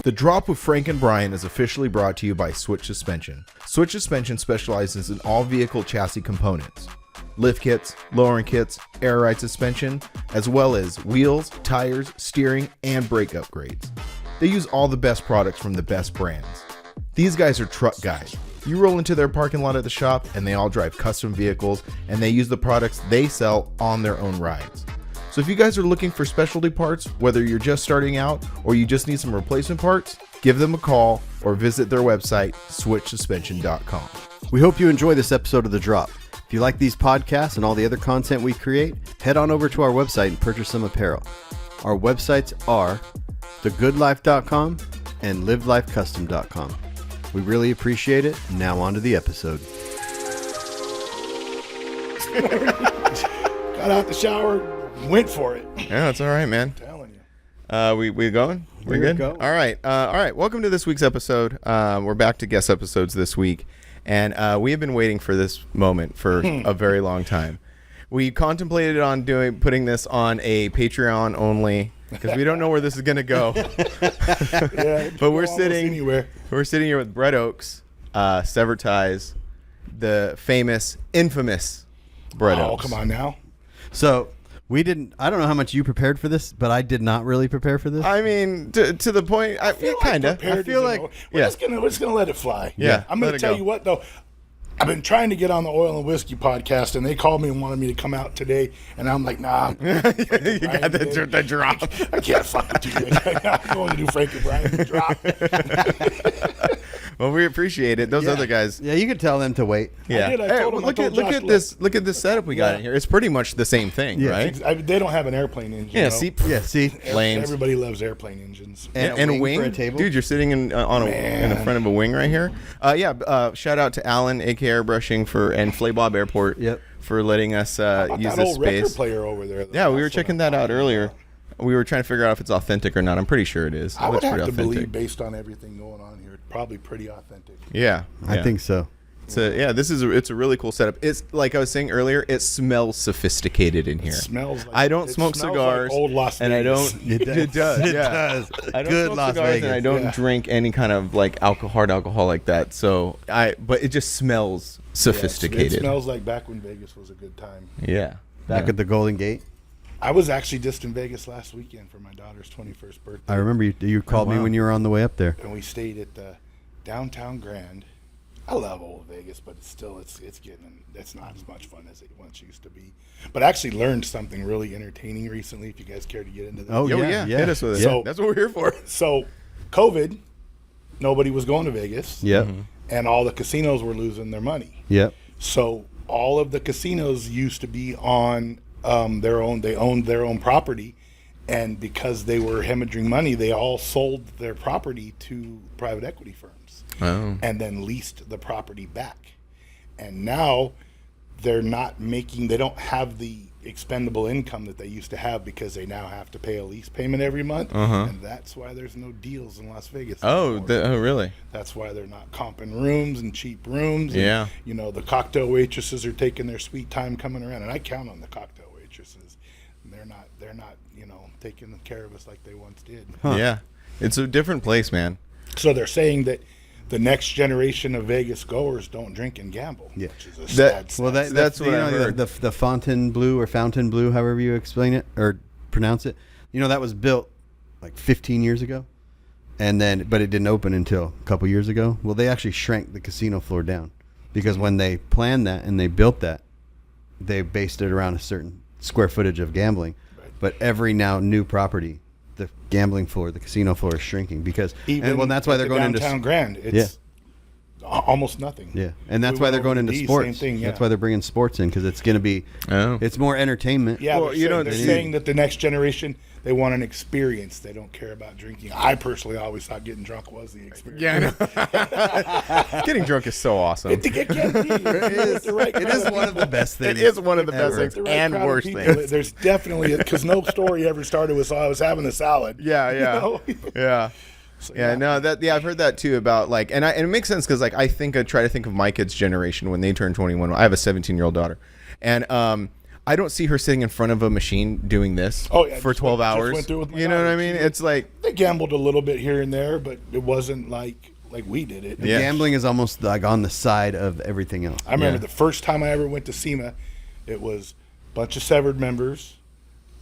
The Drop with Frank and Brian is officially brought to you by Switch Suspension. Switch Suspension specializes in all vehicle chassis components, lift kits, lowering kits, air ride suspension, as well as wheels, tires, steering, and brake upgrades. They use all the best products from the best brands. These guys are truck guys. You roll into their parking lot at the shop and they all drive custom vehicles and they use the products they sell on their own rides. So if you guys are looking for specialty parts, whether you're just starting out or you just need some replacement parts, give them a call or visit their website, switchsuspension.com. We hope you enjoy this episode of The Drop. If you like these podcasts and all the other content we create, head on over to our website and purchase some apparel. Our websites are thegoodlife.com and livelifecustom.com. We really appreciate it. Now on to the episode. Got out the shower, went for it. Yeah, that's all right, man. I'm telling you. We going? We're good? going. All right. Welcome to this week's episode. We're back to guest episodes this week. And we have been waiting for this moment for a very long time. We contemplated on putting this on a Patreon only because we don't know where this is going to go. Yeah, But we're almost sitting anywhere. here with Brett Oaks, Severed Ties, the infamous Brett Oh, Oaks. come on now. So I don't know how much you prepared for this, but I did not really prepare for this. I mean, to the point, kind of. Prepared I feel is like- we're just gonna let it fly. Yeah, I'm let gonna it tell go. you what though. I've been trying to get on the Oil and Whiskey podcast, and they called me and wanted me to come out today, and I'm like, nah. You got the drop. I can't fucking do it. I'm going to do Frank and Brian the drop. Well, we appreciate it. Those other guys. Yeah, you could tell them to wait. Yeah. did. I told them. I told Look Josh, at look. this. Look at this setup we got Yeah. in here. It's pretty much the same thing, Yeah. right? They don't have an airplane engine. Yeah. though. See. Yeah, see? Lanes. Everybody loves airplane engines. And a wing, for a table? dude. You're sitting in in the front of a wing right here. Shout out to Alan, aka Airbrushing, and Flaybob Airport. Yep. For letting us About use that this old record space. player over there. though. Yeah, we were That's what checking I'm that out talking earlier. about. We were trying to figure out if it's authentic or not. I'm pretty sure it is. It I would looks have pretty to authentic. believe, based on everything going on here, probably pretty authentic. Yeah. I think so. So it's a really cool setup. It's like I was saying earlier. It smells sophisticated in here. It smells like, I don't it smoke smells cigars, like old Las and I Vegas. don't. It does. It does. It yeah. does. I don't Good smoke Las cigars, Vegas. and I don't Yeah. drink any kind of like hard alcohol like that. So but it just smells sophisticated. It smells like back when Vegas was a good time. Yeah. Back Yeah. at the Golden Gate. I was actually just in Vegas last weekend for my daughter's 21st birthday. I remember you called me wow. when you were on the way up there. And we stayed at the Downtown Grand. I love old Vegas, but it's not as much fun as it once used to be. But I actually learned something really entertaining recently, if you guys care to get into that. Oh, Oh yeah. yeah. Hit us with it. So- That's what we're here for. So, COVID, nobody was going to Vegas. Yep. And all the casinos were losing their money. Yep. So all of the casinos used to be on their own. They owned their own property, and because they were hemorrhaging money, they all sold their property to private equity firms, and then leased the property back. And now they're not making. They don't have the expendable income that they used to have because they now have to pay a lease payment every month, and that's why there's no deals in Las Vegas. Oh, anymore. really? That's why they're not comping rooms and cheap rooms. And, Yeah. you know, the cocktail waitresses are taking their sweet time coming around, and I count on the cocktail waitresses. They're not, you know, taking care of us like they once did. Yeah. It's a different place, man. So they're saying that the next generation of Vegas goers don't drink and gamble. Yeah. Which is a That- sad Well, stat. That's what I heard. The Fontainebleau or Fountain Blue, however you explain it or pronounce it. You know, that was built like 15 years ago, but it didn't open until a couple years ago. Well, they actually shrank the casino floor down because when they planned that and they built that, they based it around a certain square footage of gambling. Right. But every now new property, the gambling floor, the casino floor is shrinking because, Even and that's why at they're the going into Downtown Grand. It's almost nothing. Yeah, and that's We why went they're going over into to D, sports. Same thing, That's yeah. why they're bringing sports in because it's going to be, it's more entertainment. Yeah, Well, they're, you saying, don't they're see- saying that the next generation, they want an experience. They don't care about drinking. I personally always thought getting drunk was the experience. Yeah, I know. Getting drunk is so awesome. It can be. It is one of the best It things. is one of the best ever. things and worst things. There's definitely, because no story ever started with, so I was having a salad. Yeah, yeah, You know? yeah. So, Yeah, no, I've heard that too about like, and it makes sense because like I try to think of my kids' generation when they turn 21. I have a 17-year-old daughter, and I don't see her sitting in front of a machine doing this for 12 hours. Went through it with my You know what I daughter. mean? It's like, They gambled a little bit here and there, but it wasn't like we did it. Yeah. Gambling is almost like on the side of everything else. I remember Yeah. the first time I ever went to SEMA, it was a bunch of Severed members.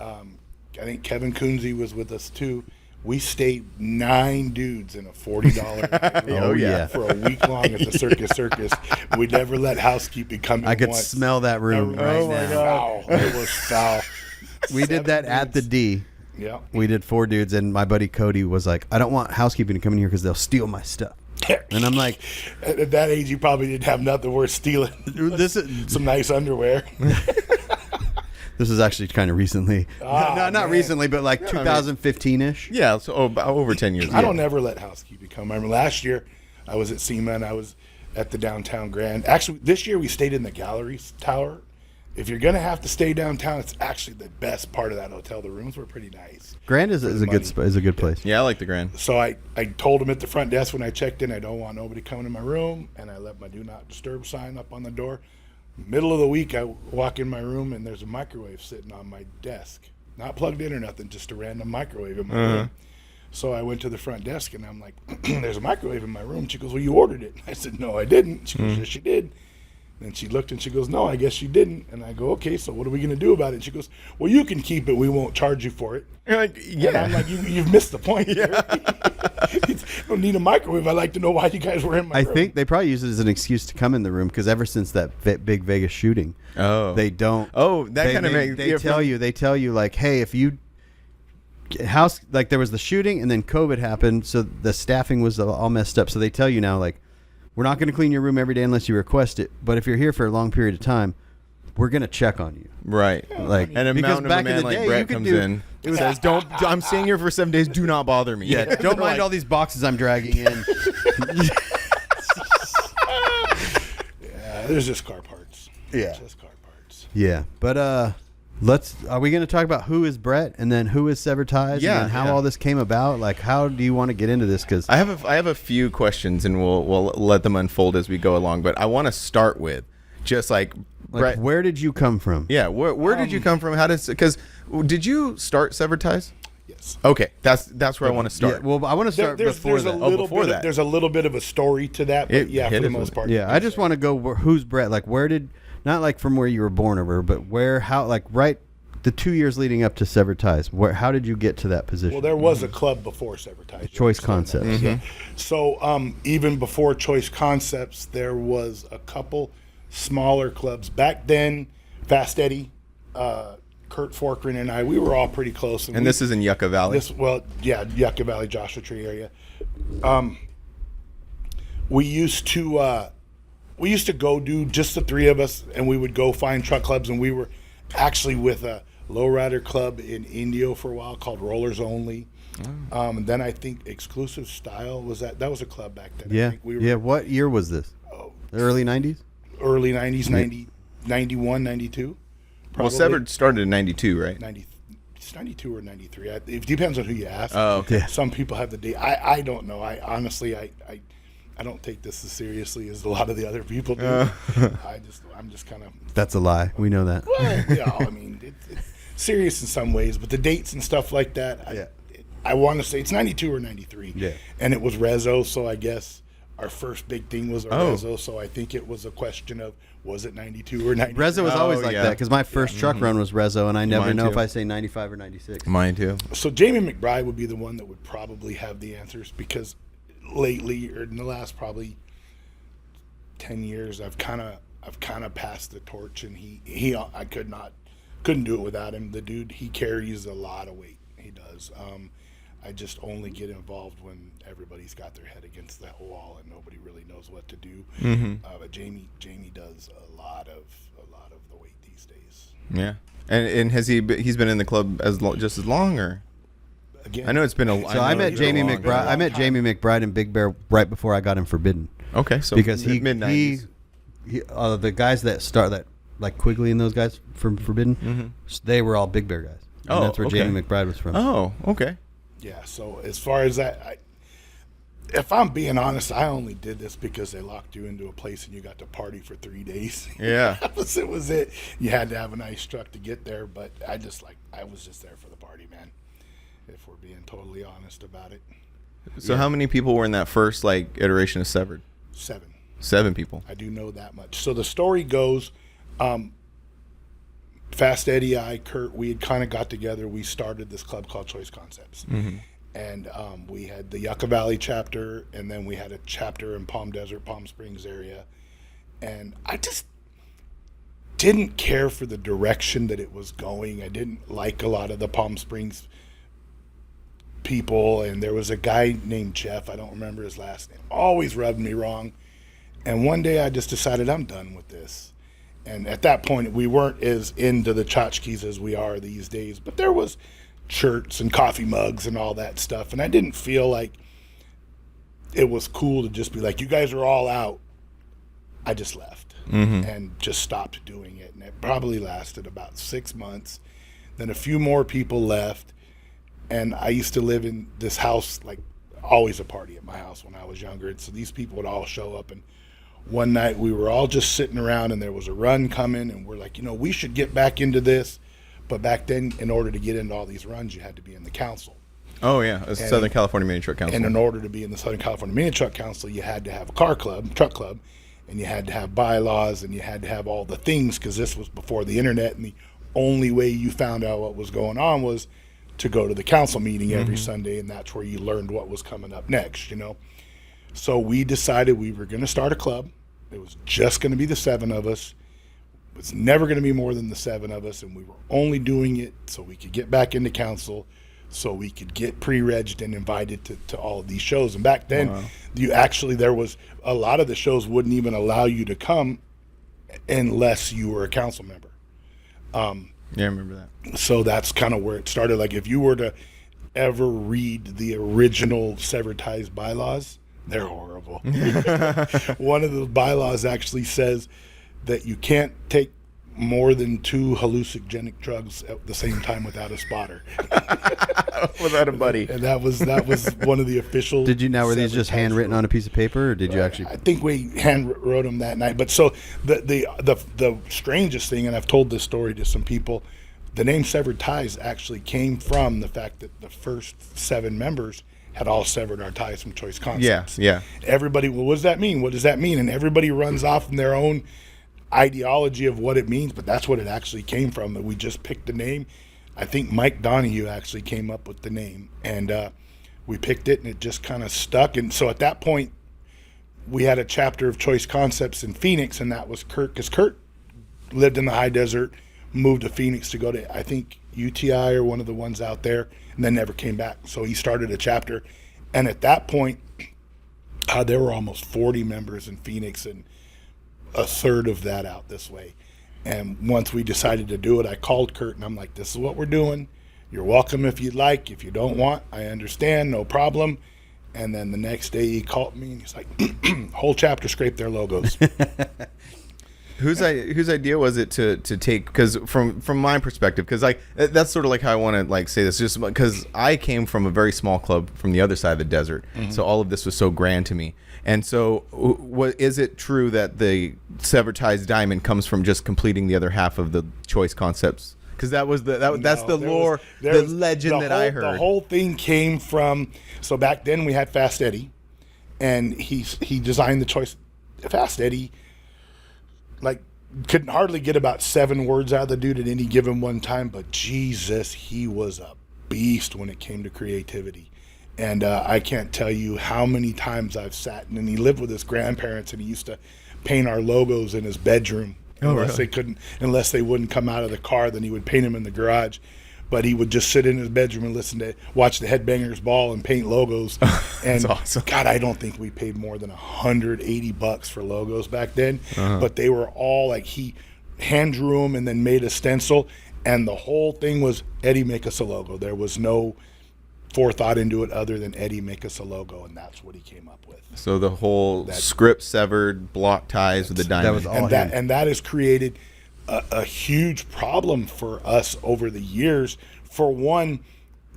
I think Kevin Coonsey was with us too. We stayed 9 dudes in a $40 room Oh, yeah. for a week long at the Circus. We never let housekeeping come in I could once. smell that room That right room was now. foul. It was foul. We did that at the D. Yeah. We did 4 dudes, and my buddy Cody was like, I don't want housekeeping to come in here because they'll steal my stuff. And I'm like, At that age, you probably didn't have nothing worth stealing. this is Some nice underwear. this is actually kind of recently. Not man. recently, but like 2015-ish. yeah, so about over 10 years ago. I don't ever let housekeeping come. I remember last year I was at SEMA and I was at the downtown Grand. Actually, this year we stayed in the Galleries Tower. If you're gonna have to stay downtown, it's actually the best part of that hotel. The rooms were pretty nice. Grand is a good is a good place. Yeah, I like the Grand. So I told him at the front desk when I checked in, I don't want nobody coming in my room, and I left my do not disturb sign up on the door. Middle of the week, I walk in my room and there's a microwave sitting on my desk, not plugged in or nothing, just a random microwave in my room. So I went to the front desk and I'm like, "There's a microwave in my room." She goes, "Well, you ordered it." I said, "No, I didn't." She goes, "Yes, you did." And she looked and she goes, "No, I guess you didn't." And I go, "Okay, so what are we going to do about it?" And she goes, "Well, you can keep it. We won't charge you for it." You're like, And I'm like, you've missed the point. Yeah. I don't need a microwave. I'd like to know why you guys were in my I room. think they probably use it as an excuse to come in the room because ever since that big Vegas shooting, Oh. they don't. Oh, that they- kinda they- makes- They yeah, tell from- you. They tell you like, hey, if you house like there was the shooting and then COVID happened, so the staffing was all messed up. So they tell you now like, we're not going to clean your room every day unless you request it. But if you're here for a long period of time, we're going to check on you. right. Like And a because mountain of a back in man the like day, you Brett could comes do. in and says, "Don't. I'm staying here for 7 days. Do not bother me." Yeah, don't mind all these boxes I'm dragging in. there's just car parts. Yeah. Just car parts. Yeah, but are we going to talk about who is Brett and then who is Severed Ties? Yeah, and then how yeah. all this came about? Like, how do you want to get into this? Because I have a few questions, and we'll let them unfold as we go along. But I want to start with just like Brett. where did you come from? Yeah, where did you come from? How because did you start Severed Ties? Yes. Okay, that's where I want to Yeah, start. well, I want to start There's before a that. little before bit. that. There's a little bit of a story to that, but Hit for the us most with part. Yeah, I just want to go. Who's Brett? Like, where did not like from where you were born over, but where? How? Like, right. The 2 years leading up to Severed Ties. How did you get to that position? Well, there was a club before Severed Ties. Choice You understand Concepts. that? Yeah. So even before Choice Concepts, there was a couple smaller clubs back then. Fast Eddie, Kurt Forkren, and I, we were all pretty close. And this is in Yucca Valley. Yucca Valley, Joshua Tree area. We used to go do just the 3 of us, and we would go find truck clubs, and we were actually with a lowrider club in Indio for a while called Rollers Only. And then I think Exclusive Style was that was a club back then. I Yeah. think we were Yeah. What year was this? The early 90s? early 90s, 90, 91, 92. well, Probably. Severed started in '92, right? 90, it's 92 or 93. It depends on who you ask. Oh, okay. Yeah. Some people have the date. I don't know. I honestly, I don't take this as seriously as a lot of the other people do. I'm just kind of, That's a lie. We know that. well, yeah, I mean, it's serious in some ways, but the dates and stuff like that, Yeah. I want to say it's 92 or 93. Yeah. And it was Rezo, so I guess our first big thing was Oh. Rezo, so I think it was a question of, was it 92 or 93? Rezo was always Oh, like yeah. that because my first truck run was Rezo, and I never Mine know too. if I say 95 or 96. Mine too. So Jamie McBride would be the one that would probably have the answers because lately, or in the last probably 10 years, I've kind of passed the torch, and I couldn't do it without him. The dude, he carries a lot of weight. He does. I just only get involved when everybody's got their head against that wall and nobody really knows what to do. But Jamie does a lot of the weight these days. Yeah. And he's been in the club just as long, or Again, I know it's been a. So I know met it's been a Jamie long McBride. time. I met Jamie McBride and Big Bear right before I got him Forbidden Okay, so because mid '90s. the guys that start that like Quigley and those guys from Forbidden, they were all Big Bear guys. And Oh, that's where okay. Jamie McBride was from. Oh, okay. Yeah, so as far as that, if I'm being honest, I only did this because they locked you into a place and you got to party for 3 days. Yeah. It was it. You had to have a nice truck to get there, but I was just there for the party, man. If we're being totally honest about it. So how many people were in that first like iteration of Severed? 7. 7 people. I do know that much. So the story goes, Fast Eddie, Kurt, we had kind of got together. We started this club called Choice Concepts. Mm-hmm. And we had the Yucca Valley chapter, and then we had a chapter in Palm Desert, Palm Springs area. And I just didn't care for the direction that it was going. I didn't like a lot of the Palm Springs people, and there was a guy named Jeff, I don't remember his last name, always rubbed me wrong. And one day I just decided I'm done with this. And at that point, we weren't as into the tchotchkes as we are these days, but there was shirts and coffee mugs and all that stuff. And I didn't feel like it was cool to just be like, you guys are all out. I just left and just stopped doing it. And it probably lasted about 6 months. Then a few more people left. And I used to live in this house, like always a party at my house when I was younger. And so these people would all show up, and one night we were all just sitting around and there was a run coming, and we're like, we should get back into this. But back then, in order to get into all these runs, you had to be in the council. Oh, yeah. It was Southern California Mini Truck Council. And in order to be in the Southern California Mini Truck Council, you had to have a truck club, and you had to have bylaws, and you had to have all the things, because this was before the internet, and the only way you found out what was going on was to go to the council meeting every Sunday, and that's where you learned what was coming up next, So we decided we were going to start a club. It was just going to be the 7 of us. It was never going to be more than the 7 of us, and we were only doing it so we could get back into council, so we could get pre-regged and invited to all of these shows. And back then, there was a lot of the shows wouldn't even allow you to come unless you were a council member. Yeah, I remember that. So that's kind of where it started. Like, if you were to ever read the original Severed Ties bylaws, they're horrible. One of the bylaws actually says that you can't take more than 2 hallucinogenic drugs at the same time without a spotter. Without a buddy. And that was one of the official. Were these just handwritten on a piece of paper, or did you actually? I think we hand wrote them that night. But so the strangest thing, and I've told this story to some people, the name Severed Ties actually came from the fact that the first 7 members had all severed our ties from Choice Concepts. Yeah. Everybody, well, what does that mean? What does that mean? And everybody runs off in their own ideology of what it means, but that's what it actually came from. That we just picked the name. I think Mike Donahue actually came up with the name, and we picked it, and it just kind of stuck. And so at that point, we had a chapter of Choice Concepts in Phoenix, and that was Kurt, because Kurt lived in the high desert, moved to Phoenix to go to, I think, UTI or one of the ones out there, and then never came back. So he started a chapter, and at that point, there were almost 40 members in Phoenix, and a third of that out this way. And once we decided to do it, I called Kurt, and I'm like, this is what we're doing. You're welcome if you'd like. If you don't want, I understand, no problem. And then the next day he called me, and he's like, whole chapter scraped their logos. Whose idea was it to take? Because from my perspective, because that's sort of like how I want to say this, just because I came from a very small club from the other side of the desert, so all of this was so grand to me. And so, is it true that the Severed Ties Diamond comes from just completing the other half of the Choice Concepts? Because that's the lore, the legend that I heard. The whole thing came from. So back then we had Fast Eddie, and he designed the Choice. Fast Eddie, couldn't hardly get about 7 words out of the dude at any given one time, but Jesus, he was a beast when it came to creativity. And I can't tell you how many times I've sat, and he lived with his grandparents, and he used to paint our logos in his bedroom. Unless they wouldn't come out of the car, then he would paint them in the garage. But he would just sit in his bedroom and watch the Headbangers Ball and paint logos. And That's awesome. God, I don't think we paid more than $180 for logos back then. But they were all he hand drew them and then made a stencil. And the whole thing was, Eddie, make us a logo. There was no forethought into it other than Eddie, make us a logo, and that's what he came up with. So the whole script severed, block ties with the diamond. That was all and that has created a huge problem for us over the years. For one,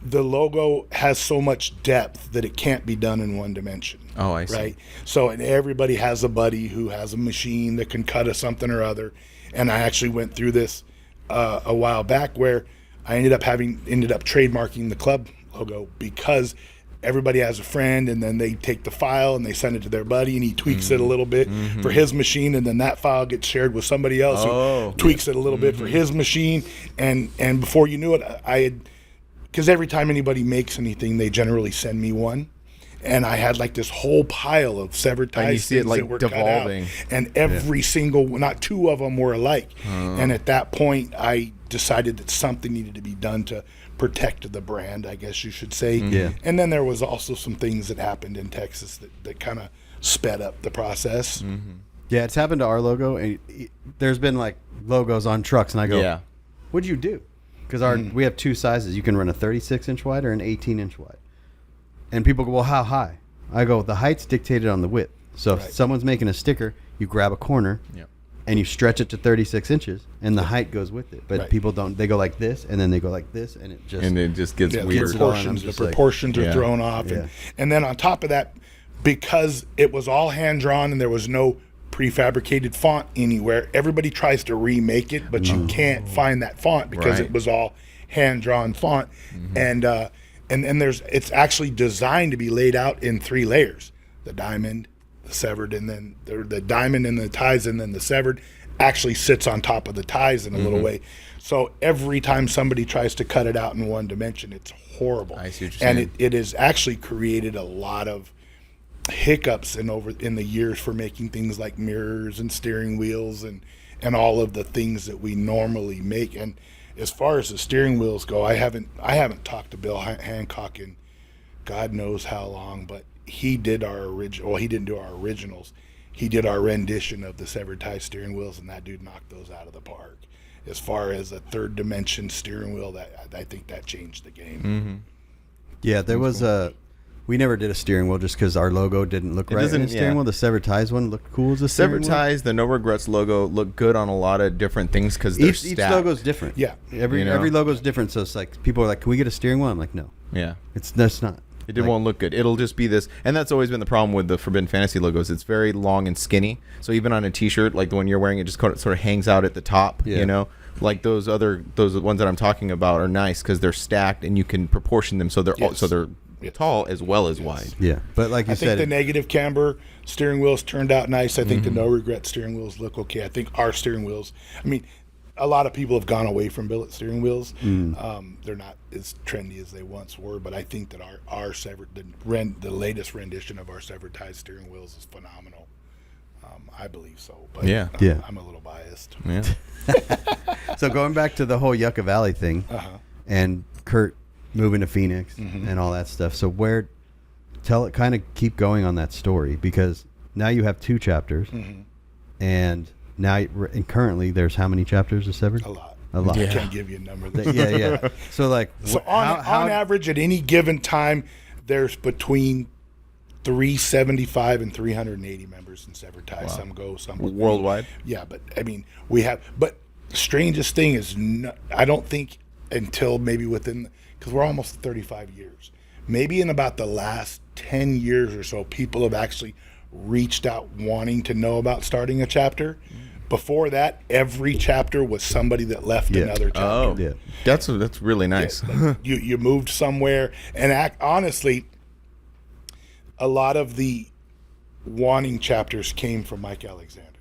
the logo has so much depth that it can't be done in one dimension. Oh, I see. Right. So, and everybody has a buddy who has a machine that can cut a something or other. And I actually went through this a while back where I ended up trademarking the club logo because everybody has a friend, and then they take the file and they send it to their buddy, and he tweaks it a little bit for his machine, and then that file gets shared with somebody else who tweaks it a little bit for his machine, and before you knew it, I had, because every time anybody makes anything, they generally send me one. And I had like this whole pile of severed ties. And you see it things like that were devolving. cut out, and every single, not two of them were alike. And at that point, I decided that something needed to be done to protect the brand, I guess you should say. Yeah. And then there was also some things that happened in Texas that kind of sped up the process. Yeah, it's happened to our logo. And there's been like logos on trucks, and I go, Yeah. what'd you do? Because we have two sizes. You can run a 36-inch wide or an 18-inch wide. And people go, well, how high? I go, the height's dictated on the width. So if someone's making a sticker, you grab a corner and you stretch it to 36 inches, and the height goes with it. But people don't. They go like this, and then they go like this, and it just gets The weird. proportions are thrown off. And then on top of that, because it was all hand-drawn and there was no prefabricated font anywhere, everybody tries to remake it, but you can't find that font because it was all hand-drawn font. And there's, it's actually designed to be laid out in 3 layers: the diamond, the severed, and then the diamond and the ties, and then the severed actually sits on top of the ties in a little way. So every time somebody tries to cut it out in one dimension, it's horrible. I see what you're saying. And it has actually created a lot of hiccups in the years for making things like mirrors and steering wheels and all of the things that we normally make. And as far as the steering wheels go, I haven't talked to Bill Hancock in God knows how long, but he did our original. Well, he didn't do our originals. He did our rendition of the severed tie steering wheels, and that dude knocked those out of the park. As far as a third dimension steering wheel, I think that changed the game. Yeah, there was a. We never did a steering wheel just because our logo didn't look right in the steering wheel. The severed ties one looked cool as a steering Severed wheel. ties, the No Regrets logo look good on a lot of different things because they're Each logo's different. Yeah. Every logo's different. So it's like people are like, "Can we get a steering wheel?" I'm like, "No, Yeah. that's not." It won't look good. It'll just be this, and that's always been the problem with the Forbidden Fantasy logos. It's very long and skinny. So even on a T-shirt, like the one you're wearing, it just sort of hangs out at the top. Yeah. You know, like those ones that I'm talking about are nice because they're stacked and you can proportion them so they're tall as well as wide. Yeah, but like you I think said, the negative camber steering wheels turned out nice. I think the No Regret steering wheels look okay. I think our steering wheels, I mean, a lot of people have gone away from billet steering wheels. They're not as trendy as they once were, but I think that our severed, the latest rendition of our severed tie steering wheels is phenomenal. I believe so. But I'm a little biased. Yeah. So going back to the whole Yucca Valley thing, and Kurt moving to Phoenix and all that stuff. So kind of keep going on that story, because now you have 2 chapters, and now and currently there's how many chapters of Severed? A lot. Yeah. I can't give you a number. Yeah. So like, on average, at any given time, there's between 375 and 380 members in Severed Ties. Wow. Some go, some worldwide. Yeah, but I mean, we have. But the strangest thing is, I don't think until maybe because we're almost 35 years. Maybe in about the last 10 years or so, people have actually reached out wanting to know about starting a chapter. Before that, every chapter was somebody that left another chapter. Oh, yeah. That's really nice. Yeah, like you moved somewhere, and honestly, a lot of the wanting chapters came from Mike Alexander,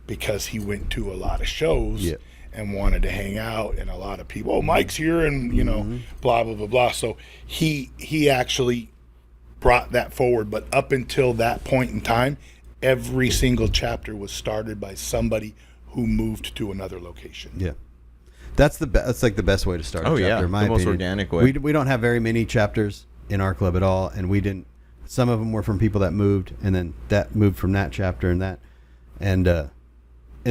because he went to a lot of shows and wanted to hang out, and a lot of people, Mike's here, and blah blah blah blah. So he actually brought that forward. But up until that point in time, every single chapter was started by somebody who moved to another location. Yeah, that's like the best way to start a chapter. In my the most opinion. organic way. We don't have very many chapters in our club at all, and we didn't. Some of them were from people that moved, and then that moved from that chapter and that, and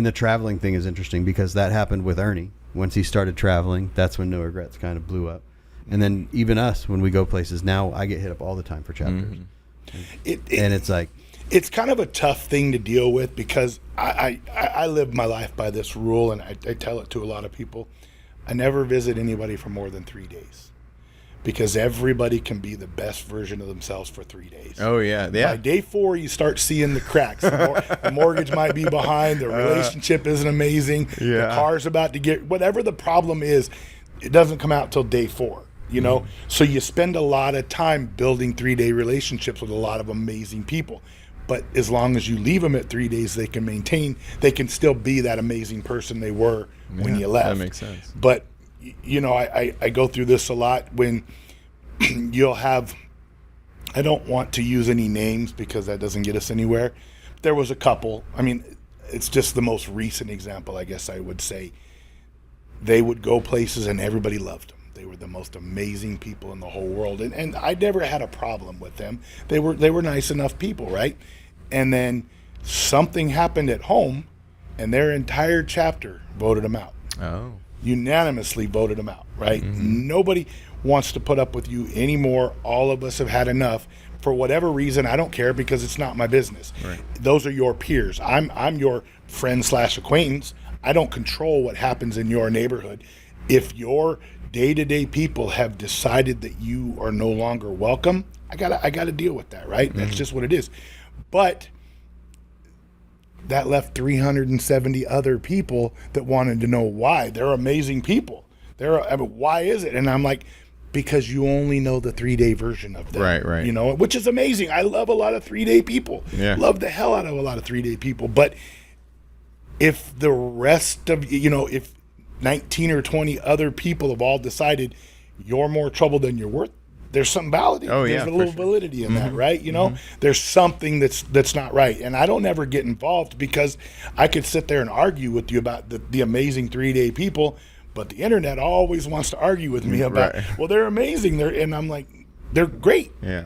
the traveling thing is interesting because that happened with Ernie. Once he started traveling, that's when No Regrets kind of blew up. And then even us, when we go places now, I get hit up all the time for chapters. And it's like, it's kind of a tough thing to deal with, because I live my life by this rule, and I tell it to a lot of people. I never visit anybody for more than 3 days, because everybody can be the best version of themselves for 3 days. Oh yeah, By yeah. day 4, you start seeing the cracks. The mortgage might be behind. The relationship isn't amazing. The Yeah. car's about to get whatever the problem is. It doesn't come out till day 4. You know, so you spend a lot of time building 3-day relationships with a lot of amazing people. But as long as you leave them at 3 days, they can still be that amazing person they were when you left. that makes sense. But, you know, I go through this a lot when you'll have, I don't want to use any names because that doesn't get us anywhere. There was a couple, I mean, it's just the most recent example, I guess I would say. They would go places and everybody loved them. They were the most amazing people in the whole world, and I never had a problem with them. They were nice enough people, right? And then something happened at home, and their entire chapter voted them out. Oh. Unanimously voted them out, right? Nobody wants to put up with you anymore. All of us have had enough. For whatever reason, I don't care because it's not my business. Right. Those are your peers. I'm your friend/acquaintance. I don't control what happens in your neighborhood. If your day-to-day people have decided that you are no longer welcome, I gotta deal with that, right? That's just what it is. But that left 370 other people that wanted to know why. They're amazing people. Why is it? And I'm like, because you only know the 3-day version of them. Right. You know, which is amazing. I love a lot of 3-day people. Yeah. Love the hell out of a lot of 3-day people. But if the rest of, you know, if 19 or 20 other people have all decided you're more trouble than you're worth, there's some validity. Oh, yeah, There's a for little sure. validity in that, right? You know, there's something that's not right. And I don't ever get involved because I could sit there and argue with you about the amazing 3-day people, but the internet always wants to argue with me about, Right. well, they're amazing. And I'm like, they're great Yeah.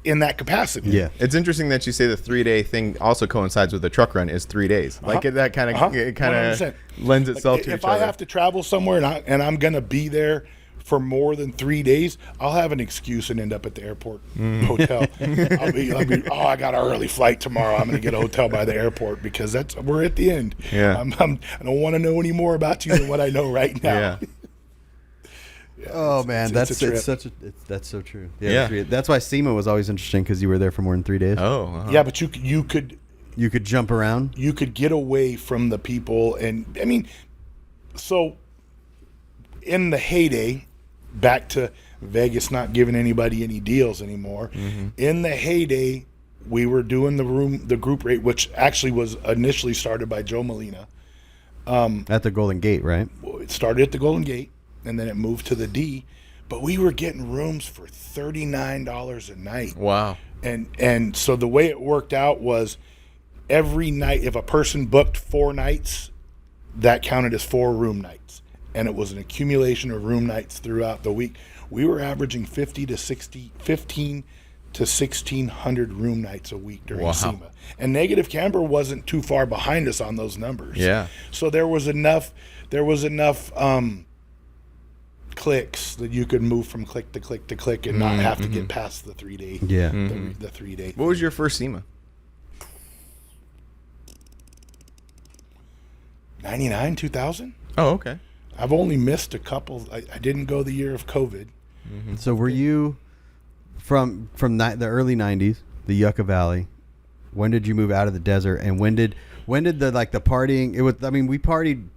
in that capacity. Yeah. It's interesting that you say the 3-day thing also coincides with the truck run is 3 days. Like that kind of it kind of 100%. lends itself to If each I other. have to travel somewhere and I'm going to be there for more than 3 days, I'll have an excuse and end up at the airport hotel. I'll be, I got an early flight tomorrow. I'm going to get a hotel by the airport because we're at the end. Yeah. I don't want to know any more about you than what I know right now. Yeah. Oh man, it's a trip. that's so true. Yeah. That's why SEMA was always interesting because you were there for more than 3 days. Oh. uh-huh. Yeah, but you could You could jump around. get away from the people. And I mean, so in the heyday, back to Vegas not giving anybody any deals anymore. In the heyday, we were doing the group rate, which actually was initially started by Joe Molina. At the Golden Gate, right? It started at the Golden Gate, and then it moved to the D. But we were getting rooms for $39 a night. Wow. And so the way it worked out was every night, if a person booked 4 nights, that counted as 4 room nights. And it was an accumulation of room nights throughout the week. We were averaging 15 to 1,600 room nights a week during Wow. SEMA. And Negative Camber wasn't too far behind us on those numbers. Yeah. So there was enough clicks that you could move from click to click to click and not have to get past the 3-day. Yeah. The 3-day. What was your first SEMA? 99, 2000? Oh, okay. I've only missed a couple. I didn't go the year of COVID. So were you from the early 90s, the Yucca Valley? When did you move out of the desert, and when did the partying? It was. I mean, we partied.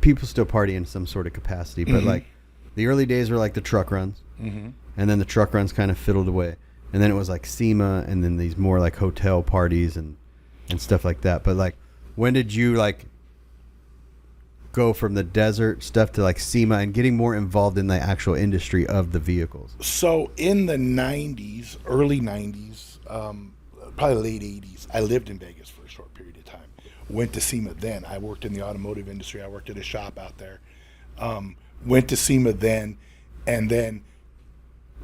People still party in some sort of capacity, but like the early days were like the truck runs, and then the truck runs kind of fiddled away, and then it was like SEMA, and then these more like hotel parties and stuff like that. But like, when did you like go from the desert stuff to like SEMA and getting more involved in the actual industry of the vehicles? So in the 90s, early 90s, probably late 80s, I lived in Vegas for a short period of time. Went to SEMA then. I worked in the automotive industry. I worked at a shop out there. Went to SEMA then, and then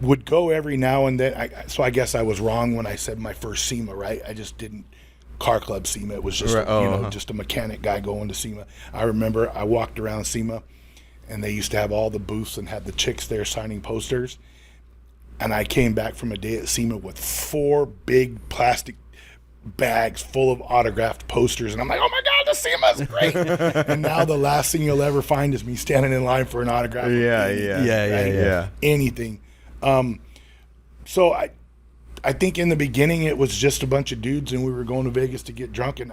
would go every now and then. So I guess I was wrong when I said my first SEMA, right? I just didn't car club SEMA. It was just Right. just a mechanic guy going to SEMA. I remember I walked around SEMA, and they used to have all the booths and had the chicks there signing posters. And I came back from a day at SEMA with 4 big plastic bags full of autographed posters, and I'm like, oh my god, the SEMA's great. And now the last thing you'll ever find is me standing in line for an autograph. Yeah. Anything. So I think in the beginning it was just a bunch of dudes, and we were going to Vegas to get drunk. And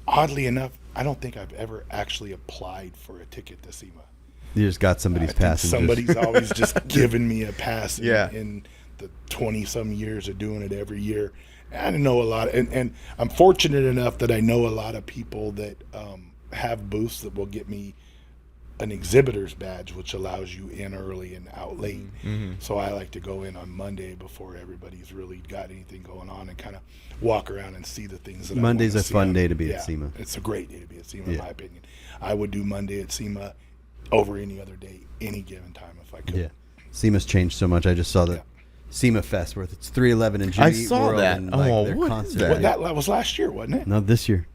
oddly enough, I don't think I've ever actually applied for a ticket to SEMA. You just got somebody's pass. Somebody's always just given me a pass. Yeah. In the 20-some years of doing it every year. I know a lot, and I'm fortunate enough that I know a lot of people that have booths that will get me an exhibitor's badge, which allows you in early and out late. So I like to go in on Monday before everybody's really got anything going on and kind of walk around and see the things that Monday's I a see. fun day to be at SEMA. It's a great day to be at SEMA, in my opinion. I would do Monday at SEMA over any other day, any given time if I could. Yeah. SEMA's changed so much. I just saw the SEMA Fest where it's 311 and Jimmy I Eat saw World that. and Oh, their what is concert. that? Well, that was last year, wasn't it? No, this year.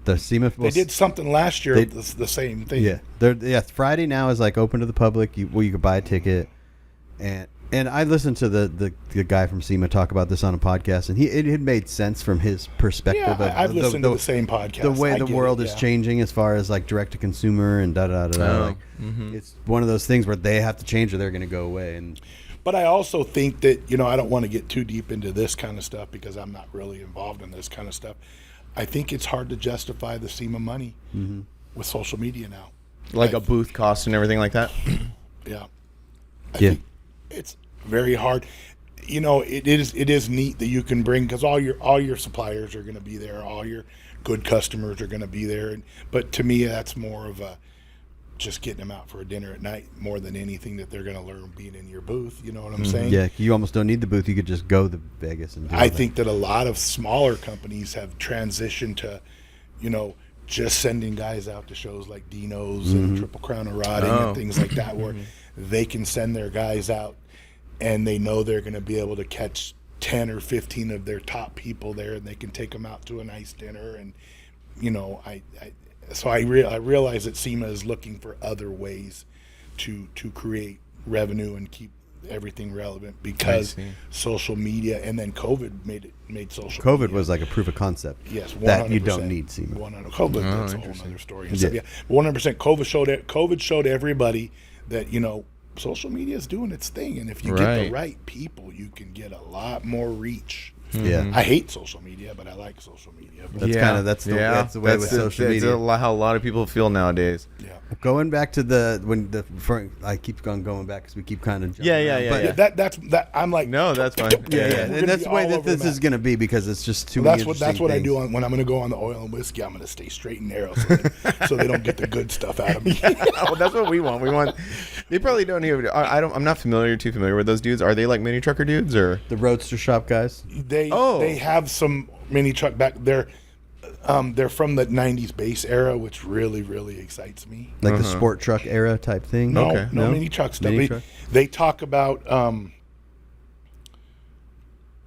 The SEMA. They did something last year. The same thing. Yeah. Friday now is like open to the public. You could buy a ticket, and I listened to the guy from SEMA talk about this on a podcast, and it had made sense from his perspective. Yeah, I've listened to the same podcast. The way the world is changing as far as like direct to consumer and it's one of those things where they have to change or they're going to go away. But I also think that I don't want to get too deep into this kind of stuff because I'm not really involved in this kind of stuff. I think it's hard to justify the SEMA money with social media now. Like a booth cost and everything like that. Yeah. I think it's very hard. It is neat that you can bring, because all your suppliers are going to be there, all your good customers are going to be there. But to me, that's more of a just getting them out for a dinner at night more than anything that they're going to learn being in your booth. You know what I'm saying? Yeah, you almost don't need the booth. You could just go to Vegas and do I think that a lot of smaller companies have transitioned to, just sending guys out to shows like Dino's and Triple Crown of Rotting and things like that, where they can send their guys out and they know they're going to be able to catch 10 or 15 of their top people there, and they can take them out to a nice dinner. And So I realize that SEMA is looking for other ways to create revenue and keep everything relevant, because social media, and then COVID made social COVID media. was like a proof of concept. Yes, 100%. That you don't need SEMA. 100%. COVID, that's a whole other story. And stuff. Yeah, 100%. COVID showed everybody that social media is doing its thing, and if you get the right people, you can get a lot more reach. Yeah, I hate social media, but I like social media. But That's the way with social media. How a lot of people feel nowadays. yeah. Going back to I keep going back because we keep kind of But I'm like, No, that's fine. and that's the way that this is going to be, because it's just too many that's what I things. do when I'm going to go on the oil and whiskey. I'm going to stay straight and narrow so they don't get the good stuff out of me. Oh, that's what we want. They probably don't even. I'm not too familiar with those dudes. Are they like mini trucker dudes or The Roadster Shop guys. They have some mini truck back there. They're from the 90s base era, which really, really excites me. Like the sport truck era type thing? No, Okay. no mini truck stuff. Mini truck? They talk about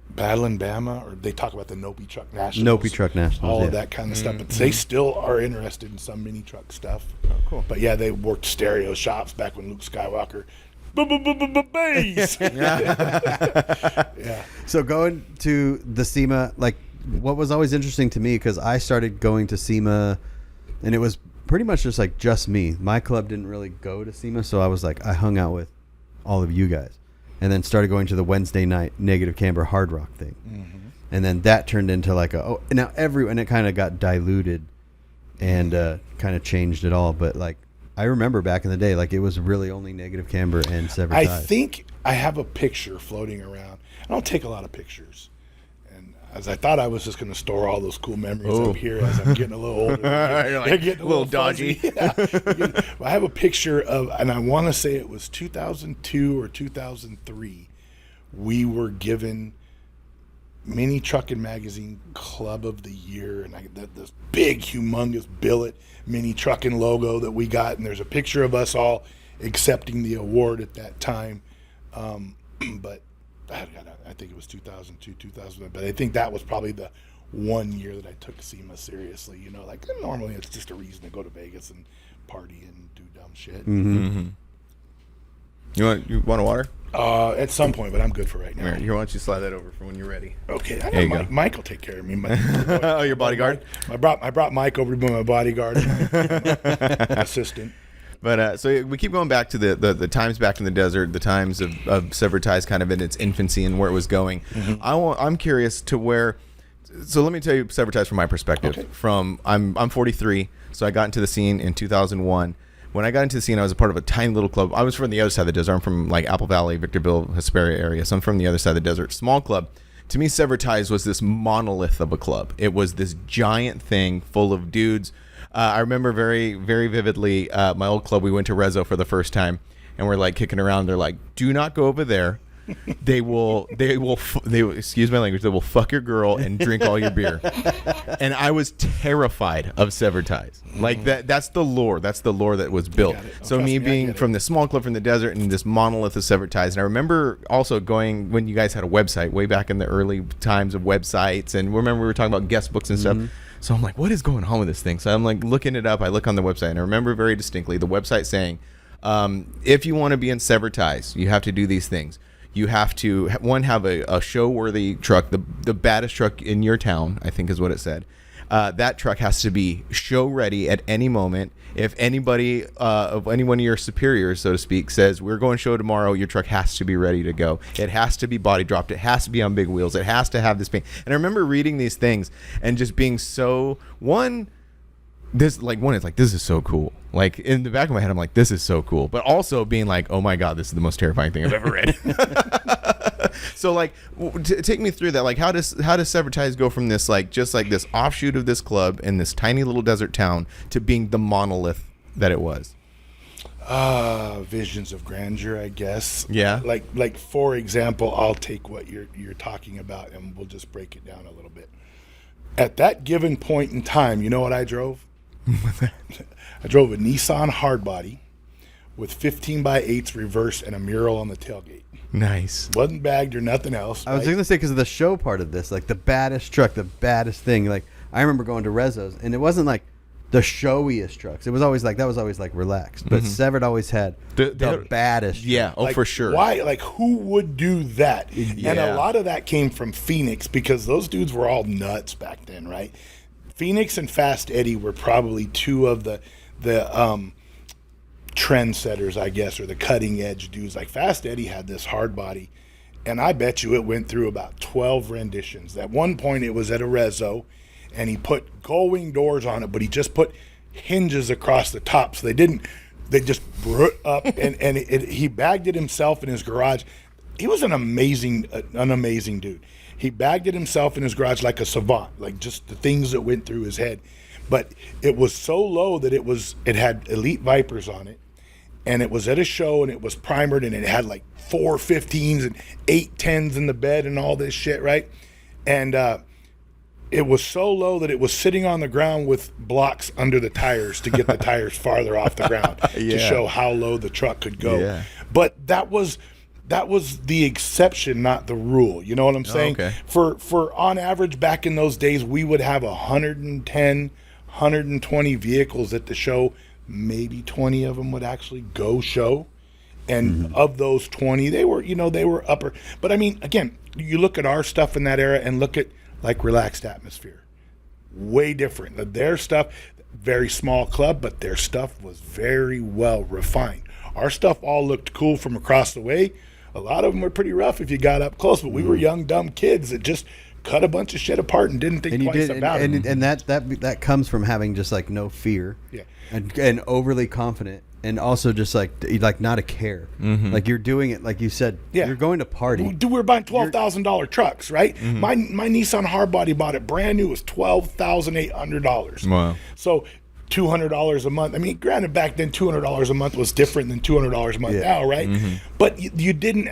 Battle in Bama, or they talk about the Nopi Truck Nationals. Nopi Truck Nationals, all yeah. of that kind of stuff. But they still are interested in some mini truck stuff. Oh, cool. But yeah, they worked stereo shops back when Luke Skywalker. Bass. Yeah. So going to the SEMA, like what was always interesting to me, because I started going to SEMA and it was pretty much just me. My club didn't really go to SEMA, so I was like, I hung out with all of you guys, and then started going to the Wednesday night Negative Camber Hard Rock thing. And then that turned into like and it kind of got diluted and kind of changed it all. But like, I remember back in the day, like it was really only Negative Camber and Severed I Ties. think I have a picture floating around. I don't take a lot of pictures. And as I thought I was just going to store all those cool memories up here as I'm getting a little older. You're like, They're getting a little dodgy. fuzzy. Yeah. I have a picture of, and I want to say it was 2002 or 2003, we were given Mini Truckin' Magazine Club of the Year, and this big, humongous billet Mini Truckin' logo that we got, and there's a picture of us all accepting the award at that time. But I think it was 2002, 2000, but I think that was probably the one year that I took SEMA seriously. Like normally it's just a reason to go to Vegas and party and do dumb shit. You want a water? At some point, but I'm good for right now. Here, why don't you slide that over for when you're ready? Okay, There you go. Mike will take care of me. Oh, your bodyguard? I brought Mike over to be my bodyguard, assistant. But so we keep going back to the times back in the desert, the times of Severed Ties kind of in its infancy and where it was going. Mm-hmm. I'm curious to where. So let me tell you Severed Ties from my perspective. Okay. I'm 43, so I got into the scene in 2001. When I got into the scene, I was a part of a tiny little club. I was from the other side of the desert. I'm from like Apple Valley, Victorville, Hesperia area. So I'm from the other side of the desert. Small club. To me, Severed Ties was this monolith of a club. It was this giant thing full of dudes. I remember very, very vividly my old club. We went to Rezo for the first time, and we're like kicking around. They're like, "Do not go over there. They will, excuse my language. They will fuck your girl and drink all your beer." And I was terrified of Severed Ties. Like that's the lore. That's the lore that was built. So Trust me me, I being get it. from the small club from the desert and this monolith of Severed Ties. And I remember also going when you guys had a website way back in the early times of websites. And remember we were talking about guest books and stuff. So I'm like, what is going on with this thing? So I'm like looking it up. I look on the website and I remember very distinctly the website saying, if you want to be in Severed Ties, you have to do these things. You have to, one, have a show-worthy truck, the baddest truck in your town, I think is what it said. That truck has to be show-ready at any moment. If anybody, any one of your superiors, so to speak, says, we're going show tomorrow, your truck has to be ready to go. It has to be body dropped. It has to be on big wheels. It has to have this paint. And I remember reading these things and just being so, this is so cool. Like in the back of my head, I'm like, this is so cool. But also being like, oh my God, this is the most terrifying thing I've ever read. So like, take me through that. Like, how does Severed Ties go from this like just like this offshoot of this club in this tiny little desert town to being the monolith that it was? Visions of grandeur, I guess. Yeah. Like for example, I'll take what you're talking about and we'll just break it down a little bit. At that given point in time, you know what I drove? I drove a Nissan hardbody with 15x8s reverse and a mural on the tailgate. Nice. Wasn't bagged or nothing else. I was going to say, because of the show part of this, like the baddest truck, the baddest thing. Like I remember going to Rezo's, and it wasn't like the showiest trucks. It was always like, that was always like relaxed. But Severed always had the baddest. Yeah. Oh, like, for sure. Why? Like, who would do that? Yeah. And a lot of that came from Phoenix because those dudes were all nuts back then, right? Phoenix and Fast Eddie were probably two of the trendsetters, I guess, or the cutting edge dudes. Like Fast Eddie had this hard body, and I bet you it went through about 12 renditions. At one point, it was at a Rezo, and he put gull-wing doors on it, but he just put hinges across the top, so they just brought up, and he bagged it himself in his garage. He was an amazing dude. He bagged it himself in his garage like a savant, like just the things that went through his head. But it was so low that it had Elite Vipers on it, and it was at a show, and it was primered, and it had like 4 15s and 8 10s in the bed and all this shit, right? And it was so low that it was sitting on the ground with blocks under the tires to get the tires farther off the ground to show how low the truck could go. Yeah. But that was the exception, not the rule. You know what I'm saying? Okay. For on average, back in those days, we would have 110, 120 vehicles at the show. Maybe 20 of them would actually go show. And of those 20, they were upper. But I mean, again, you look at our stuff in that era and look at like Relaxed Atmosphere. Way different. Their stuff, very small club, but their stuff was very well refined. Our stuff all looked cool from across the way. A lot of them were pretty rough if you got up close, but we were young, dumb kids that just cut a bunch of shit apart and didn't think twice about it. And that comes from having just like no fear, Yeah. and overly confident, and also just like not a care. Like you're doing it, like you said, Yeah. you're going to party. Dude, we were buying $12,000 trucks, right? My Nissan Hardbody bought it brand new, was $12,800. Wow. So $200 a month. I mean, granted, back then $200 a month was different than $200 a month now, right? But you didn't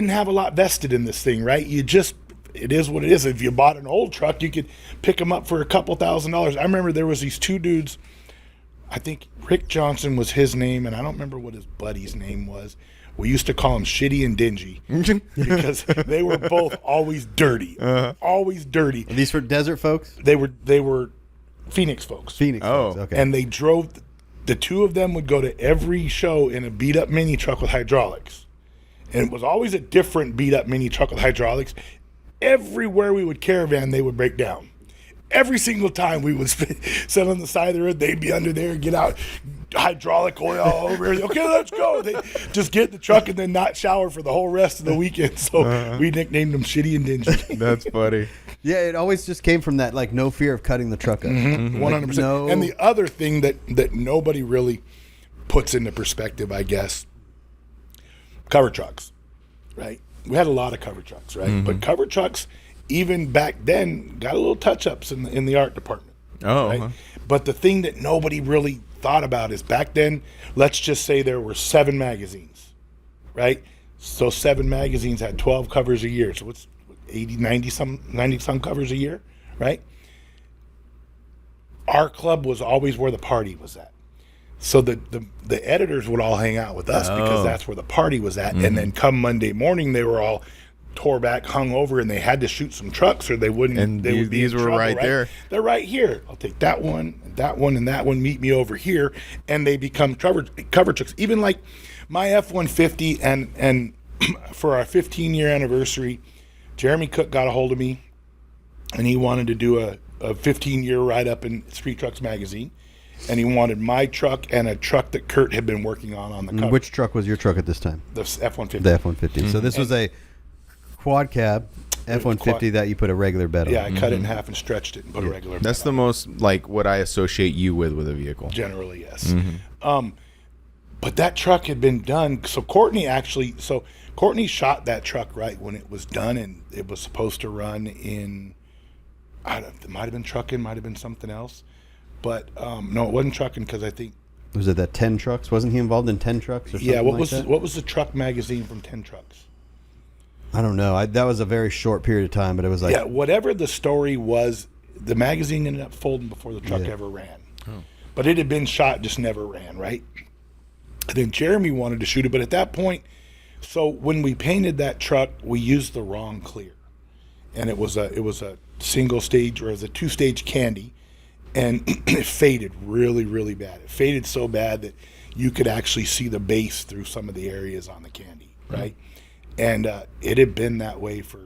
have a lot vested in this thing, right? It is what it is. If you bought an old truck, you could pick them up for a couple $1,000s. I remember there was these two dudes. I think Rick Johnson was his name, and I don't remember what his buddy's name was. We used to call him Shitty and Dingy because they were both always dirty, always dirty. Are these for desert folks? They were Phoenix folks. Phoenix Oh. folks. Okay. And they drove the two of them would go to every show in a beat up mini truck with hydraulics. And it was always a different beat up mini truck with hydraulics. Everywhere we would caravan, they would break down. Every single time we would sit on the side of the road, they'd be under there, get out hydraulic oil all over. Okay, let's go. They just get in the truck and then not shower for the whole rest of the weekend. So we nicknamed them Shitty and Dingy. That's funny. Yeah, it always just came from that, like, no fear of cutting the truck up. 100%. no- And the other thing that nobody really puts into perspective, I guess, cover trucks, right? We had a lot of cover trucks, right? But cover trucks, even back then, got a little touch-ups in the art department. Oh, right? huh. But the thing that nobody really thought about is back then, let's just say there were 7 magazines, right? So 7 magazines had 12 covers a year. So what's 80, 90 some covers a year, right? Our club was always where the party was at. So the editors would all hang out with us because that's where the party was at. And then come Monday morning, they were all tore back, hung over, and they had to shoot some trucks or they wouldn't. And they would be these in were trouble, right there. They're right here. I'll take that one, and that one, and that one. Meet me over here, and they become cover trucks. Even like my F-150, and for our 15-year anniversary, Jeremy Cook got a hold of me, and he wanted to do a 15-year write-up in Street Trucks magazine. And he wanted my truck and a truck that Kurt had been working on the cover. Which truck was your truck at this time? The F-150. The F-150. So this was a quad cab F-150 quad- that you put a regular bed on. Yeah, I cut it in half and stretched it and put a regular. That's bed the on most like what I associate you with a vehicle. it. Generally, yes. But that truck had been done. So Courtney shot that truck right when it was done, and it was supposed to run in. It might have been trucking, might have been something else, but no, it wasn't trucking because I think. Was it that 10 trucks? Wasn't he involved in 10 trucks or something Yeah, what like was that? what was the truck magazine from 10 Trucks? I don't know. That was a very short period of time, but it was like Yeah, whatever the story was, the magazine ended up folding before the truck ever ran. But it had been shot, just never ran, right? And then Jeremy wanted to shoot it, but at that point, so when we painted that truck, we used the wrong clear, and it was a single stage, or it was a 2-stage candy, and it faded really, really bad. It faded so bad that you could actually see the base through some of the areas on the candy, right? And it had been that way for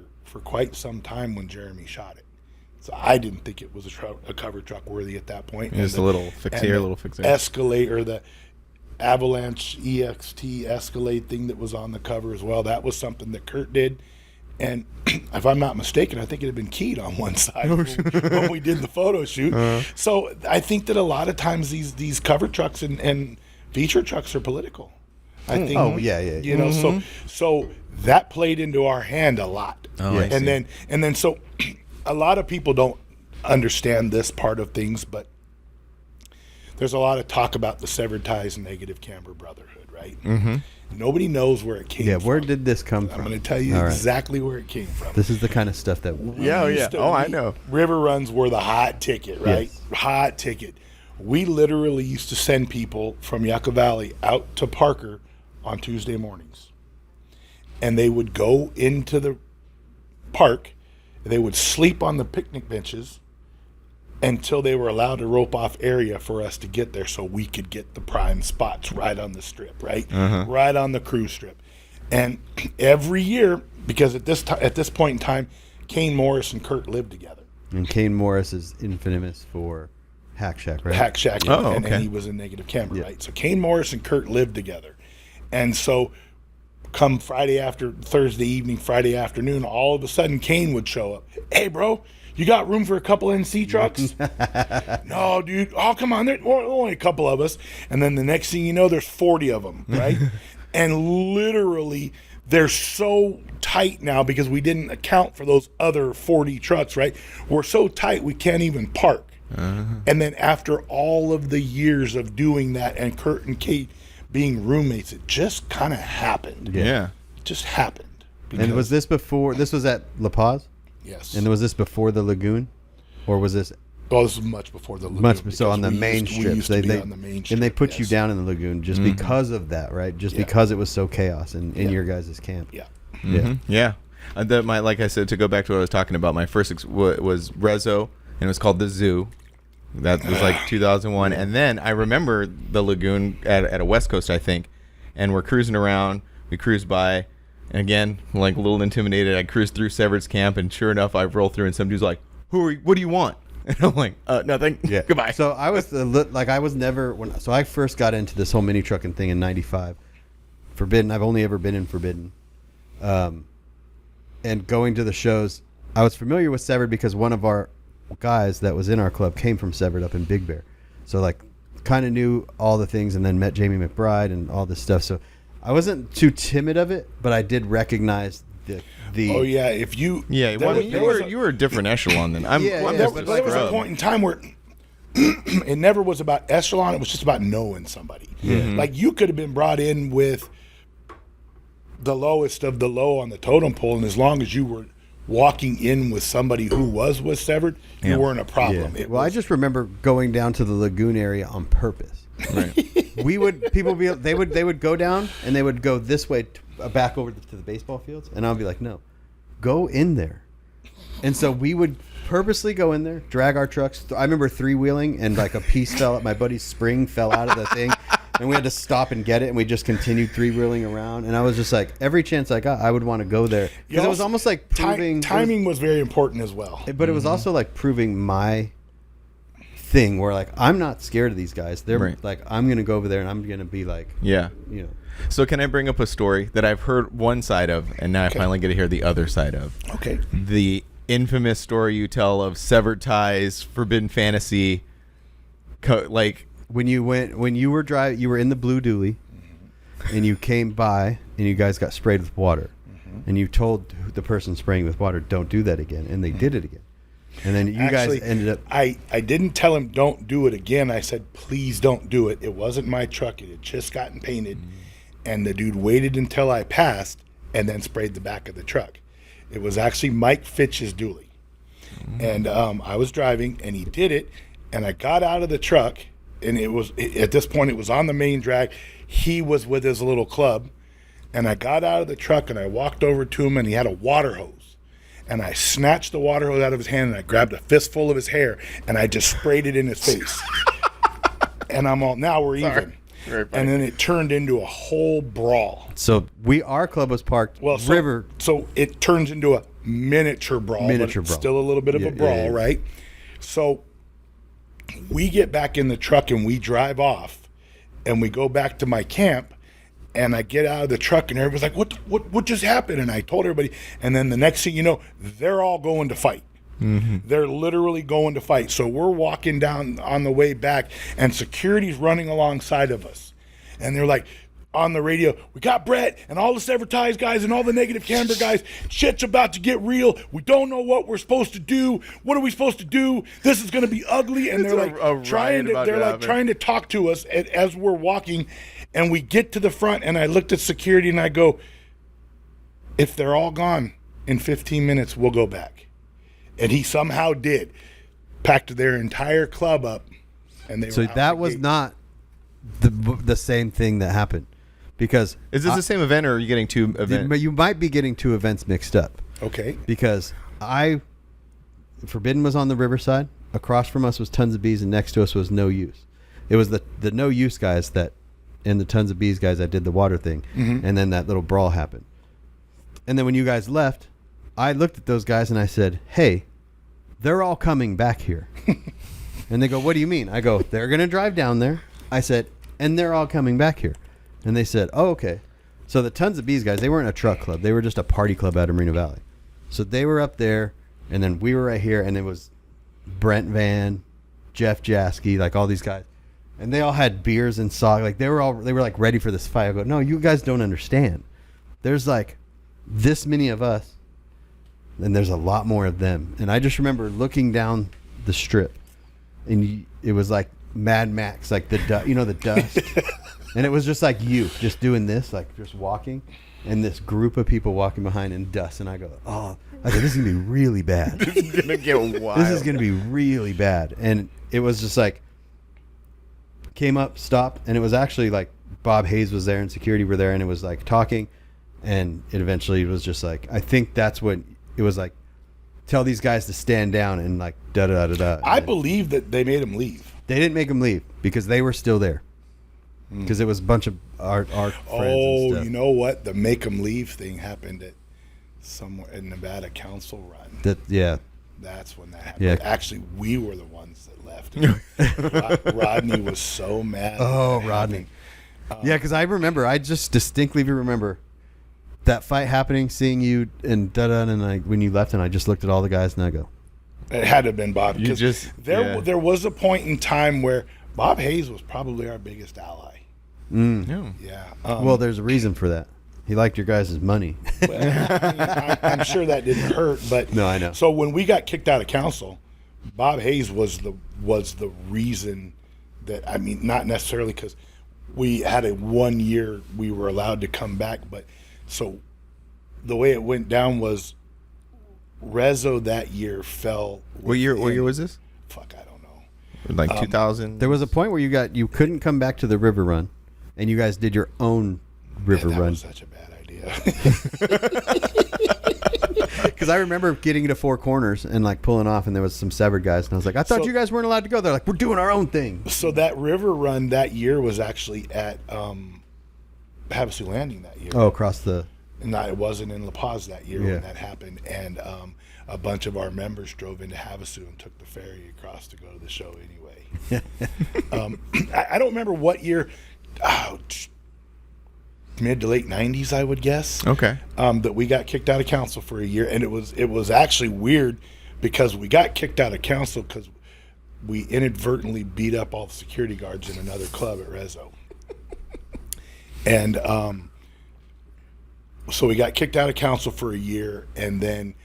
quite some time when Jeremy shot it. So I didn't think it was a cover truck worthy at that point. Just a little fix here, a little fix there. Escalade, or the Avalanche EXT Escalade thing that was on the cover as well. That was something that Kurt did. And if I'm not mistaken, I think it had been keyed on one side when we did the photo shoot. So I think that a lot of times these cover trucks and feature trucks are political. I think. Oh, yeah. You know, so that played into our hand a lot. Oh, I see. And then so a lot of people don't understand this part of things, but there's a lot of talk about the severed ties and negative camber brotherhood, right? Mm-hmm. Nobody knows where it came from. Yeah, where did this come from? I'm going to tell you All right. exactly where it came from. This is the kind of stuff that Used to- I know. River runs were the hot ticket, right? Yes. Hot ticket. We literally used to send people from Yucca Valley out to Parker on Tuesday mornings. And they would go into the park. They would sleep on the picnic benches until they were allowed to rope off area for us to get there so we could get the prime spots right on the strip, right? Right on the cruise strip. And every year, because at this point in time, Kane Morris and Kurt lived together. And Kane Morris is infamous for Hack Shack, right? Hack Shack, Oh, and okay. he was a negative camber, Yeah. right? So Kane Morris and Kurt lived together. And so come Friday evening, Friday afternoon, all of a sudden Kane would show up. Hey, bro, you got room for a couple NC trucks? No, dude. Oh, come on. There's only a couple of us. And then the next thing you know, there's 40 of them, right? And literally, they're so tight now because we didn't account for those other 40 trucks, right? We're so tight we can't even park. And then after all of the years of doing that and Kurt and Kate being roommates, it just kind of happened. Yeah. It just happened. And was this before? This was at La Paz? Yes. And was this before the Lagoon? Or was this Well, this is much before the lagoon. so because on the we main used- we strip? used to be on the main strip, and they put you yes. down in the Lagoon just because of that, right? Just Yeah. because it was so chaos in your guys' camp. Yeah. Yeah. Yeah. Like I said, to go back to what I was talking about, my first was Rezo, and it was called The Zoo. That was like 2001. And then I remember the lagoon at a West Coast, I think, and we're cruising around. We cruised by, and again, like a little intimidated. I cruised through Severed's camp, and sure enough, I roll through, and some dude's like, what do you want? And I'm like, nothing. Yeah. Goodbye. So I was I was never so I first got into this whole mini trucking thing in '95. Forbidden. I've only ever been in Forbidden. And going to the shows, I was familiar with Severed because one of our guys that was in our club came from Severed up in Big Bear. So like kind of knew all the things, and then met Jamie McBride and all this stuff. So I wasn't too timid of it, but I did recognize the Oh yeah, if you yeah, there well, was- you were a different echelon than I'm. Yeah, I'm yeah, just there, a there was a scrub. point in time where it never was about echelon. It was just about knowing somebody. Like you could have been brought in with the lowest of the low on the totem pole, and as long as you were walking in with somebody who was with Severed, Yeah. you weren't a problem. Yeah. It Well, I was- just remember going down to the lagoon area on purpose. Right. They would go down and they would go this way back over to the baseball fields, and I'll be like, no, go in there. And so we would purposely go in there, drag our trucks. I remember three-wheeling, and like a piece fell, my buddy's spring fell out of the thing, and we had to stop and get it, and we just continued three-wheeling around. And I was just like, every chance I got, I would want to go there. Because it was almost like proving... timing was very important as well. But it was also like proving my thing where like, I'm not scared of these guys. They're Right. like, I'm going to go over there and I'm going to be like, Yeah. you know. So can I bring up a story that I've heard one side of, and now I finally get to hear the other side of? Okay. The infamous story you tell of Severed Ties, Forbidden Fantasy, like When you were driving, you were in the blue dually, and you came by, and you guys got sprayed with water, and you told the person spraying with water, "Don't do that again," and they did it again, and then you Actually, guys ended up. I didn't tell him don't do it again. I said, please don't do it. It wasn't my truck. It had just gotten painted. And the dude waited until I passed and then sprayed the back of the truck. It was actually Mike Fitch's dually. And I was driving, and he did it. And I got out of the truck, and at this point, it was on the main drag. He was with his little club. And I got out of the truck, and I walked over to him, and he had a water hose. And I snatched the water hose out of his hand, and I grabbed a fistful of his hair, and I just sprayed it in his face. And I'm all, now we're even. Very funny. And then it turned into a whole brawl. So our club was parked river. So it turns into a miniature brawl. Miniature but it's brawl. Still a little bit of Yeah, a brawl, yeah, yeah. right? So we get back in the truck and we drive off, and we go back to my camp, and I get out of the truck, and everybody's like, what just happened? And I told everybody, and then the next thing you know, they're all going to fight. They're literally going to fight. So we're walking down on the way back, and security's running alongside of us. And they're like, on the radio, we got Brett and all the Severed Ties guys and all the Negative Camber guys. Shit's about to get real. We don't know what we're supposed to do. What are we supposed to do? This is going to be ugly. And It's they're a like riot trying to, about they're to like happen. trying to talk to us as we're walking. And we get to the front, and I looked at security and I go, if they're all gone in 15 minutes, we'll go back. And he somehow did. Packed their entire club up, and they So were out that the was gate. not the same thing that happened, because is this the same event, or are you getting two events? but you might be getting two events mixed up. Okay. Because Forbidden was on the riverside. Across from us was Tons of Bees, and next to us was No Use. It was the No Use guys and the Tons of Bees guys that did the water thing, and then that little brawl happened. And then when you guys left, I looked at those guys and I said, "Hey, they're all coming back here." And they go, "What do you mean?" I go, "They're going to drive down there." I said, "And they're all coming back here." And they said, "Oh, okay." So the Tons of Bees guys, they weren't a truck club. They were just a party club out of Marina Valley. So they were up there, and then we were right here, and it was Brent Van, Jeff Jasky, like all these guys. And they all had beers and saw, like they were like ready for this fight. I go, "No, you guys don't understand. There's like this many of us, and there's a lot more of them." And I just remember looking down the strip, and it was like Mad Max, like the dust. And it was just like you just doing this, like just walking, and this group of people walking behind in dust. And I go, "Oh," I said, "This is gonna be really bad. It's gonna get wild. This is gonna be really bad." And it was just like came up, stopped, and it was actually like Bob Hayes was there and security were there, and it was like talking, and it eventually was just like, I think that's what it was like. tell these guys to stand down and like da da da da. I believe that they made him leave. They didn't make them leave because they were still there. Because it was a bunch of our friends. Oh, and stuff. you know what? The make them leave thing happened at somewhere in Nevada Council Run. Yeah. That's when that happened. Yeah. Actually, we were the ones that left. Rodney was so mad. Oh, that Rodney. happened. Yeah, because I remember, I just distinctly remember that fight happening, seeing you and da-da, and like when you left, and I just looked at all the guys and I go, It had to have been Bob. You 'cause just- there yeah. there was a point in time where Bob Hayes was probably our biggest ally. Yeah. Yeah. well, there's a reason for that. He liked your guys' money. I'm sure that didn't hurt, but No, I know. So when we got kicked out of council, Bob Hayes was the reason that, I mean, not necessarily because we had a 1 year we were allowed to come back, but so the way it went down was Rezo that year fell. What year within- was this? Fuck, I don't know. Like 2000. There was a point where you couldn't come back to the river run, and you guys did your own river That run. was such a bad idea. Because I remember getting to Four Corners and like pulling off, and there was some severed guys, and I was like, I thought So- you guys weren't allowed to go. They're like, we're doing our own thing. So that river run that year was actually at Havasu Landing that year. Oh, across the. And it wasn't in La Paz that year Yeah. when that happened. And a bunch of our members drove into Havasu and took the ferry across to go to the show anyway. I don't remember what year. Mid to late 90s, I would guess. Okay. That we got kicked out of council for a year, and it was actually weird because we got kicked out of council because we inadvertently beat up all the security guards in another club at Rezo. And so we got kicked out of council for a year, and then,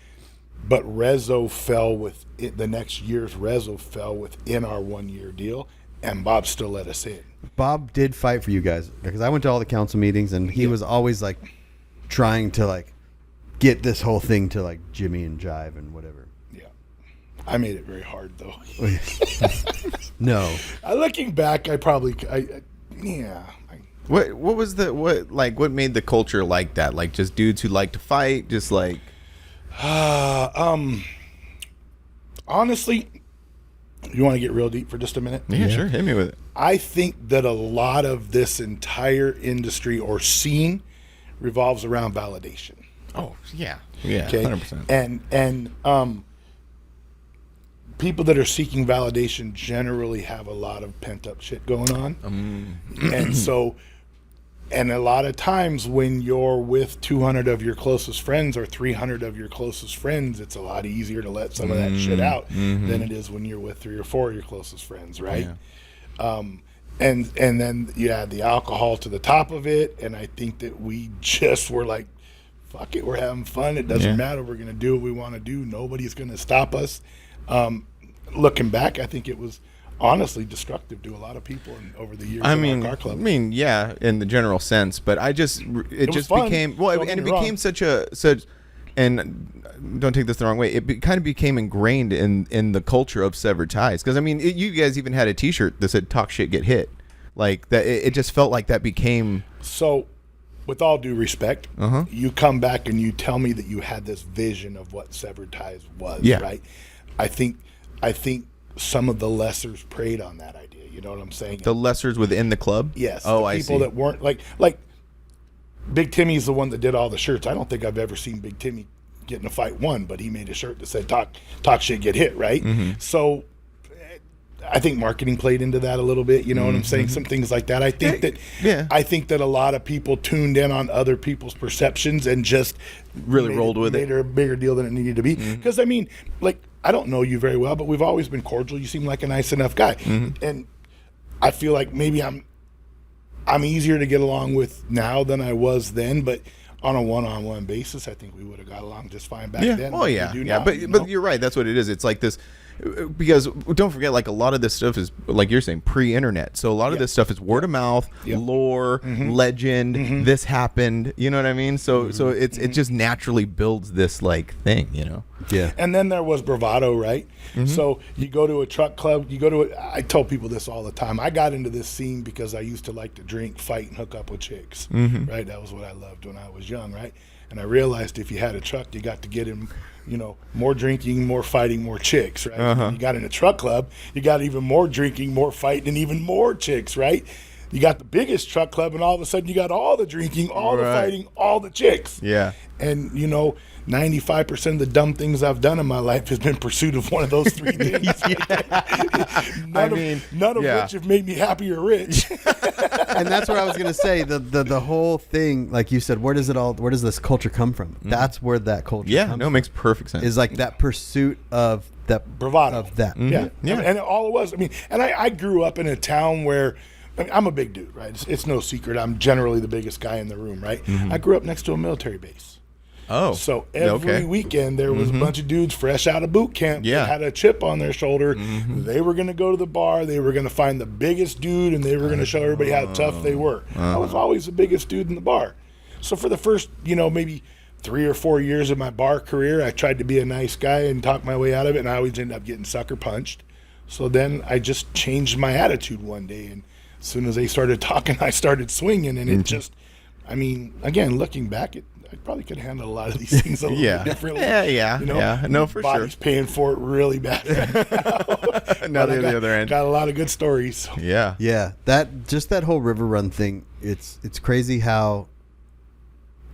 but Rezo fell with it. The next year's Rezo fell within our 1 year deal, and Bob still let us in. Bob did fight for you guys because I went to all the council meetings, and he was always like trying to like get this whole thing to like Jimmy and Jive and whatever. Yeah, I made it very hard though. No. Looking back, I probably, yeah. What was what made the culture like that? Like just dudes who like to fight, just like Honestly, you want to get real deep for just a minute? yeah, sure, hit me with it. I think that a lot of this entire industry or scene revolves around validation. Oh yeah, yeah, Okay, 100%. And people that are seeking validation generally have a lot of pent up shit going on, and so. And a lot of times when you're with 200 of your closest friends or 300 of your closest friends, it's a lot easier to let some of that shit out than it is when you're with 3 or 4 of your closest friends, right? Yeah. And then you add the alcohol to the top of it, and I think that we just were like, fuck it, we're having fun. It doesn't Yeah. matter. We're going to do what we want to do. Nobody's going to stop us. Looking back, I think it was honestly destructive to a lot of people over the years. I of mean, our car club. yeah, in the general sense, but it was just fun. became well, Don't and get it me wrong. became such, and don't take this the wrong way. It kind of became ingrained in the culture of severed ties. Because I mean, you guys even had a T-shirt that said "Talk shit, get hit," like that. It just felt like that became. So, with all due respect, you come back and you tell me that you had this vision of what severed ties was, Yeah. right? I think some of the lessers preyed on that idea. You know what I'm saying? The lessers within the club. Yes. Oh, the I people see. that weren't like Big Timmy's the one that did all the shirts. I don't think I've ever seen Big Timmy get in a fight one, but he made a shirt that said "Talk shit, get hit." Right. So, I think marketing played into that a little bit. You know what I'm saying? Some things like that. I think that. Yeah. I think that a lot of people tuned in on other people's perceptions and just Really rolled with it. Made it a bigger deal than it needed to be. Because I mean, like, I don't know you very well, but we've always been cordial. You seem like a nice enough guy, and I feel like maybe I'm easier to get along with now than I was then. But on a one-on-one basis, I think we would have got along just fine back Yeah. then. Oh like we yeah. do Yeah. now, But you know? you're right. That's what it is. It's like this. Because don't forget, like a lot of this stuff is like you're saying pre-internet. So a lot of this stuff is word of mouth, lore, legend. This happened. You know what I mean? So it just naturally builds this like thing. You know? Yeah. And then there was bravado, right? So you go to a truck club, I tell people this all the time. I got into this scene because I used to like to drink, fight, and hook up with chicks, right? That was what I loved when I was young, right? And I realized if you had a truck, you got to get in, more drinking, more fighting, more chicks, right? When you got in a truck club, you got even more drinking, more fighting, and even more chicks, right? You got the biggest truck club, and all of a sudden you got all the drinking, all the fighting, all the chicks. Yeah. And 95% of the dumb things I've done in my life has been pursuit of one of those three things. None of which have made me happy or rich. And that's what I was going to say. The whole thing, like you said, where does this culture come from? That's where that culture comes it makes perfect sense. is like that pursuit of that bravado. of that. Yeah. And all it was. And I grew up in a town where, I'm a big dude, right? It's no secret. I'm generally the biggest guy in the room, right? I grew up next to a military base. Oh. So every weekend there was a bunch of dudes fresh out of boot camp that had a chip on their shoulder. They were going to go to the bar. They were going to find the biggest dude, and they were going to show everybody how tough they were. I was always the biggest dude in the bar. So for the first, maybe 3 or 4 years of my bar career, I tried to be a nice guy and talk my way out of it, and I always ended up getting sucker punched. So then I just changed my attitude one day, and as soon as they started talking, I started swinging, and it just, again, looking back, I probably could handle a lot of these things a little bit differently. Yeah. No, for body's sure. paying for it really bad right now. Now the other end. Got a lot of good stories. So. Yeah. Yeah, that whole river run thing, it's crazy how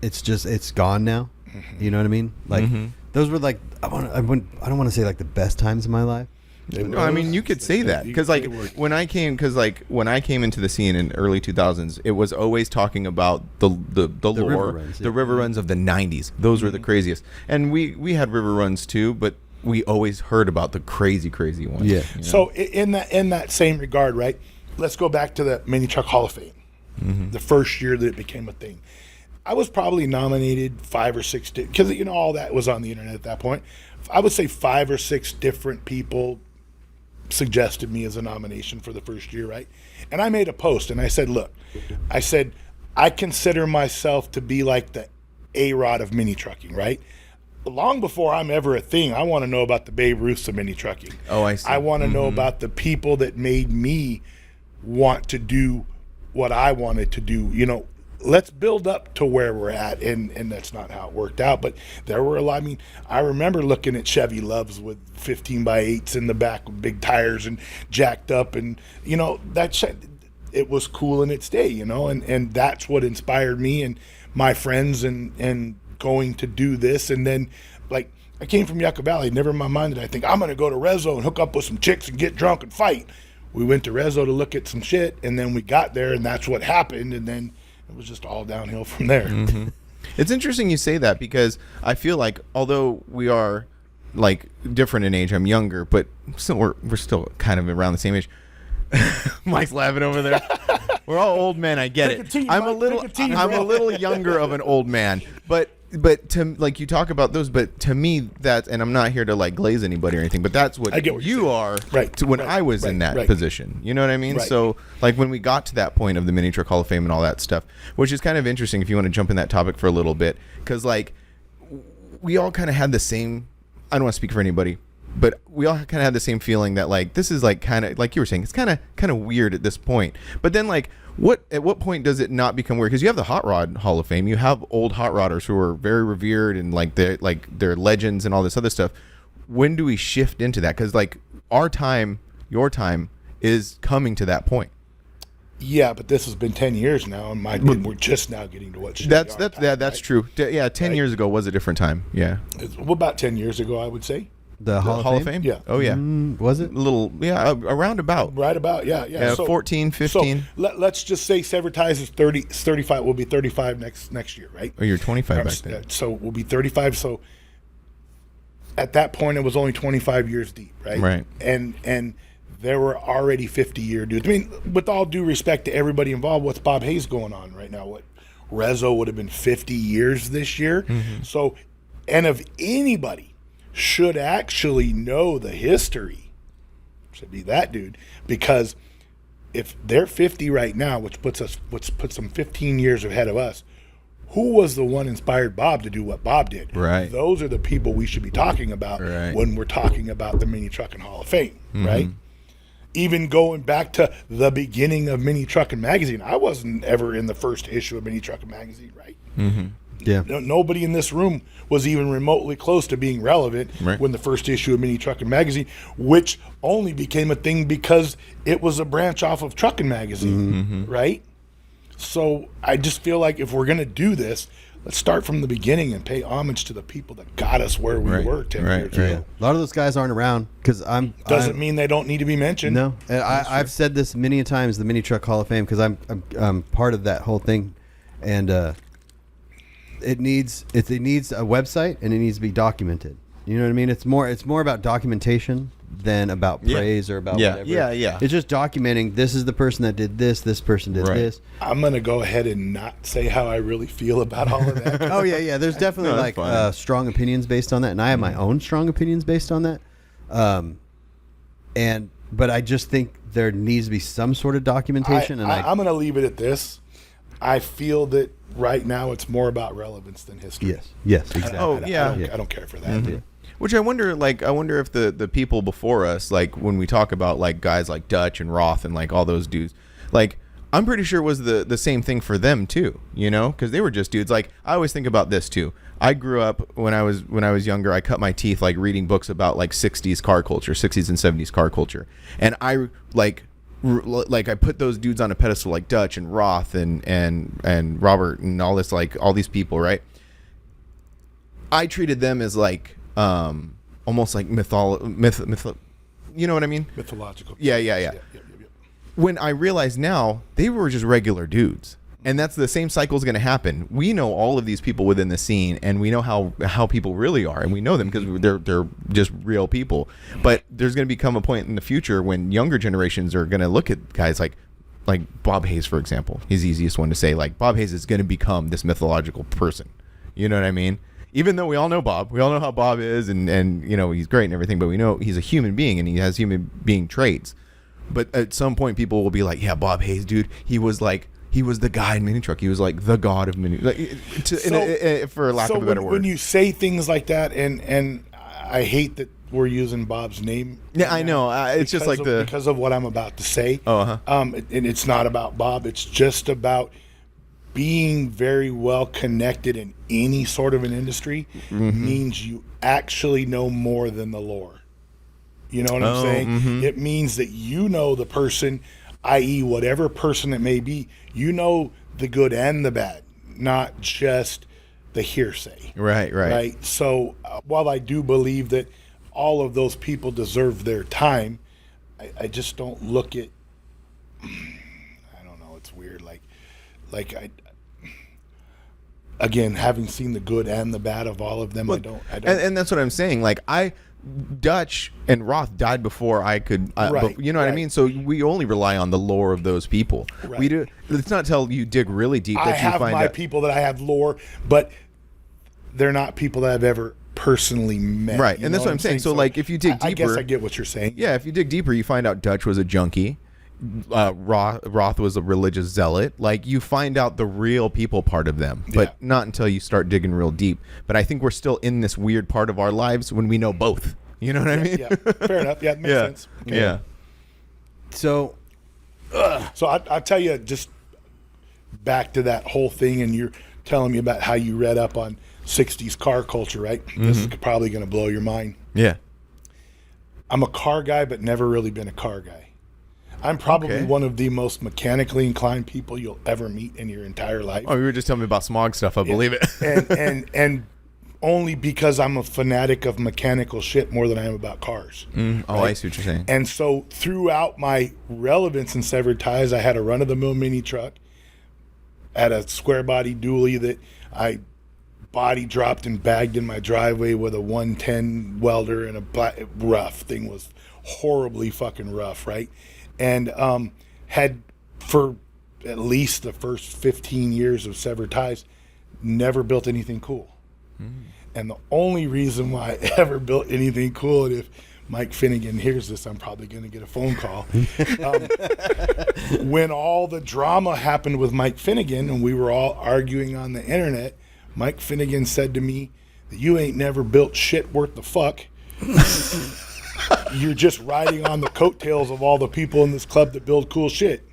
it's gone now. You know what I mean? Like those were like I don't want to say like the best times of my life. No, you could say that because when I came into the scene in early 2000s, it was always talking about the lore, river runs, the river runs of the 90s. Those were the craziest, and we had river runs too, but we always heard about the crazy ones. Yeah. So in that same regard, right? Let's go back to the Mini Truck Hall of Fame. The first year that it became a thing, I was probably nominated 5 or 6 because all that was on the internet at that point. I would say 5 or 6 different people suggested me as a nomination for the first year, right? And I made a post and I said, look, I consider myself to be like the A-Rod of mini trucking, right? Long before I'm ever a thing, I want to know about the Babe Ruths of mini trucking. Oh, I see. I want to know about the people that made me want to do what I wanted to do. Let's build up to where we're at, and that's not how it worked out. But there were a lot. I remember looking at Chevy Loves with 15x8s in the back with big tires and jacked up, and it was cool in its day, and that's what inspired me and my friends and going to do this. And then, like, I came from Yucca Valley. Never in my mind did I think I'm going to go to Rezo and hook up with some chicks and get drunk and fight. We went to Rezo to look at some shit, and then we got there, and that's what happened, and then it was just all downhill from there. It's interesting you say that because I feel like although we are like different in age, I'm younger, but we're still kind of around the same age. Mike's laughing over there. We're all old men. I get it. I'm a little younger of an old man, but to like you talk about those, but to me that, and I'm not here to like glaze anybody or anything, but that's what you are to when I was in that position. You know what I mean? Right. So like when we got to that point of the Mini Truck Hall of Fame and all that stuff, which is kind of interesting if you want to jump in that topic for a little bit, because like we all kind of had the same. I don't want to speak for anybody, but we all kind of had the same feeling that like this is like kind of like you were saying, it's kind of weird at this point. But then like at what point does it not become weird? Because you have the Hot Rod Hall of Fame, you have old hot rodders who are very revered and like they're legends and all this other stuff. When do we shift into that? Because like our time, your time is coming to that point. Yeah, but this has been 10 years now, and we're just now getting to what should be our time, that's true. Yeah, 10 years ago was a different time. Yeah. About 10 years ago, I would say. The Hall of Fame? Yeah. Oh, yeah. Was it? A little, around about. Right about, yeah. Yeah, so, 14, 15. So let's just say Severtise is 35, will be 35 next year, right? Oh, you're 25 back then. So we'll be 35. So at that point, it was only 25 years deep, right? Right. And there were already 50-year dudes. I mean, with all due respect to everybody involved, what's Bob Hayes going on right now? What Rezo would have been 50 years this year. Mm-hmm. So, and if anybody should actually know the history, should be that dude, because if they're 50 right now, which puts them 15 years ahead of us, who was the one inspired Bob to do what Bob did? Right. Those are the people we should be talking about when we're talking about the Mini Trucking Hall of Fame, right? Even going back to the beginning of Mini Trucking Magazine, I wasn't ever in the first issue of Mini Trucking Magazine, right? Yeah. Nobody in this room was even remotely close to being relevant Right. when the first issue of Mini Trucking Magazine, which only became a thing because it was a branch off of Trucking Magazine, right? So I just feel like if we're going to do this, let's start from the beginning and pay homage to the people that got us where we Right. were 10 Right. years Right. ago. A lot of those guys aren't around because Doesn't mean they don't need to be mentioned. No, and I've said this many a times, the Mini Truck Hall of Fame, because I'm part of that whole thing, and it needs a website and it needs to be documented. You know what I mean? It's more about documentation than about Yeah. praise or about Yeah. whatever. Yeah. It's just documenting. This is the person that did this. This person did Right. this. I'm going to go ahead and not say how I really feel about all of that. Oh yeah. There's definitely No, like that's fine. strong opinions based on that, and I have my own strong opinions based on that. But I just think there needs to be some sort of documentation. I'm going to leave it at this. I feel that right now it's more about relevance than history. yes, exactly. Oh, yeah. I don't care for that. Which I wonder if the people before us, like when we talk about like guys like Dutch and Roth and like all those dudes, like I'm pretty sure it was the same thing for them too, you know, because they were just dudes. Like I always think about this too. I grew up when I was younger. I cut my teeth like reading books about like 60s car culture, 60s and 70s car culture, and I like I put those dudes on a pedestal like Dutch and Roth and Robert and all this, like all these people, right? I treated them as like almost like myth, you know what I mean? Mythological. Yeah. Yep. When I realize now they were just regular dudes, and that's the same cycle is going to happen. We know all of these people within the scene, and we know how people really are, and we know them because they're just real people. But there's going to become a point in the future when younger generations are going to look at guys like Bob Hayes, for example. He's the easiest one to say. Like Bob Hayes is going to become this mythological person. You know what I mean? Even though we all know Bob, we all know how Bob is, and you know he's great and everything, but we know he's a human being and he has human being traits. But at some point, people will be like, "Yeah, Bob Hayes, dude, he was the guy in Mini Truck. He was like the god of Mini, for lack of a better word." When you say things like that, and I hate that we're using Bob's name. Yeah, I know. It's just like because of what I'm about to say. Oh, uh-huh. And it's not about Bob. It's just about being very well connected in any sort of an industry means you actually know more than the lore. You know what I'm saying? It means that you know the person, i.e. whatever person it may be, you know the good and the bad, not just the hearsay. Right. So while I do believe that all of those people deserve their time, I just don't look at, I don't know, it's weird. Again, having seen the good and the bad of all of them, I don't. And that's what I'm saying. Like Dutch and Roth died before I could, Right, you know what I right. mean? So we only rely on the lore of those people. Right. We do. It's not till you dig really deep that I you have find my out. people that I have lore, but they're not people that I've ever personally met. Right, you and know that's what I'm saying. So, like, if you dig I guess deeper- I get what you're saying. Yeah, if you dig deeper, you find out Dutch was a junkie. Roth was a religious zealot. Like, you find out the real people part of them, but Yeah. not until you start digging real deep. But I think we're still in this weird part of our lives when we know both. You know what I mean? Yeah, fair enough. Yeah, it makes sense. Okay. Yeah. So So I'll tell you, just back to that whole thing, and you're telling me about how you read up on 60s car culture, right? This is probably going to blow your mind. Yeah. I'm a car guy, but never really been a car guy. I'm probably Okay. one of the most mechanically inclined people you'll ever meet in your entire life. Oh, you were just telling me about smog stuff. I believe it. and only because I'm a fanatic of mechanical shit more than I am about cars. Oh, I see what you're saying. And so throughout my relevance in Severed Ties, I had a run-of-the-mill mini truck, had a square body dually that I body dropped and bagged in my driveway with a 110 welder and a rough thing, was horribly fucking rough, right? And had for at least the first 15 years of Severed Ties never built anything cool. And the only reason why I ever built anything cool, and if Mike Finnegan hears this, I'm probably going to get a phone call. When all the drama happened with Mike Finnegan and we were all arguing on the internet, Mike Finnegan said to me that you ain't never built shit worth the fuck. You're just riding on the coattails of all the people in this club that build cool shit.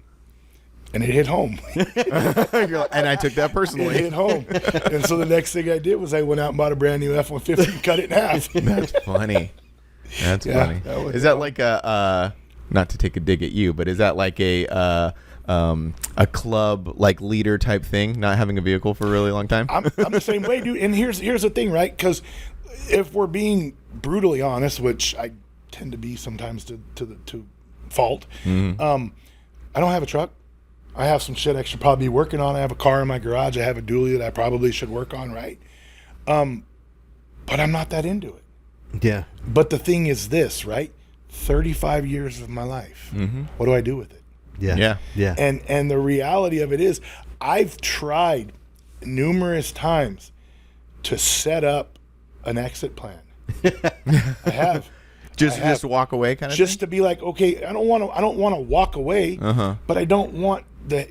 And it hit home. And I took that It personally. hit home. And so the next thing I did was I went out and bought a brand new F-150 and cut it in half. That's funny. That's Yeah, funny. that was Is that like a not to take a dig at you, but is that like a club like leader type thing? Not having a vehicle for a really long time. I'm the same way, dude. And here's the thing, right? Because if we're being brutally honest, which I tend to be sometimes to fault, I don't have a truck. I have some shit I should probably be working on. I have a car in my garage. I have a dually that I probably should work on, right? But I'm not that into it. Yeah. But the thing is this, right? 35 years of my life. What do I do with it? Yeah. Yeah. Yeah. And the reality of it is, I've tried numerous times to set up an exit plan. I have. Just walk away kind of Just to be like, okay, I don't want to walk away, but I don't want the.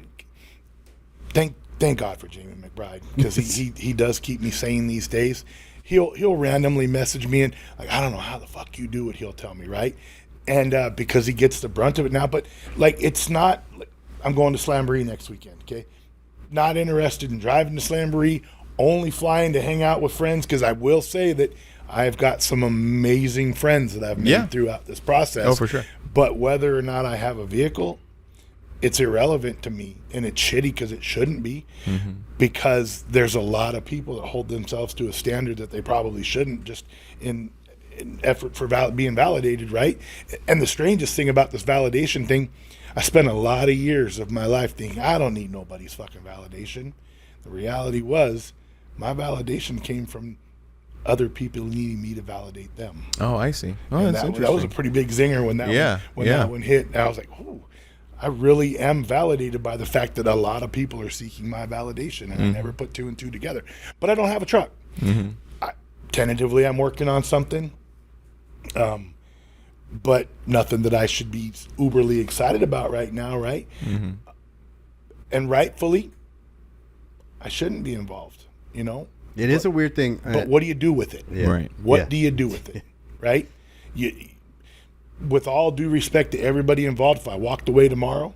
Thank God for Jamie McBride, because he does keep me sane these days. He'll randomly message me and like, I don't know how the fuck you do it. He'll tell me, right? And because he gets the brunt of it now, but like it's not. Like, I'm going to Slamboree next weekend. Okay, not interested in driving to Slamboree. Only flying to hang out with friends, because I will say that I've got some amazing friends that I've made throughout this process. Oh, for sure. But whether or not I have a vehicle, it's irrelevant to me, and it's shitty because it shouldn't be, because there's a lot of people that hold themselves to a standard that they probably shouldn't, just in effort for being validated, right? And the strangest thing about this validation thing, I spent a lot of years of my life thinking, I don't need nobody's fucking validation. The reality was, my validation came from other people needing me to validate them. Oh, I see. Oh, And that's interesting. that was a pretty big zinger when that that one hit. And I was like, oh, I really am validated by the fact that a lot of people are seeking my validation, and I never put two and two together. But I don't have a truck. Tentatively, I'm working on something, but nothing that I should be uberly excited about right now, right? And rightfully, I shouldn't be involved, you know? It is a weird thing. But what do you do with it? Yeah. Right. What Yeah. do you do with it? Right? With all due respect to everybody involved, if I walked away tomorrow,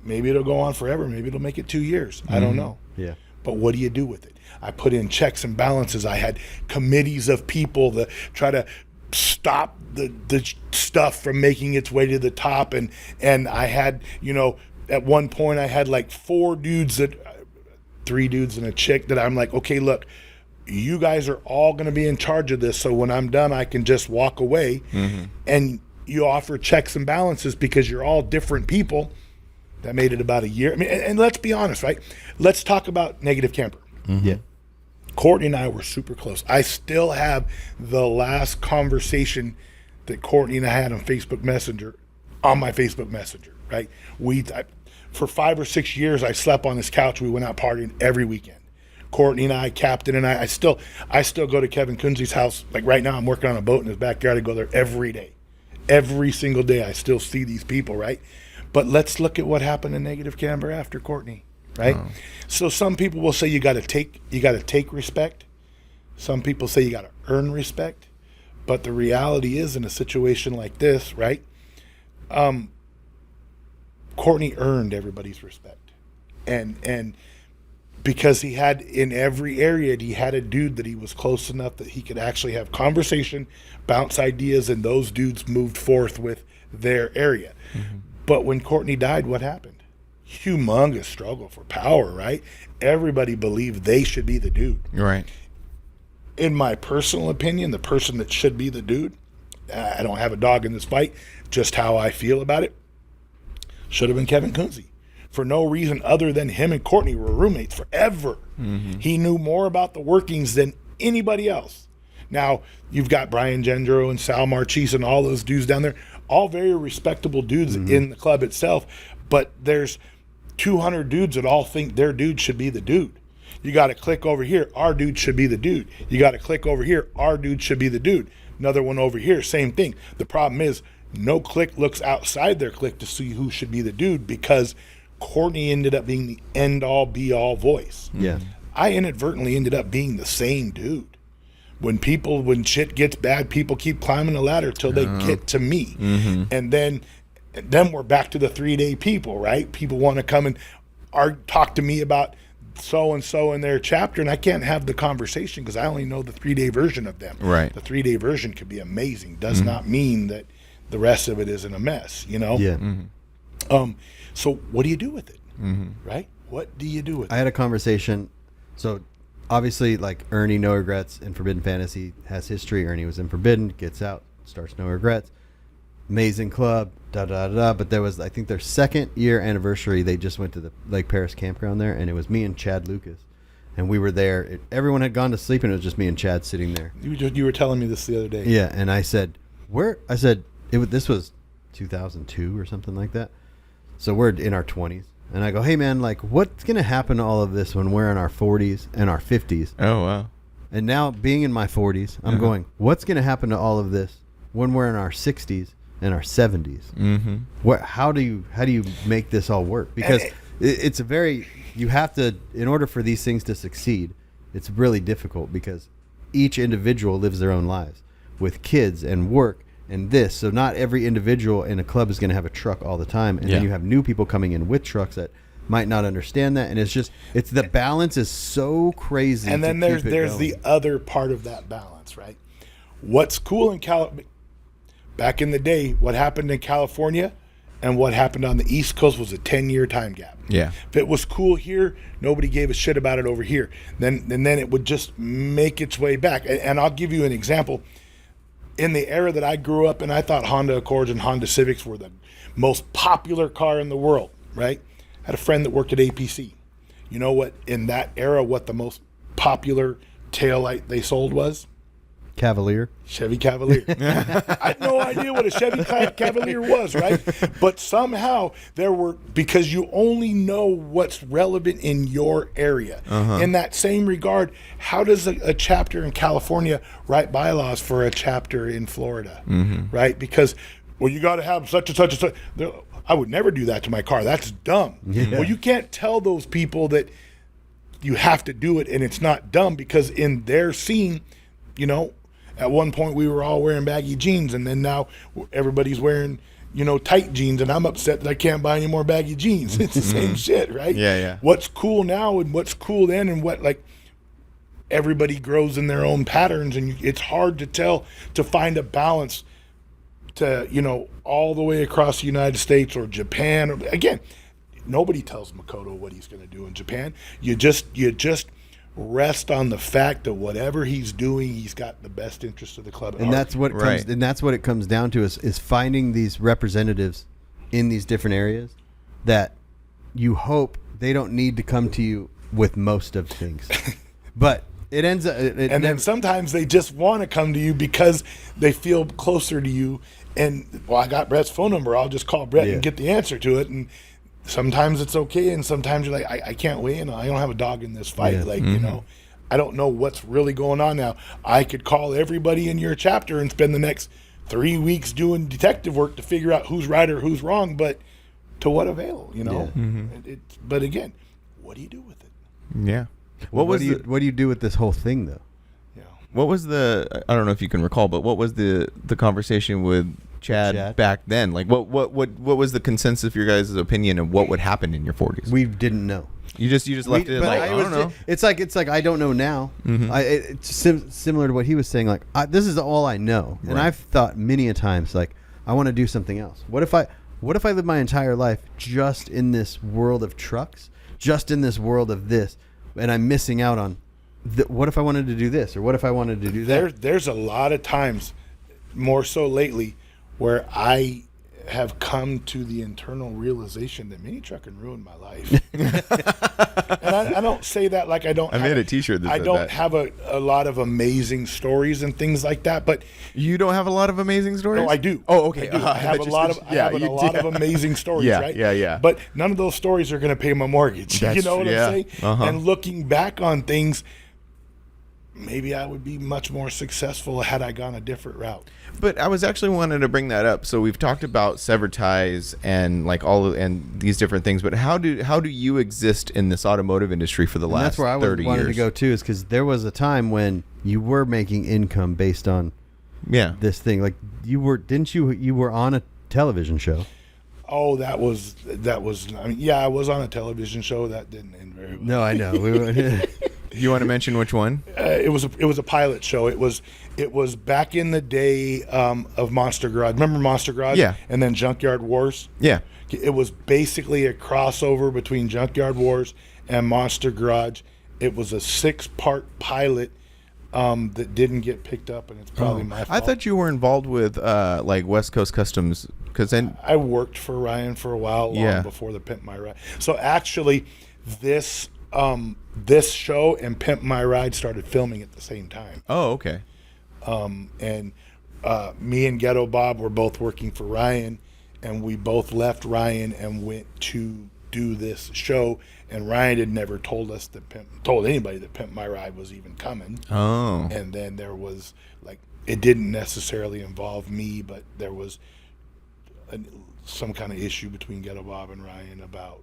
maybe it'll go on forever. Maybe it'll make it 2 years. I don't know. Yeah. But what do you do with it? I put in checks and balances. I had committees of people that try to stop the stuff from making its way to the top. And I had, at one point I had like 3 dudes and a chick that I'm like, okay, look, you guys are all going to be in charge of this. So when I'm done, I can just walk away. And you offer checks and balances because you're all different people. That made it about a year. I mean, and let's be honest, right? Let's talk about Negative Camper. Yeah. Courtney and I were super close. I still have the last conversation that Courtney and I had on Facebook Messenger, on my Facebook Messenger, right? For 5 or 6 years, I slept on this couch. We went out partying every weekend. Courtney and I, Captain and I still go to Kevin Kunze's house. Like right now, I'm working on a boat in his backyard. I go there every day. Every single day, I still see these people, right? But let's look at what happened in Negative Camper after Courtney, right? Oh. So some people will say you got to take respect. Some people say you got to earn respect. But the reality is, in a situation like this, right? Courtney earned everybody's respect, and because he had, in every area, he had a dude that he was close enough that he could actually have conversation, bounce ideas, and those dudes moved forth with their area. But when Courtney died, what happened? Humongous struggle for power, right? Everybody believed they should be the dude. Right. In my personal opinion, the person that should be the dude, I don't have a dog in this fight, just how I feel about it, should have been Kevin Kunze. For no reason other than him and Courtney were roommates forever. He knew more about the workings than anybody else. Now, you've got Brian Gendro and Sal Marchese and all those dudes down there, all very respectable dudes in the club itself, but there's 200 dudes that all think their dude should be the dude. You got to click over here, our dude should be the dude. You got to click over here, our dude should be the dude. Another one over here, same thing. The problem is, no clique looks outside their clique to see who should be the dude, because Courtney ended up being the end-all, be-all voice. Yeah. I inadvertently ended up being the same dude. When shit gets bad, people keep climbing the ladder till they get to me. And then then we're back to the 3-day people, right? People want to come and talk to me about so-and-so in their chapter, and I can't have the conversation because I only know the 3-day version of them. Right. The 3-day version could be amazing. Does not mean that the rest of it isn't a mess, you know? Yeah. So what do you do with it, right? What do you do with I had a conversation. So obviously, like Ernie, No Regrets, in Forbidden Fantasy has history. Ernie was in Forbidden, gets out, starts No Regrets. Amazing club, da da da. But there was, I think, their 2nd year anniversary. They just went to the Lake Paris campground there, and it was me and Chad Lucas, and we were there. Everyone had gone to sleep, and it was just me and Chad sitting there. You were telling me this the other day. Yeah, and I said, "Where?" I said, "This was 2002 or something like that." So we're in our 20s, and I go, "Hey man, like, what's gonna happen to all of this when we're in our 40s and our 50s?" Oh wow. And now being in my 40s, I'm going, "What's gonna happen to all of this when we're in our 60s and our 70s?" Mm-hmm. How do you make this all work? Because it's a very, you have to, in order for these things to succeed, it's really difficult because each individual lives their own lives with kids and work and this. So not every individual in a club is going to have a truck all the time. And then you have new people coming in with trucks that might not understand that. And it's the balance is so crazy. And then there's the other part of that balance, right? What's cool in back in the day, what happened in California and what happened on the East Coast was a 10-year time gap. Yeah. If it was cool here, nobody gave a shit about it over here. Then it would just make its way back. And I'll give you an example. In the era that I grew up in, I thought Honda Accords and Honda Civics were the most popular car in the world, right? I had a friend that worked at APC. You know what, in that era, what the most popular taillight they sold was? Cavalier. Chevy Cavalier. I had no idea what a Chevy Cavalier was, right? But somehow because you only know what's relevant in your area. In that same regard, how does a chapter in California write bylaws for a chapter in Florida, right? Because, well, you got to have such and such and such. I would never do that to my car. That's dumb. Yeah. Well, you can't tell those people that you have to do it and it's not dumb because in their scene, you know, at one point we were all wearing baggy jeans and then now everybody's wearing, you know, tight jeans and I'm upset that I can't buy any more baggy jeans. It's the same shit, right? Yeah, yeah. What's cool now and what's cool then and what, like, everybody grows in their own patterns and it's hard to find a balance to, you know, all the way across the United States or Japan. Again, nobody tells Makoto what he's going to do in Japan. You just rest on the fact that whatever he's doing, he's got the best interest of the club at And heart. that's what Right. comes. And that's what it comes down to is finding these representatives in these different areas that you hope they don't need to come to you with most of things, but it ends up. And then sometimes they just want to come to you because they feel closer to you. And, well, I got Brett's phone number. I'll just call Brett Yeah. and get the answer to it. And sometimes it's okay. And sometimes you're like, I can't weigh in. I don't have a dog in this fight. Yeah. Like, you know, I don't know what's really going on now. I could call everybody in your chapter and spend the next 3 weeks doing detective work to figure out who's right or who's wrong. But to what avail, you know? But again, what do you do with it? Yeah. what do you do with this whole thing though? You know? What was I don't know if you can recall, but what was the conversation with Chad back then? Like what was the consensus of your guys' opinion of what would happen in your 40s? We didn't know. You just left it But like, I don't know. It's like I don't know now. It's similar to what he was saying. Like this is all I know, and Right. I've thought many a times like I want to do something else. What if I live my entire life just in this world of trucks, just in this world of this, and I'm missing out on. What if I wanted to do this, or what if I wanted to do that? There's a lot of times, more so lately, where I have come to the internal realization that mini trucking ruined my life. And I don't say that like I don't. I made a T-shirt that I said don't that. have a lot of amazing stories and things like that, but You don't have a lot of amazing stories? no, I do. Oh, okay. I do. I have a lot of amazing stories, Yeah, right? yeah. But none of those stories are going to pay my mortgage. You That's know what true, yeah. I'm saying? Uh-huh. And looking back on things, maybe I would be much more successful had I gone a different route. But I was actually wanting to bring that up. So we've talked about severed ties and like and these different things. But how do you exist in this automotive industry for the And last that's where I 30 wanted years? to go too, is because there was a time when you were making income based on Yeah. this thing. Like you were on a television show. Oh, that was. I mean, yeah, I was on a television show that didn't end very well. No, I know. We were, You want to mention which one? It was a pilot show. It was back in the day of Monster Garage. Remember Monster Garage? Yeah. And then Junkyard Wars. Yeah. It was basically a crossover between Junkyard Wars and Monster Garage. It was a 6-part pilot that didn't get picked up, and it's probably my fault. I thought you were involved with like West Coast Customs, because then I worked for Ryan for a while, long before the Pimp My Ride. So actually, this show and Pimp My Ride started filming at the same time. oh okay. And me and Ghetto Bob were both working for Ryan, and we both left Ryan and went to do this show. And Ryan had never told anybody that Pimp My Ride was even coming. Oh. And then there was it didn't necessarily involve me, but there was some kind of issue between Ghetto Bob and Ryan about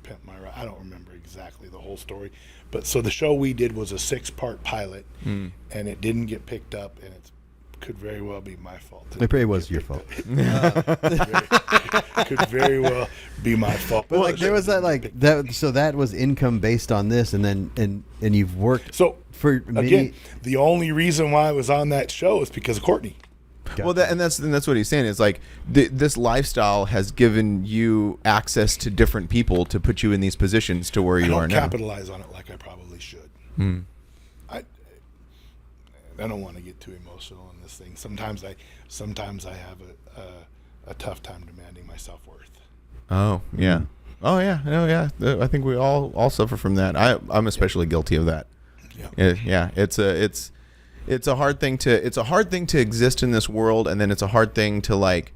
Pimp My Ride. I don't remember exactly the whole story, but so the show we did was a 6-part pilot, and it didn't get picked up, and it could very well be my fault. it probably was your fault. Could very well be my fault. But like there was that so that was income based on this, and then and you've worked So for many. again, the only reason why I was on that show is because of Courtney. Well, that's what he's saying is like this lifestyle has given you access to different people to put you in these positions to where I you don't are now. capitalize on it like I probably should. I don't want to get too emotional in this thing. Sometimes I have a tough time demanding my self-worth. Oh yeah. Oh yeah. No yeah. I think we all suffer from that. I'm especially guilty of that. Yeah. It's a hard thing to exist in this world, and then it's a hard thing to like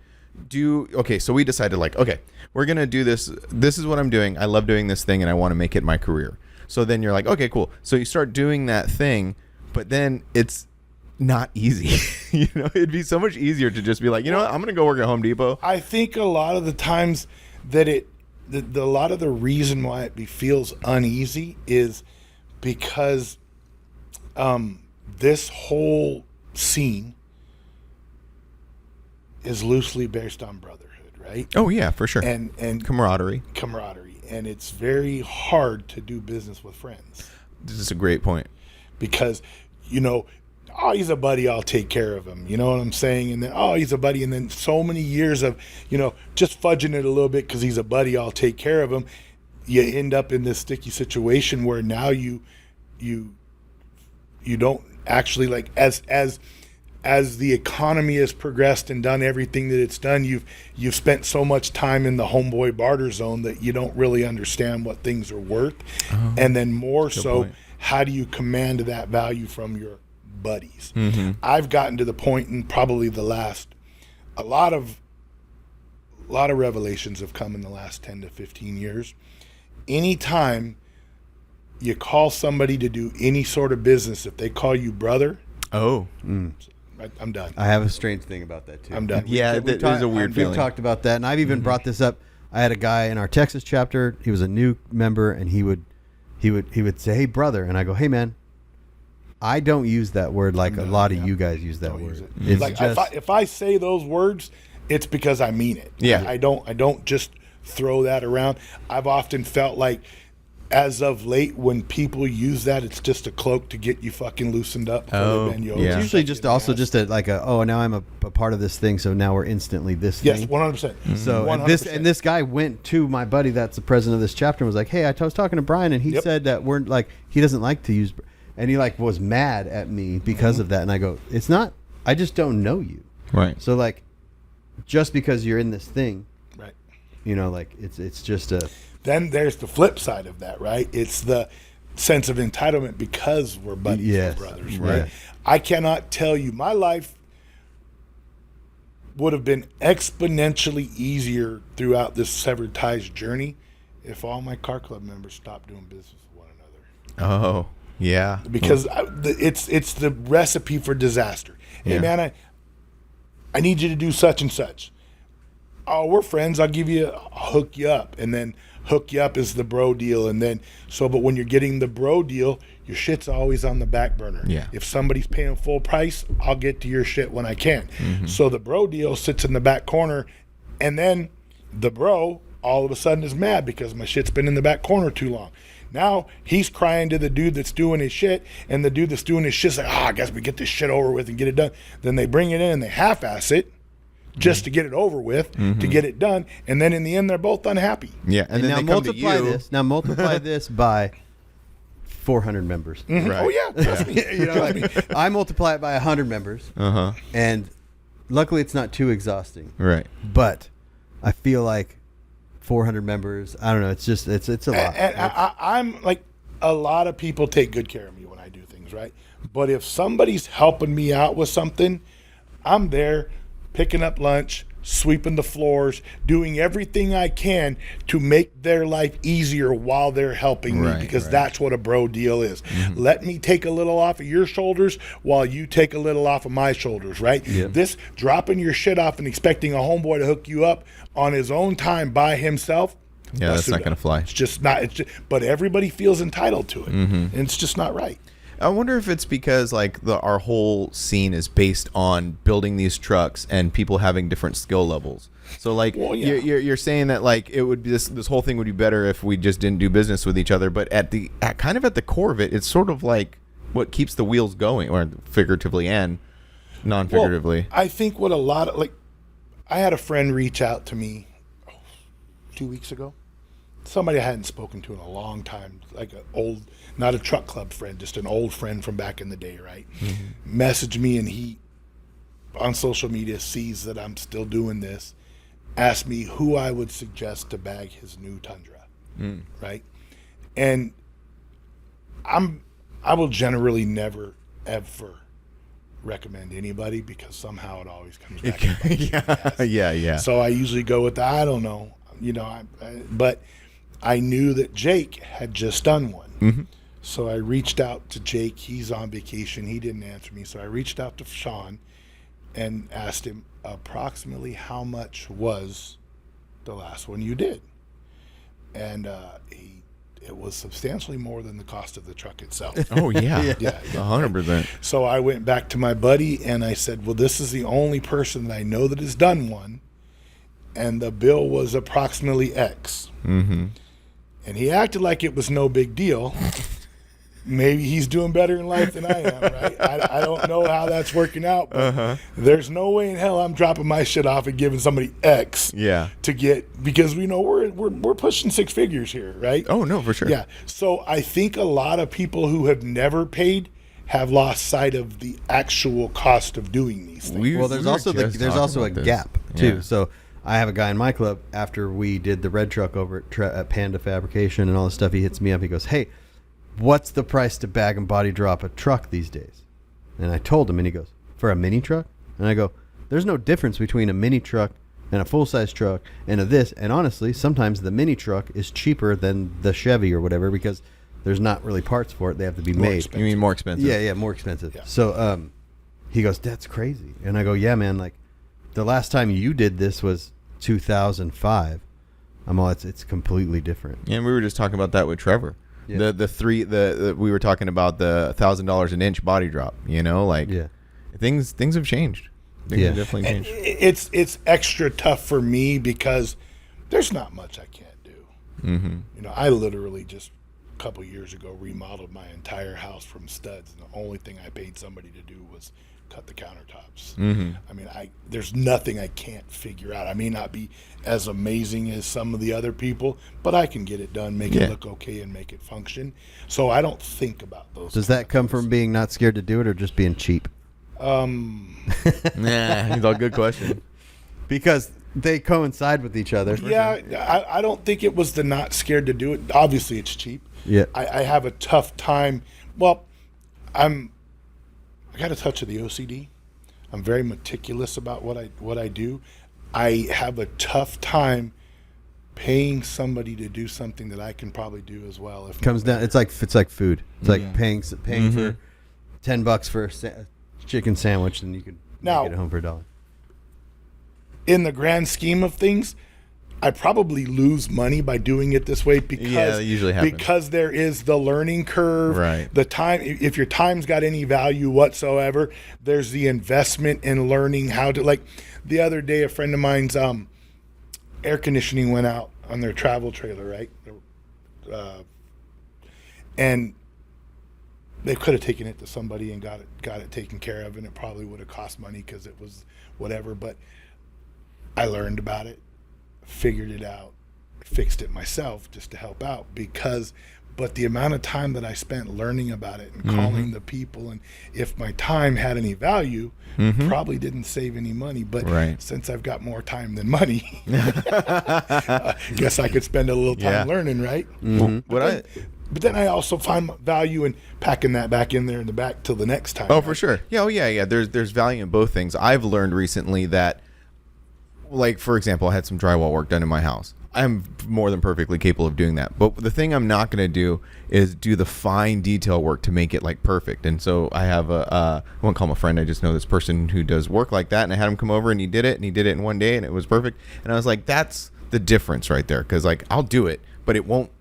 do. Okay, so we decided like, okay, we're gonna do this. This is what I'm doing. I love doing this thing, and I want to make it my career. So then you're like, okay, cool. So you start doing that thing, but then it's not easy. You know, it'd be so much easier to just be like, you know what, I'm gonna go work at Home Depot. I think a lot of the times that a lot of the reason why it feels uneasy is because this whole scene is loosely based on brotherhood, right? Oh yeah, for sure. And camaraderie. And it's very hard to do business with friends This is a great point. because, you know, oh, he's a buddy, I'll take care of him. You know what I'm saying? And then, oh, he's a buddy. And then so many years of, you know, just fudging it a little bit because he's a buddy, I'll take care of him. You end up in this sticky situation where now you don't actually, like, as the economy has progressed and done everything that it's done, you've spent so much time in the homeboy barter zone that you don't really understand what things are worth. And then more so, point. how do you command that value from your buddies? Mm-hmm. I've gotten to the point in probably the last, a lot of revelations have come in the last 10 to 15 years. Anytime you call somebody to do any sort of business, if they call you brother, Oh. I'm done. I have a strange thing about that too. I'm done. Yeah, We've that is a weird we've feeling. talked about that, and I've even brought this up. I had a guy in our Texas chapter. He was a new member, and he would say, "Hey, brother," and I go, "Hey, man, I don't use that word like a lot of you guys use that Don't word. use it. It's Like just if I say those words, it's because I mean it. Yeah. I don't just throw that around. I've often felt like, as of late, when people use that, it's just a cloak to get you fucking loosened up. before Oh, they bend you over. yeah. it's usually Kick just you in the also ass. just now I'm a part of this thing, so now we're instantly this yes, thing. 100%. So and 100%. this guy went to my buddy that's the president of this chapter and was like, "Hey, I was talking to Brian, and he Yep. said that we're like he doesn't like to use," and he like was mad at me because of that. And I go, "It's not. I just don't know you. Right. So like, just because you're in this thing, right. you know, like it's just a Then there's the flip side of that, right? It's the sense of entitlement because we're buddies Yes, or brothers, right. right? I cannot tell you, my life would have been exponentially easier throughout this severed ties journey if all my car club members stopped doing business with one another. Oh. Yeah. Because it's the recipe for disaster. Hey, Yeah. man, I need you to do such and such. Oh, we're friends. I'll hook you up. And then hook you up is the bro deal. And then, but when you're getting the bro deal, your shit's always on the back burner. Yeah. If somebody's paying full price, I'll get to your shit when I can. Mm-hmm. So the bro deal sits in the back corner. And then The bro all of a sudden is mad because my shit's been in the back corner too long. Now he's crying to the dude that's doing his shit, and the dude that's doing his shit's like, I guess we get this shit over with and get it done. Then they bring it in and they half-ass it just to get it over with, to get it done, and then in the end they're both unhappy. Yeah, and then now they come to multiply you. this. Now multiply this by 400 members. Mhm. Right. Oh yeah, trust me. You know, what I mean, I multiply it by 100 members, and luckily it's not too exhausting. Right. But I feel like 400 members. I don't know. It's just it's a lot. And I'm like, a lot of people take good care of me when I do things, right? But if somebody's helping me out with something, I'm there picking up lunch, sweeping the floors, doing everything I can to make their life easier while they're helping me, Right, because right. that's what a bro deal is. Let me take a little off of your shoulders while you take a little off of my shoulders, right? Yep. This dropping your shit off and expecting a homeboy to hook you up on his own time by himself. Yeah, that's not pseudo. gonna fly. It's just not. It's just, but everybody feels entitled to it, and it's just not right. I wonder if it's because like our whole scene is based on building these trucks and people having different skill levels. So like Well, yeah. you're saying that like it would be this whole thing would be better if we just didn't do business with each other. But at kind of at the core of it, it's sort of like what keeps the wheels going, or figuratively and non-figuratively. Well, I think what a lot of I had a friend reach out to me 2 weeks ago. Somebody I hadn't spoken to in a long time, like an old, not a truck club friend, just an old friend from back in the day, right? Messaged me, and he, on social media, sees that I'm still doing this, asked me who I would suggest to bag his new Tundra, right? And I will generally never, ever recommend anybody, because somehow it always comes back. and bites me in the ass. yeah. So I usually go with I don't know, but I knew that Jake had just done one. So I reached out to Jake. He's on vacation. He didn't answer me. So I reached out to Sean and asked him approximately how much was the last one you did. And it was substantially more than the cost of the truck itself. Oh yeah, Yeah. 100%. So I went back to my buddy and I said, well, this is the only person that I know that has done one. And the bill was approximately X. And he acted like it was no big deal. Maybe he's doing better in life than I am, right? I don't know how that's working out, but there's no way in hell I'm dropping my shit off and giving somebody X Yeah. to get, because we know we're pushing six figures here, right? Oh no, for sure. Yeah. So I think a lot of people who have never paid have lost sight of the actual cost of doing these things. Well, there's also a gap too. Yeah. So I have a guy in my club, after we did the red truck over at Panda Fabrication and all this stuff, he hits me up. He goes, "Hey, what's the price to bag and body drop a truck these days?" And I told him, and he goes, "For a mini truck?" And I go, "There's no difference between a mini truck and a full-size truck and a this. And honestly, sometimes the mini truck is cheaper than the Chevy or whatever, because there's not really parts for it. They have to be made." expensive. You mean more expensive? Yeah, more expensive. Yeah. So he goes, "That's crazy." And I go, "Yeah, man, like the last time you did this was 2005. I'm all, it's completely different." And we were just talking about that with Trevor. Yeah. We were talking about the $1,000 an inch body drop. You know, like Yeah. things have changed. Things Yeah. have definitely changed. It's extra tough for me because there's not much I can't do. I literally just a couple years ago remodeled my entire house from studs, and the only thing I paid somebody to do was cut the countertops. I mean, there's nothing I can't figure out. I may not be as amazing as some of the other people, but I can get it done, make Yeah. it look okay, and make it function. So I don't think about those. Does that come from being not scared to do it, or just being cheap? Nah, he's all good question. Because they coincide with each other. Yeah, I don't think it was the not scared to do it. Obviously, it's cheap. Yeah. I have a tough time. Well, I got a touch of the OCD. I'm very meticulous about what I do. I have a tough time paying somebody to do something that I can probably do as well. If Comes not down. better. It's like food. It's like paying for $10 for a chicken sandwich, and you could Now- get it home for $1. In the grand scheme of things, I probably lose money by doing it this way because Yeah, that usually happens. because there is the learning curve, Right. The time, if your time's got any value whatsoever, there's the investment in learning how to. Like the other day, a friend of mine's air conditioning went out on their travel trailer, right? And they could have taken it to somebody and got it taken care of, and it probably would have cost money because it was whatever. But I learned about it, figured it out, fixed it myself just to help out but the amount of time that I spent learning about it and calling the people, and if my time had any value, probably didn't save any money. But since I've got more time than money, I guess I could spend a little time learning, right? But then I also find value in packing that back in there in the back till the next time. Oh, for sure. Yeah, yeah. There's value in both things. I've learned recently that, like, for example, I had some drywall work done in my house. I'm more than perfectly capable of doing that. But the thing I'm not going to do is do the fine detail work to make it like perfect. And so I have I won't call him a friend. I just know this person who does work like that. And I had him come over and he did it in one day and it was perfect. And I was like, that's the difference right there. Cause like I'll do it, but it won't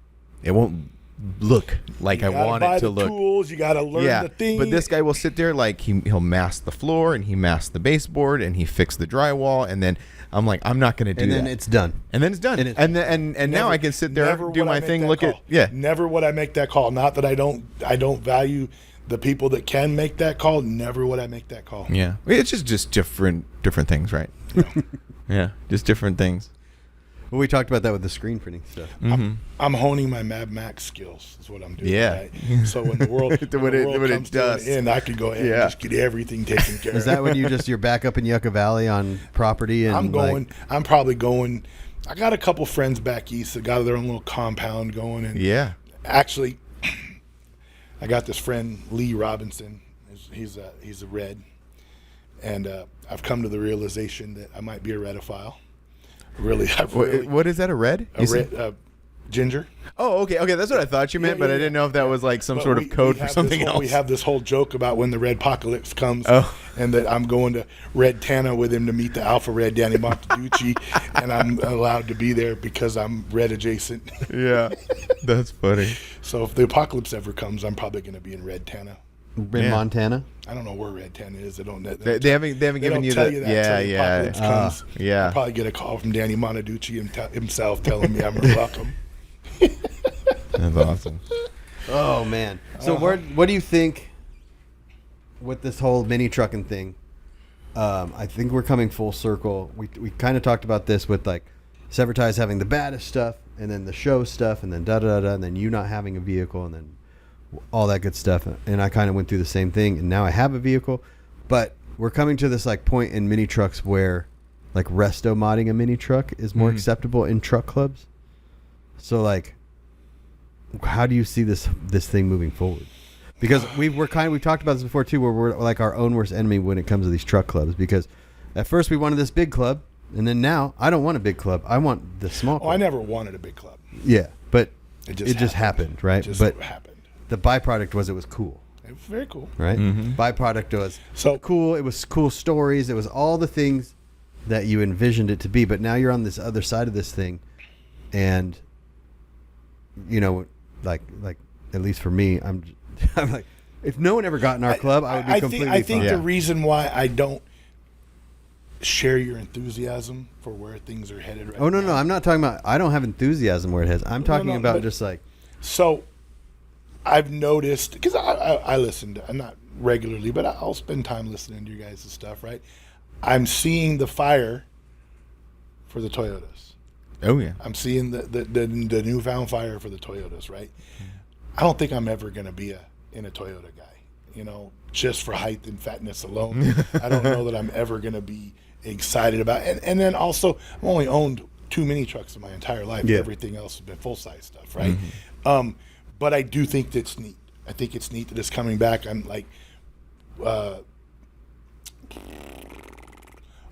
look like I want it to look. Tools, you got to learn the thing. But this guy will sit there like he'll mask the floor and he masks the baseboard and he fixed the drywall, and then I'm like, I'm not going to do that. And then it's done. And then it's done. And now I can sit there, do my thing, look at Never would I make that call. Not that I don't value the people that can make that call. Never would I make that call. Yeah, it's just different things, right? Yeah, just different things. Well, we talked about that with the screen printing stuff. I'm honing my Mad Max skills. Is what I'm doing. Yeah. Right? So when the world, comes to an end, I can go ahead and just get everything taken care of. Is that when you're back up in Yucca Valley on property? And I'm probably going. I got a couple friends back east that got their own little compound going. And actually, I got this friend Lee Robinson. He's a red, and I've come to the realization that I might be a redophile. Really, what is that? A red? Ginger. Oh, okay. That's what I thought you meant, but I didn't know if that was like some sort of code for something else. We have this whole joke about when the red apocalypse comes, and that I'm going to Red Tana with him to meet the Alpha Red Danny Monteducci, and I'm allowed to be there because I'm red adjacent. Yeah, that's funny. So if the apocalypse ever comes, I'm probably going to be in Red Tana. In Montana? I don't know where Red Tana is. They haven't given you that. Yeah. Comes. Yeah. I'll probably get a call from Danny Monteducci himself telling me I'm welcome. That's awesome. Oh man. So what do you think with this whole mini trucking thing? I think we're coming full circle. We kind of talked about this with like Severtise having the baddest stuff, and then the show stuff, and then and then you not having a vehicle, and then all that good stuff. And I kind of went through the same thing, and now I have a vehicle. But we're coming to this like point in mini trucks where like resto modding a mini truck is more acceptable in truck clubs. So like, how do you see this thing moving forward? Because we've talked about this before too, where we're like our own worst enemy when it comes to these truck clubs. Because at first we wanted this big club, and then now I don't want a big club. I want the small club. I never wanted a big club. Yeah, but it just happened, right? It just happened. The byproduct was it was cool. It was very cool. Right? Byproduct was so cool. It was cool stories. It was all the things that you envisioned it to be. But now you're on this other side of this thing. And, you know, like at least for me, I'm like, if no one ever got in our club, I would be completely fine. I think the reason why I don't share your enthusiasm for where things are headed right now. Oh, no. I'm not talking about, I don't have enthusiasm where it heads. I'm talking about just like. So I've noticed, because I listen to, not regularly, but I'll spend time listening to you guys' stuff, right? I'm seeing the fire for the Toyotas. Oh, yeah. I'm seeing the newfound fire for the Toyotas, right? I don't think I'm ever going to be in a Toyota guy, you know, just for height and fatness alone. I don't know that I'm ever going to be excited about it. And then also, I've only owned 2 mini trucks in my entire life. Yeah. Everything else has been full-size stuff, right? But I do think that's neat. I think it's neat that it's coming back. I'm like,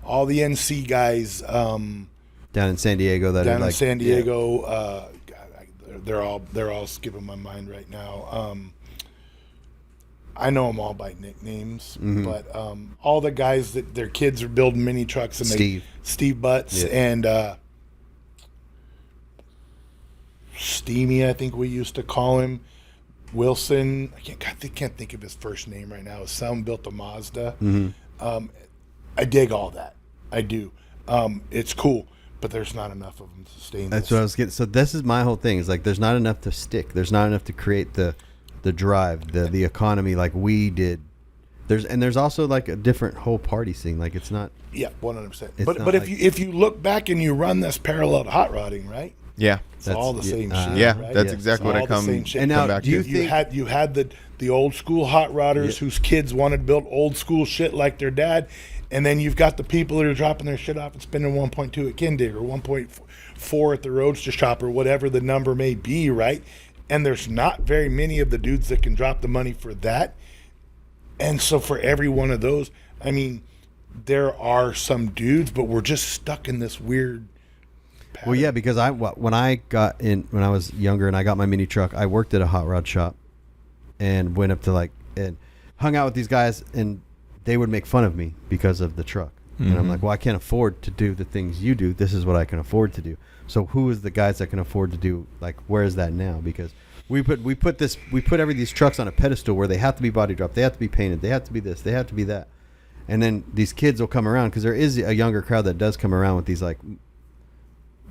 all the NC guys down in San Diego they're all skipping my mind right now. I know them all by nicknames, but all the guys that their kids are building mini trucks, and Steve Butts and Steamy, I think we used to call him. Wilson, I can't think of his first name right now. His son built a Mazda. I dig all that. I do. It's cool. but there's not enough of them to sustain. That's this. what I was getting. So this is my whole thing. Is like there's not enough to stick. There's not enough to create the drive, the economy like we did. There's also like a different whole party scene. Like it's not. Yeah, 100%. It's But not but if like- you look back and you run this parallel to hot rodding, right? Yeah. It's all the same shit. Yeah, right? that's Yeah. exactly It's what I all the come, same shit. And now, come back do you to. think- You had the old school hot rodders whose kids wanted to build old school shit like their dad, and then you've got the people that are dropping their shit off and spending 1.2 at Kindig or 1.4 at the Roadster Shop or whatever the number may be, right? And there's not very many of the dudes that can drop the money for that. And so for every one of those, I mean, there are some dudes, but we're just stuck in this weird pattern. Well, yeah, because when I was younger and I got my mini truck, I worked at a hot rod shop and went up to and hung out with these guys, and they would make fun of me because of the truck. And I'm like, well, I can't afford to do the things you do. This is what I can afford to do. So who is the guys that can afford to do, like, where is that now? Because we put every these trucks on a pedestal where they have to be body dropped, they have to be painted, they have to be this, they have to be that. And then these kids will come around, because there is a younger crowd that does come around with these, like,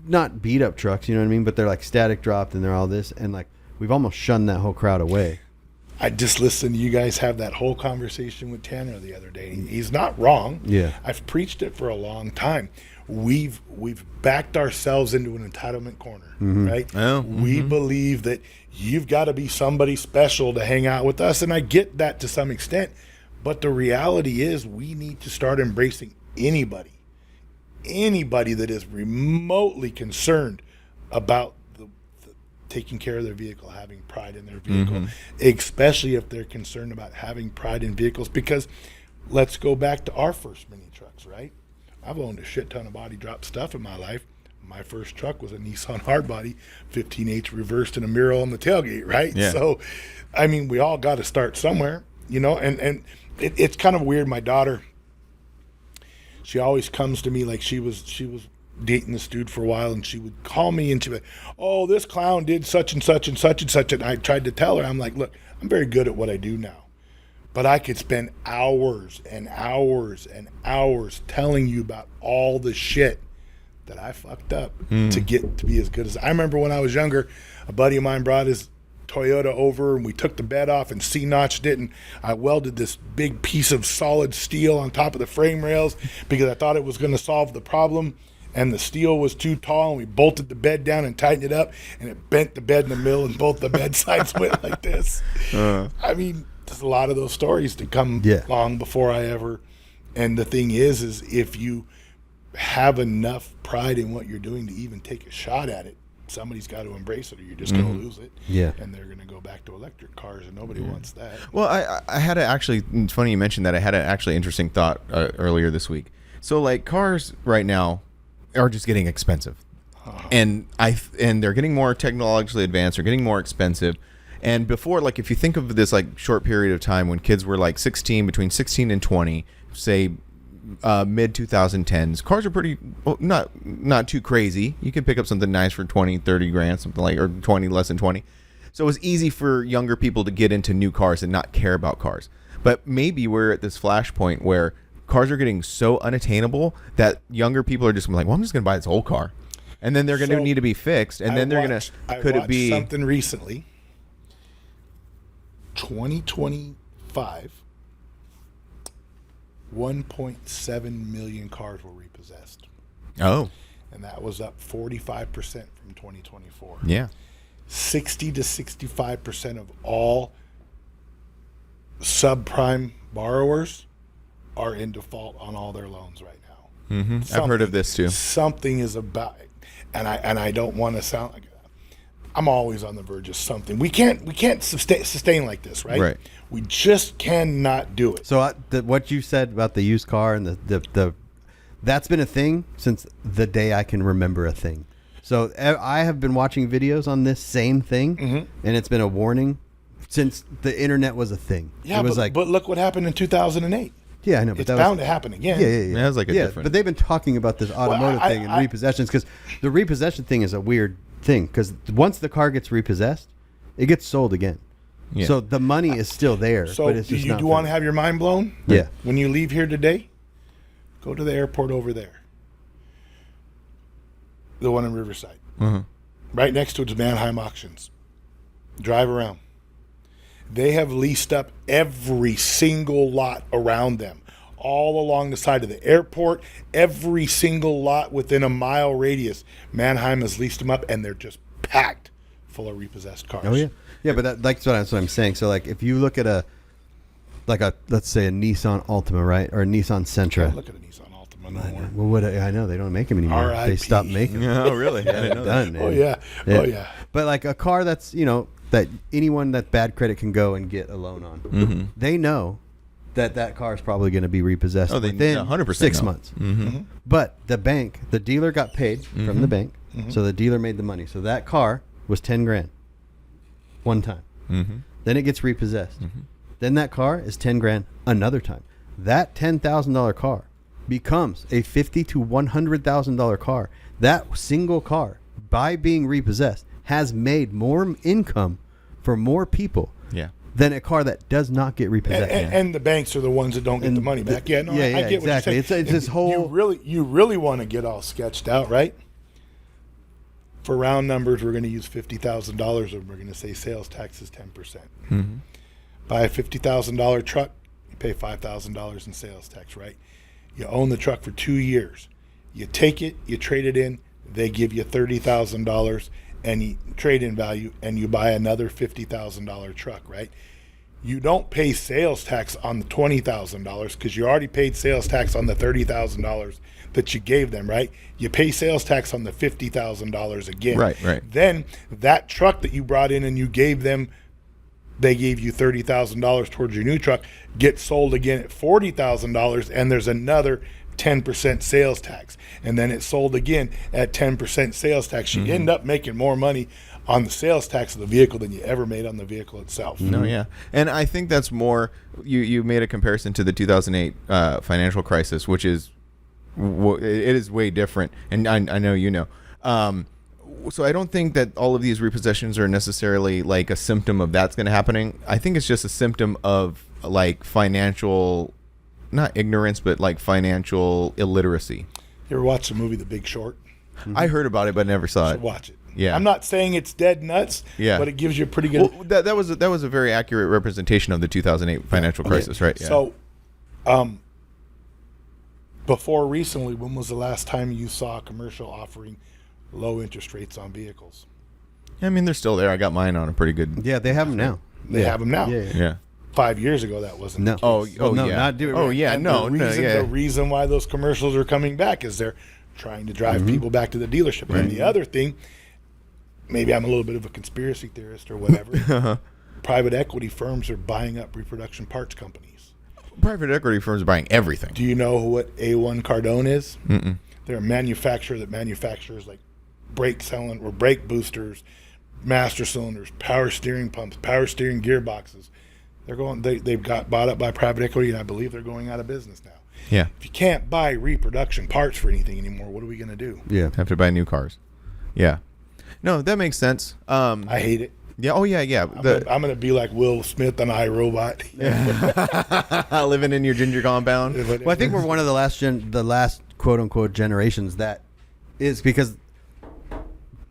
not beat up trucks, you know what I mean? But they're like static dropped and they're all this. And like, we've almost shunned that whole crowd away. I just listened to you guys have that whole conversation with Tanner the other day. He's not wrong. Yeah. I've preached it for a long time. We've backed ourselves into an entitlement corner, right? Oh, We believe that you've got to be somebody special to hang out with us, and I get that to some extent. But the reality is we need to start embracing anybody that is remotely concerned about taking care of their vehicle, having pride in their vehicle, especially if they're concerned about having pride in vehicles. Because let's go back to our first mini trucks, right? I've owned a shit ton of body drop stuff in my life. My first truck was a Nissan hardbody, 15H reversed and a mural on the tailgate, right? Yeah. So, I mean, we all got to start somewhere, you know, and it's kind of weird. My daughter, she always comes to me like she was dating this dude for a while, and she would call me and she'd be like, oh, this clown did such and such and such and such. And I tried to tell her, I'm like, look, I'm very good at what I do now, but I could spend hours and hours and hours telling you about all the shit that I fucked up to get to be as good as I remember when I was younger. A buddy of mine brought his Toyota over and we took the bed off and C-notched it, and I welded this big piece of solid steel on top of the frame rails because I thought it was going to solve the problem. And the steel was too tall, and we bolted the bed down and tightened it up, and it bent the bed in the middle, and both the bed sides went like this. I mean, there's a lot of those stories to come long before I ever. And the thing is if you have enough pride in what you're doing to even take a shot at it, somebody's got to embrace it, or you're just going to lose it. Yeah. And they're going to go back to electric cars, and nobody wants that. Well, I had it's funny you mentioned that. I had an actually interesting thought earlier this week. So, like, cars right now are just getting expensive, and they're getting more technologically advanced. They're getting more expensive. And before, like, if you think of this like short period of time when kids were like between 16 and 20, say mid 2010s, cars are pretty not too crazy. You can pick up something nice for 20, 30 grand, something like, or 20, less than 20. So it was easy for younger people to get into new cars and not care about cars. But maybe we're at this flashpoint where cars are getting so unattainable that younger people are just like, well, I'm just going to buy this old car. And then they're going to need to be fixed. And then they're going to, could it be something recently? 2025, 1.7 million cars were repossessed. Oh, And that was up 45% from 2024. yeah. 60 to 65% of all subprime borrowers are in default on all their loans right now. Mm-hmm. I've heard of this too. Something is about it. And I don't want to sound like I'm always on the verge of something. We can't sustain like this, right? Right. We just cannot do it. So what you said about the used car and the that's been a thing since the day I can remember a thing. So I have been watching videos on this same thing, and it's been a warning since the internet was a thing. Yeah, it was but look what happened in 2008. Yeah, I know, but It's that bound to happen again. Yeah. Yeah, it's like a different- But they've been talking about this automotive I- thing and I- repossessions, because the repossession thing is a weird thing, because once the car gets repossessed, it gets sold again. Yeah. So the money is still there. So but it's do just you not want to finished. have your mind blown? Yeah. When you leave here today, go to the airport over there. the one in Riverside. Right next to it is Mannheim Auctions. Drive around. They have leased up every single lot around them, all along the side of the airport, every single lot within a mile radius. Mannheim has leased them up, and they're just packed full of repossessed cars. Oh yeah, yeah. But that's what I'm saying. So like, if you look at a let's say a Nissan Altima, right, or a Nissan Sentra. Look at a Nissan Altima no more. Well, what I know they don't make them anymore. R.I.P. They stopped making them. Oh, really? I didn't know that. Done, man. Oh yeah. Oh yeah. But like a car that's that anyone that bad credit can go and get a loan on. Mm-hmm. They know that car is probably going to be repossessed Oh, they within 100% 6 know. months. Mm-hmm. But the dealer got paid from the bank, so the dealer made the money. So that car was 10 grand one time. Mm-hmm. Then it gets repossessed. Then that car is 10 grand another time. That $10,000 car becomes a $50,000 to $100,000 car. That single car, by being repossessed, has made more income for more people Yeah. than a car that does not get repossessed. And the banks are the ones that don't get the And money back. I get exactly. what you're saying. It's this whole. You really want to get all sketched out, right? For round numbers, we're going to use $50,000, and we're going to say sales tax is 10%. Buy a $50,000 truck, you pay $5,000 in sales tax, right? You own the truck for 2 years. You take it, you trade it in, they give you $30,000 and trade-in value, and you buy another $50,000 truck, right? You don't pay sales tax on the $20,000 because you already paid sales tax on the $30,000 that you gave them, right? You pay sales tax on the $50,000 again. Right. Then that truck that you brought in and you gave them, they gave you $30,000 towards your new truck, gets sold again at $40,000, and there's another 10% sales tax. And then it's sold again at 10% sales tax. You end up making more money on the sales tax of the vehicle than you ever made on the vehicle itself. No, yeah. And I think that's more, you made a comparison to the 2008 financial crisis, which is, it is way different. And I know you know. So I don't think that all of these repossessions are necessarily like a symptom of that's going to happening. I think it's just a symptom of like financial, not ignorance, but like financial illiteracy. You ever watch the movie The Big Short? I heard about it, but never saw So it. watch it. Yeah. I'm not saying it's dead nuts, Yeah. but it gives you a pretty good... Well, that was a very accurate representation of the 2008 financial crisis, right? Yeah. So, before recently, when was the last time you saw a commercial offering low interest rates on vehicles? I mean, they're still there. I got mine on a pretty good. Yeah, they have them now. They have them now. Yeah. Yeah. 5 years ago, that wasn't No. the case. no, yeah. not doing. Oh yeah, And no, the reason why those commercials are coming back is they're trying to drive people back to the dealership. And the other thing, maybe I'm a little bit of a conspiracy theorist or whatever, private equity firms are buying up reproduction parts companies. Private equity firms are buying everything. Do you know what A1 Cardone is? Mm-mm. They're a manufacturer that manufactures like brake boosters, master cylinders, power steering pumps, power steering gearboxes. They've got bought up by private equity, and I believe they're going out of business now. Yeah. If you can't buy reproduction parts for anything anymore, what are we going to do? Yeah. Have to buy new cars. Yeah. No, that makes sense. I hate it. Yeah. Oh yeah. Yeah. I'm going to be like Will Smith on iRobot. Living in your ginger compound. Well, I think we're one of the last quote unquote generations that is, because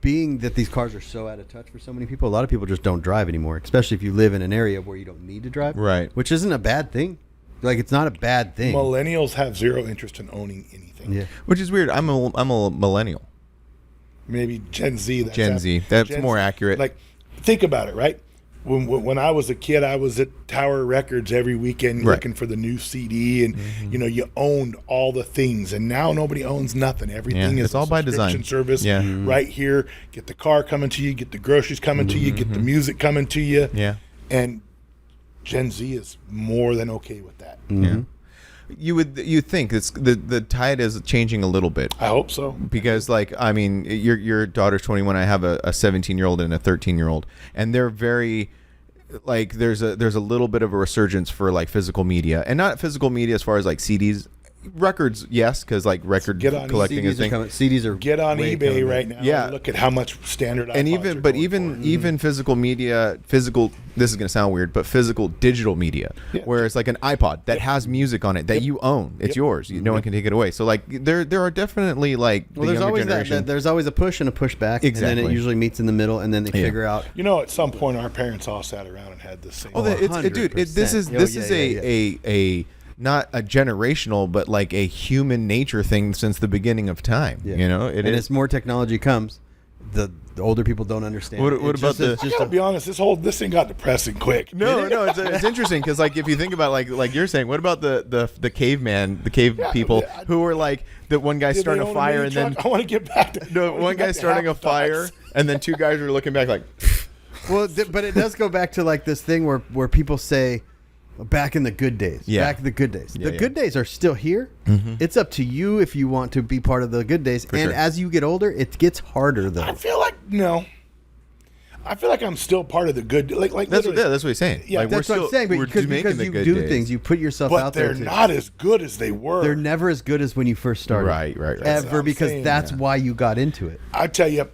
being that these cars are so out of touch for so many people, a lot of people just don't drive anymore, especially if you live in an area where you don't need to drive. Right. Which isn't a bad thing. Like, it's not a bad thing. Millennials have zero interest in owning anything. Yeah. Which is weird. I'm a millennial. Maybe Gen Z. Gen Z. That's more accurate. Like, think about it, right? When I was a kid, I was at Tower Records every weekend Right. looking for the new CD, and you owned all the things. And now nobody owns nothing. Everything Yeah, is it's all by design. subscription service. Yeah. Right here, get the car coming to you, get the groceries coming to you, get the music coming to you. Yeah. And Gen Z is more than okay with that. Yeah. You think it's the tide is changing a little bit. I hope so. Because, like, I mean, your daughter's 21. I have a 17-year-old and a 13-year-old, and they're very, like, there's a little bit of a resurgence for like physical media, and not physical media as far as like CDs records, yes, because like record Get on collecting is CDs are thing. coming. CDs are Get on way eBay coming right back. now. Yeah. And look at how much standard. And iPods even are but going even for. even physical media, physical, this is going to sound weird, but physical digital media, Yeah. where it's like an iPod that has music on it that you own, it's yours, no one can take it away. So like there are definitely like Well, the there's younger always generation. there's always a push and a push back, and then Exactly. it usually meets in the middle, and then they figure out. You know, at some point, our parents all sat around and had the same. Oh, dude, this is 100%. a not a generational, but like a human nature thing since the beginning of time. Yeah. You know, and as more technology comes, the older people don't understand. What it. about It's just- the- it's I just gotta be honest. This thing got depressing quick. No, it's interesting because like if you think about like you're saying, what about the caveman, the cave people yeah, who were like the one guy Did they starting a own fire mini and then truck? I want to get back to no one guy starting a fire and then two guys were looking back like well, but it does go back to like this thing where people say, back in the good days. Yeah. Back in the good days. Yeah, The good days are still here. It's up to you if you want to be part of the good days. And sure. as you get older, it gets harder though. I feel like no. I feel like I'm still part of the good. Like that's literally, what he's saying. Yeah, like, That's we're what I'm saying. But we're because making the you good do days. things, you put yourself but out there. they're not as good as they were. They're never as good as when you first started. Right. what Ever, I'm because saying, that's why you got into it. I tell you,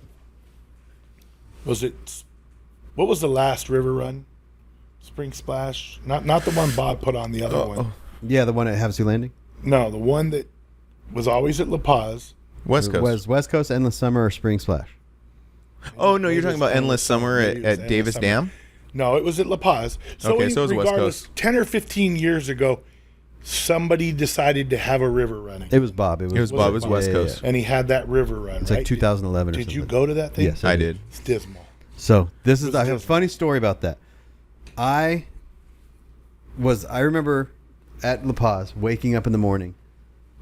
what was the last river run? Spring Splash? Not the one Bob put on, the other one. Yeah, the one at Havasu Landing. No, the one that was always at La Paz. West It Coast. was West Coast, Endless Summer, or Spring Splash. Oh no, you're Maybe talking it's about Endless Summer Maybe it was at Endless Davis Summer. Dam. No, it was at La Paz. Okay, so it was West regardless, Coast. 10 or 15 years ago, somebody decided to have a river running. It was Bob. It was Bob. It was Bob? West Yeah, Coast. And he had that river run, It's right? like 2011 or Did something. you go to that thing? Yes, I did. It's dismal. So this is was I have a dismal. funny story about that. I remember at La Paz waking up in the morning.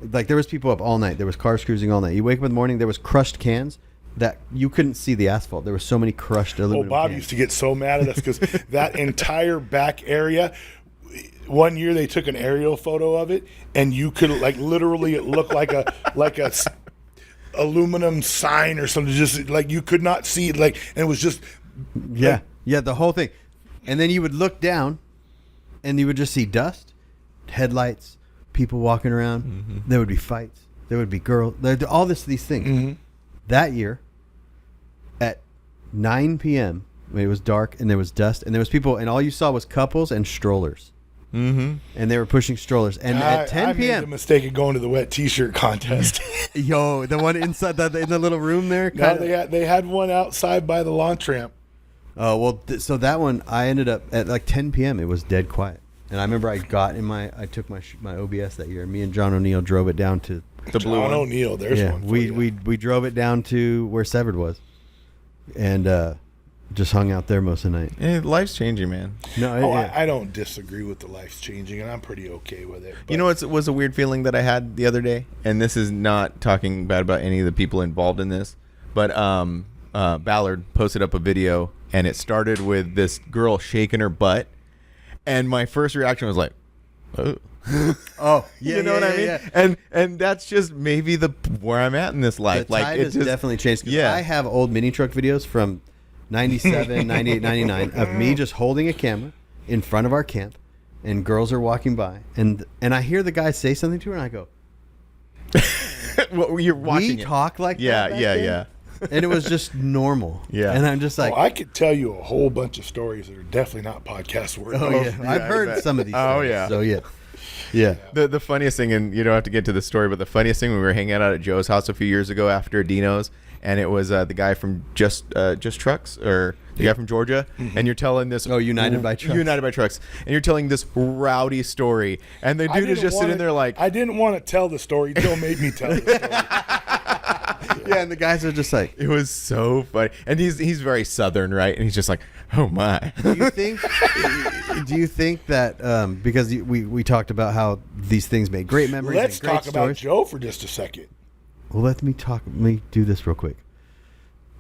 Like there was people up all night. There was cars cruising all night. You wake up in the morning, there was crushed cans that you couldn't see the asphalt. There were so many crushed Oh, aluminum Bob cans. used to get so mad at us because that entire back area. One year they took an aerial photo of it, and you could like literally it looked like a aluminum sign or something. Just like you could not see it, like, and it was just Yeah, yeah, the whole thing. And then you would look down, and you would just see dust, headlights, people walking around. Mm-hmm. There would be fights. There would be girls. All these things. Mm-hmm. That year, at 9 p.m., when it was dark and there was dust, and there was people, and all you saw was couples and strollers. Mm-hmm. And they were pushing strollers. And at 10 I made the p.m., mistake of going to the wet T-shirt contest. yo, the one inside in the little room there. No, kinda- they had one outside by the launch ramp. Oh, well, so that one, I ended up at like 10 p.m. It was dead quiet. And I remember I took my OBS that year. Me and John O'Neill drove it down to, The blue John one. O'Neill, there's yeah, one. For we, you. we drove it down to where Severed was. And just hung out there most of the night. Yeah, life's changing, man. No, Oh, yeah. I don't disagree with the life's changing, and I'm pretty okay with it. You know what was a weird feeling that I had the other day, and this is not talking bad about any of the people involved in this, but Ballard posted up a video, and it started with this girl shaking her butt, and my first reaction was like, "Oh." Oh, yeah, you know yeah, what I yeah, mean? yeah. And that's just maybe where I'm at in this life. The Like tide it has just definitely changed. 'Cause Yeah. I have old mini truck videos from 97, 98, 99 of me just holding a camera in front of our camp, and girls are walking by, and I hear the guy say something to her, and I go, well, you're watching "We it. talk like Yeah, that back yeah, then?" yeah. And it was just normal. Yeah. And I'm just like, I could tell you a whole bunch of stories that are definitely not podcast worthy. oh yeah, I've I heard bet. some of these. Oh, stories, yeah. So yeah, yeah. The funniest thing, and you don't have to get to the story, but the funniest thing, we were hanging out at Joe's house a few years ago after Dino's, and it was the guy from Just Trucks, or the guy from Georgia, and you're telling this. Oh, United by Trucks. United by Trucks, and you're telling this rowdy story, and the I dude is didn't just sitting wanna- there like, I didn't want to tell the story. Joe made me tell the story. Yeah, and the guys are just like, it was so funny, and he's very southern, right? And he's just like, oh my. do you think that because we talked about how these things make great memories Let's and great talk about stories. Joe for just a second. Well, let me do this real quick.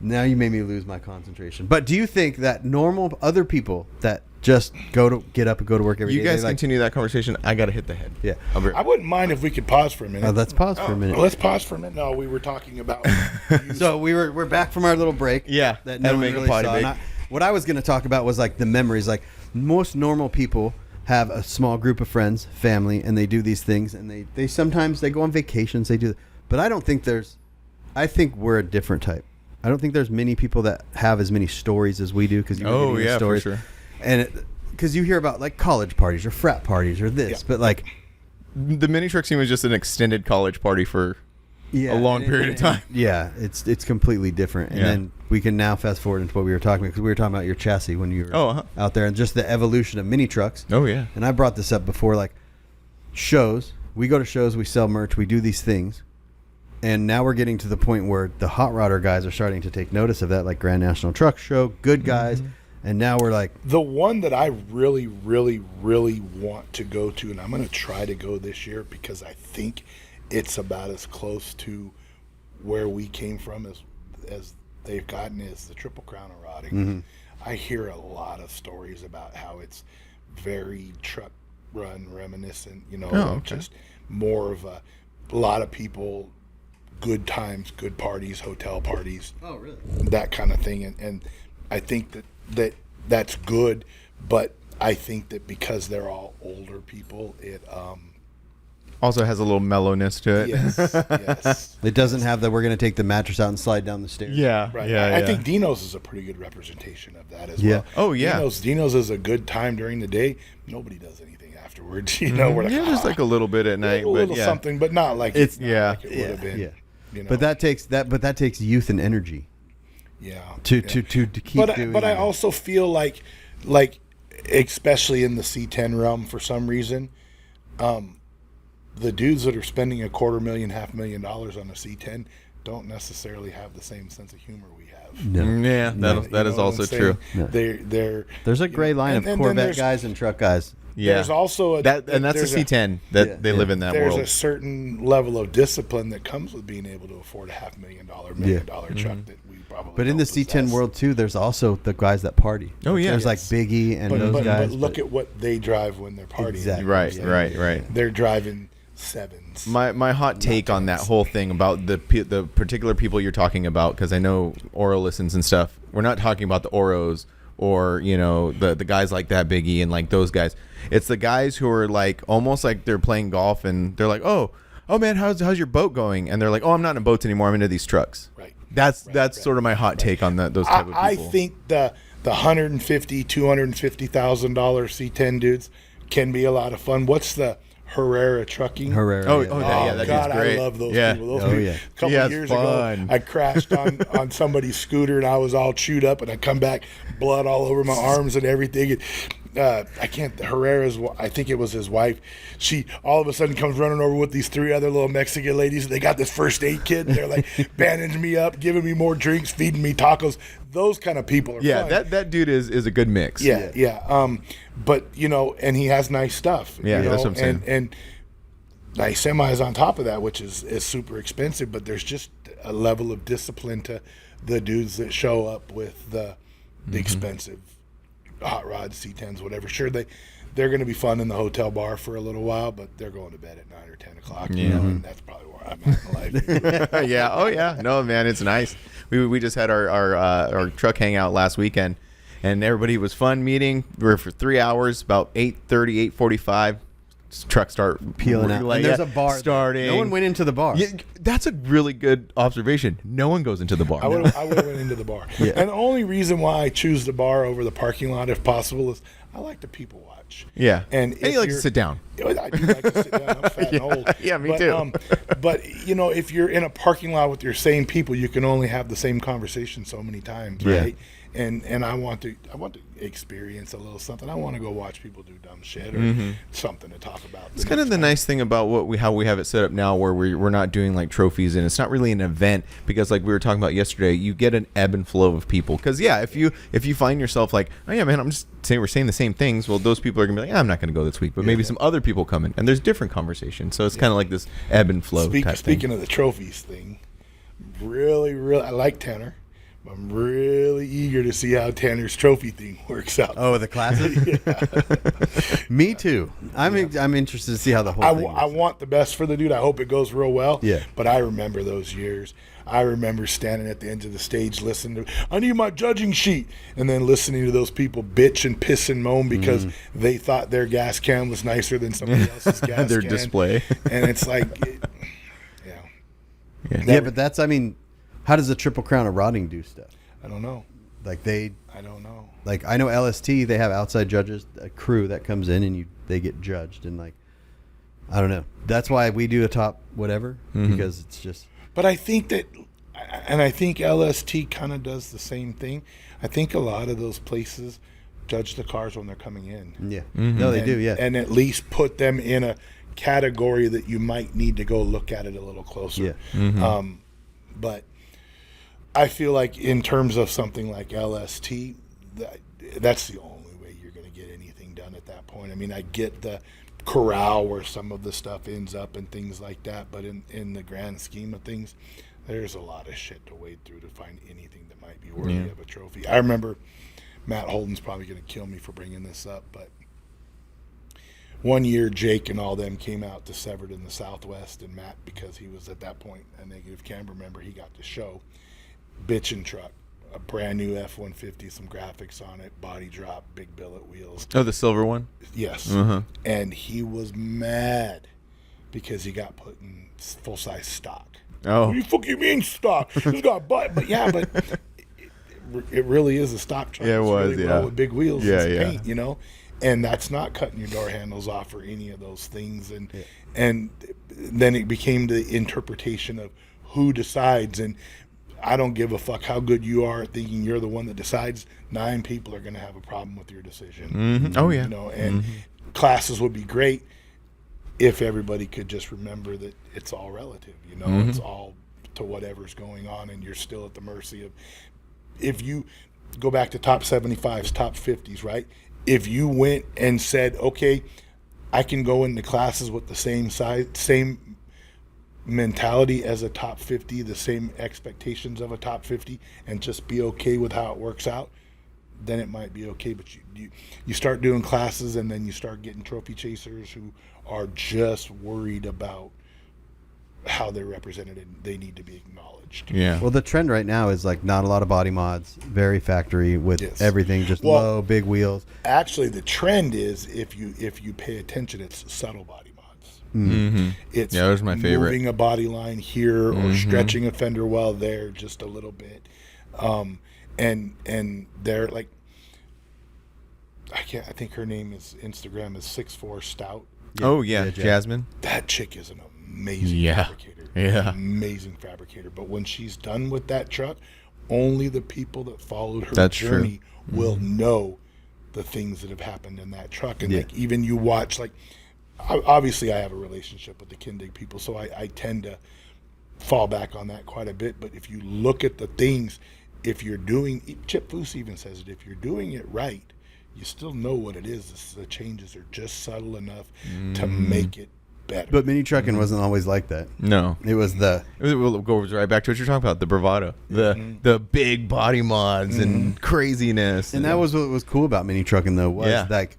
Now you made me lose my concentration. But do you think that normal other people that just get up and go to work every day? You guys they like, continue that conversation. I gotta hit the head. Yeah. I'll be I wouldn't mind if we could pause for a minute. Let's pause for a minute. Let's pause for a minute. No, we were talking about. So we're back from our little break. Yeah, that had to no one make a really potty saw. break. And what I was going to talk about was like the memories. Like most normal people have a small group of friends, family, and they do these things, and they sometimes they go on vacations. They do, but I don't think I think we're a different type. I don't think there's many people that have as many stories as we do because for sure. And because you hear about like college parties or frat parties or this, but like The mini truck scene was just an extended college party for a long period of time. Yeah, it's completely different. And then we can now fast forward into what we were talking about because we were talking about your chassis when you were out there and just the evolution of mini trucks. Oh yeah. And I brought this up before, like shows. We go to shows, we sell merch, we do these things. And now we're getting to the point where the hot rodder guys are starting to take notice of that, like Grand National Truck Show, good guys. And now we're like... The one that I really, really, really want to go to, and I'm going to try to go this year because I think it's about as close to where we came from as they've gotten, is the Triple Crown of Rodding. I hear a lot of stories about how it's very truck run reminiscent, just more of a lot of people... good times, good parties, hotel parties. Oh, really? That kind of thing. And I think that's good, but I think that because they're all older people, it Also has a little mellowness to it. yes. It doesn't have that we're going to take the mattress out and slide down the stairs. Yeah. Right. Yeah. I think Dino's is a pretty good representation of that as Yeah. well. Oh, yeah. Dino's is a good time during the day. Nobody does anything afterwards. We're like, just like a little bit at night, a little but something, but not like It's- like it would have been. Yeah. You know? But that takes youth and energy Yeah. to keep doing But I that. also feel like especially in the C10 realm for some reason, the dudes that are spending $250,000, $500,000 on a C10 don't necessarily have the same sense of humor we have. No. Yeah, that is also true. No. They're There's a gray line of and then Corvette there's- guys and truck guys. Yeah. There's also that's a there's C10 that they live in that there's world. a certain level of discipline that comes with being able to afford a $500,000, $1 million truck that we probably. But in the don't C10 possess. world too, there's also the guys that party. Oh, yeah. There's like Yes. Biggie and those But guys. look at what they drive when they're partying. Exactly. Right. They're driving sevens. My hot take on that whole thing about the particular people you're talking about, because I know Oro listens and stuff. We're not talking about the Oros or the guys like that, Biggie and like those guys. It's the guys who are like almost like they're playing golf and they're like, oh man, how's your boat going? And they're like, oh, I'm not in boats anymore. I'm into these trucks. Right. That's sort of my hot take on those type of people. I think the $150,000, $250,000 C10 dudes can be a lot of fun. What's the Herrera Trucking? Herrera. Oh, yeah. yeah, that God, dude's great. I love those Yeah. people. Those Oh, people. yeah. A couple Yeah, it's years fun. ago, I crashed on somebody's scooter and I was all chewed up, and I come back, blood all over my arms and everything. And, Herrera's, I think it was his wife. She all of a sudden comes running over with these 3 other little Mexican ladies. They got this first aid kit. And they're like bandaging me up, giving me more drinks, feeding me tacos. Those kind of people are Yeah, fun. that dude is a good mix. Yeah. But and he has nice stuff. Yeah, that's what I'm saying. And nice semis on top of that, which is super expensive. But there's just a level of discipline to the dudes that show up with the expensive hot rods, C10s, whatever. Sure, they're going to be fun in the hotel bar for a little while, but they're going to bed at 9 or 10 o'clock. And that's probably where I'm at in life. Yeah. Oh yeah. No, man, it's nice. We just had our truck hangout last weekend, and everybody was fun meeting. We were for 3 hours, about 8:30, 8:45. Truck start Peeling out. like, And there's a bar there. starting. No one went into the bar. Yeah, that's a really good observation. No one goes into the bar. I would have went into the bar. And the only reason why I choose the bar over the parking lot, if possible, is I like to people watch. Yeah. And you like to sit down. I do like to sit down. I'm fat and old. Yeah, me but, too. But if you're in a parking lot with your same people, you can only have the same conversation so many times, Yeah. right? And I want to experience a little something. I want to go watch people do dumb shit or something to talk about. It's kind of the nice thing about how we have it set up now, where we're not doing like trophies, and it's not really an event, because like we were talking about yesterday, you get an ebb and flow of people. Because if you find yourself like, oh yeah, man, I'm just saying we're saying the same things, well, those people are gonna be like, I'm not gonna go this week, but maybe some other people come in, and there's different conversations. So it's kind of like this ebb and flow type thing. Speaking of the trophies thing, really, I like Tanner. I'm really eager to see how Tanner's trophy thing works out. Oh, the classes. Me too. I'm interested to see how the whole. thing I want the best for the dude. I hope it goes real well. Yeah. But I remember those years. I remember standing at the end of the stage listening to, I need my judging sheet. And then listening to those people bitch and piss and moan because they thought their gas can was nicer than somebody else's gas Their can. display. And it's like, Yeah, but that's. I mean, how does the Triple Crown of Rodding do stuff? I don't know. Like I don't know. like I know LST, they have outside judges, a crew that comes in and they get judged, and like, I don't know. That's why we do a top whatever, because it's just. But I think that, and I think LST kind of does the same thing. I think a lot of those places judge the cars when they're coming in. Yeah. No, they do. Yeah. And at least put them in a category that you might need to go look at it a little closer. Yeah. But I feel like in terms of something like LST, that's the only way you're going to get anything done at that point. I mean, I get the corral where some of the stuff ends up and things like that, but in the grand scheme of things, there's a lot of shit to wade through to find anything that might be worthy of a trophy. I remember Matt Holden's probably going to kill me for bringing this up, but one year Jake and all them came out to Severed in the Southwest, and Matt, because he was at that point a negative camera member, he got to show bitchin' truck, a brand new F-150, some graphics on it, body drop, big billet wheels. Oh, the silver one? Yes. And he was mad because he got put in full-size stock. Oh. What the fuck you mean stock? It's got but yeah, but it really is a stock truck. Yeah, it It's was, really yeah. well with big wheels Yeah, and some yeah. paint, you know? And that's not cutting your door handles off or any of those things. And then it became the interpretation of who decides. And I don't give a fuck how good you are at thinking you're the one that decides. 9 people are going to have a problem with your decision. Oh, yeah. You know, and classes would be great if everybody could just remember that it's all relative. You know, it's all to whatever's going on, and you're still at the mercy of. If you go back to top 75s, top 50s, right? If you went and said, okay, I can go into classes with the same size, same mentality as a top 50, the same expectations of a top 50, and just be okay with how it works out, then it might be okay. But you start doing classes, and then you start getting trophy chasers who are just worried about how they're represented, and they need to be acknowledged. Yeah. Well, the trend right now is like not a lot of body mods, very factory with Yes. everything, just Well, low, big wheels. Actually, the trend is if you pay attention, it's subtle body mods. It's Yeah, those are my favorite. moving a body line here or stretching a fender well there just a little bit, and they're like, I think her name is Instagram is 6'4" Stout. Oh, yeah. Yeah, Jasmine. That chick is an amazing Yeah. fabricator. Yeah. Amazing fabricator. But when she's done with that truck, only the people that followed her That's true. journey will know the things that have happened in that truck. And like even you watch, like obviously I have a relationship with the Kindig people, so I tend to fall back on that quite a bit. But if you look at the things, if you're doing, Chip Foose even says it, if you're doing it right, you still know what it is. The changes are just subtle enough to make it better. But mini trucking wasn't always like that. No. It was the We'll go right back to what you're talking about, the bravado, the big body mods and craziness. and that was what was cool about mini trucking though, was like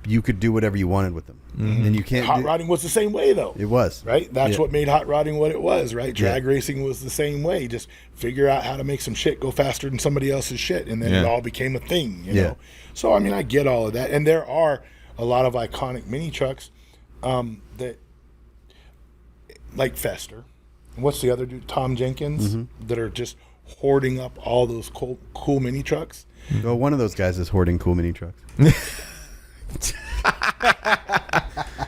you could do whatever you wanted with them. And you can't Hot rodding was the same way though. It was. Right? That's Yeah. what made hot rodding what it was, right? Drag racing was the same way. Just figure out how to make some shit go faster than somebody else's shit, and then it all became a thing, you know? So, I mean, I get all of that. And there are a lot of iconic mini trucks that, like Fester. And what's the other dude? Tom Jenkins, that are just hoarding up all those cool mini trucks. Well, one of those guys is hoarding cool mini trucks.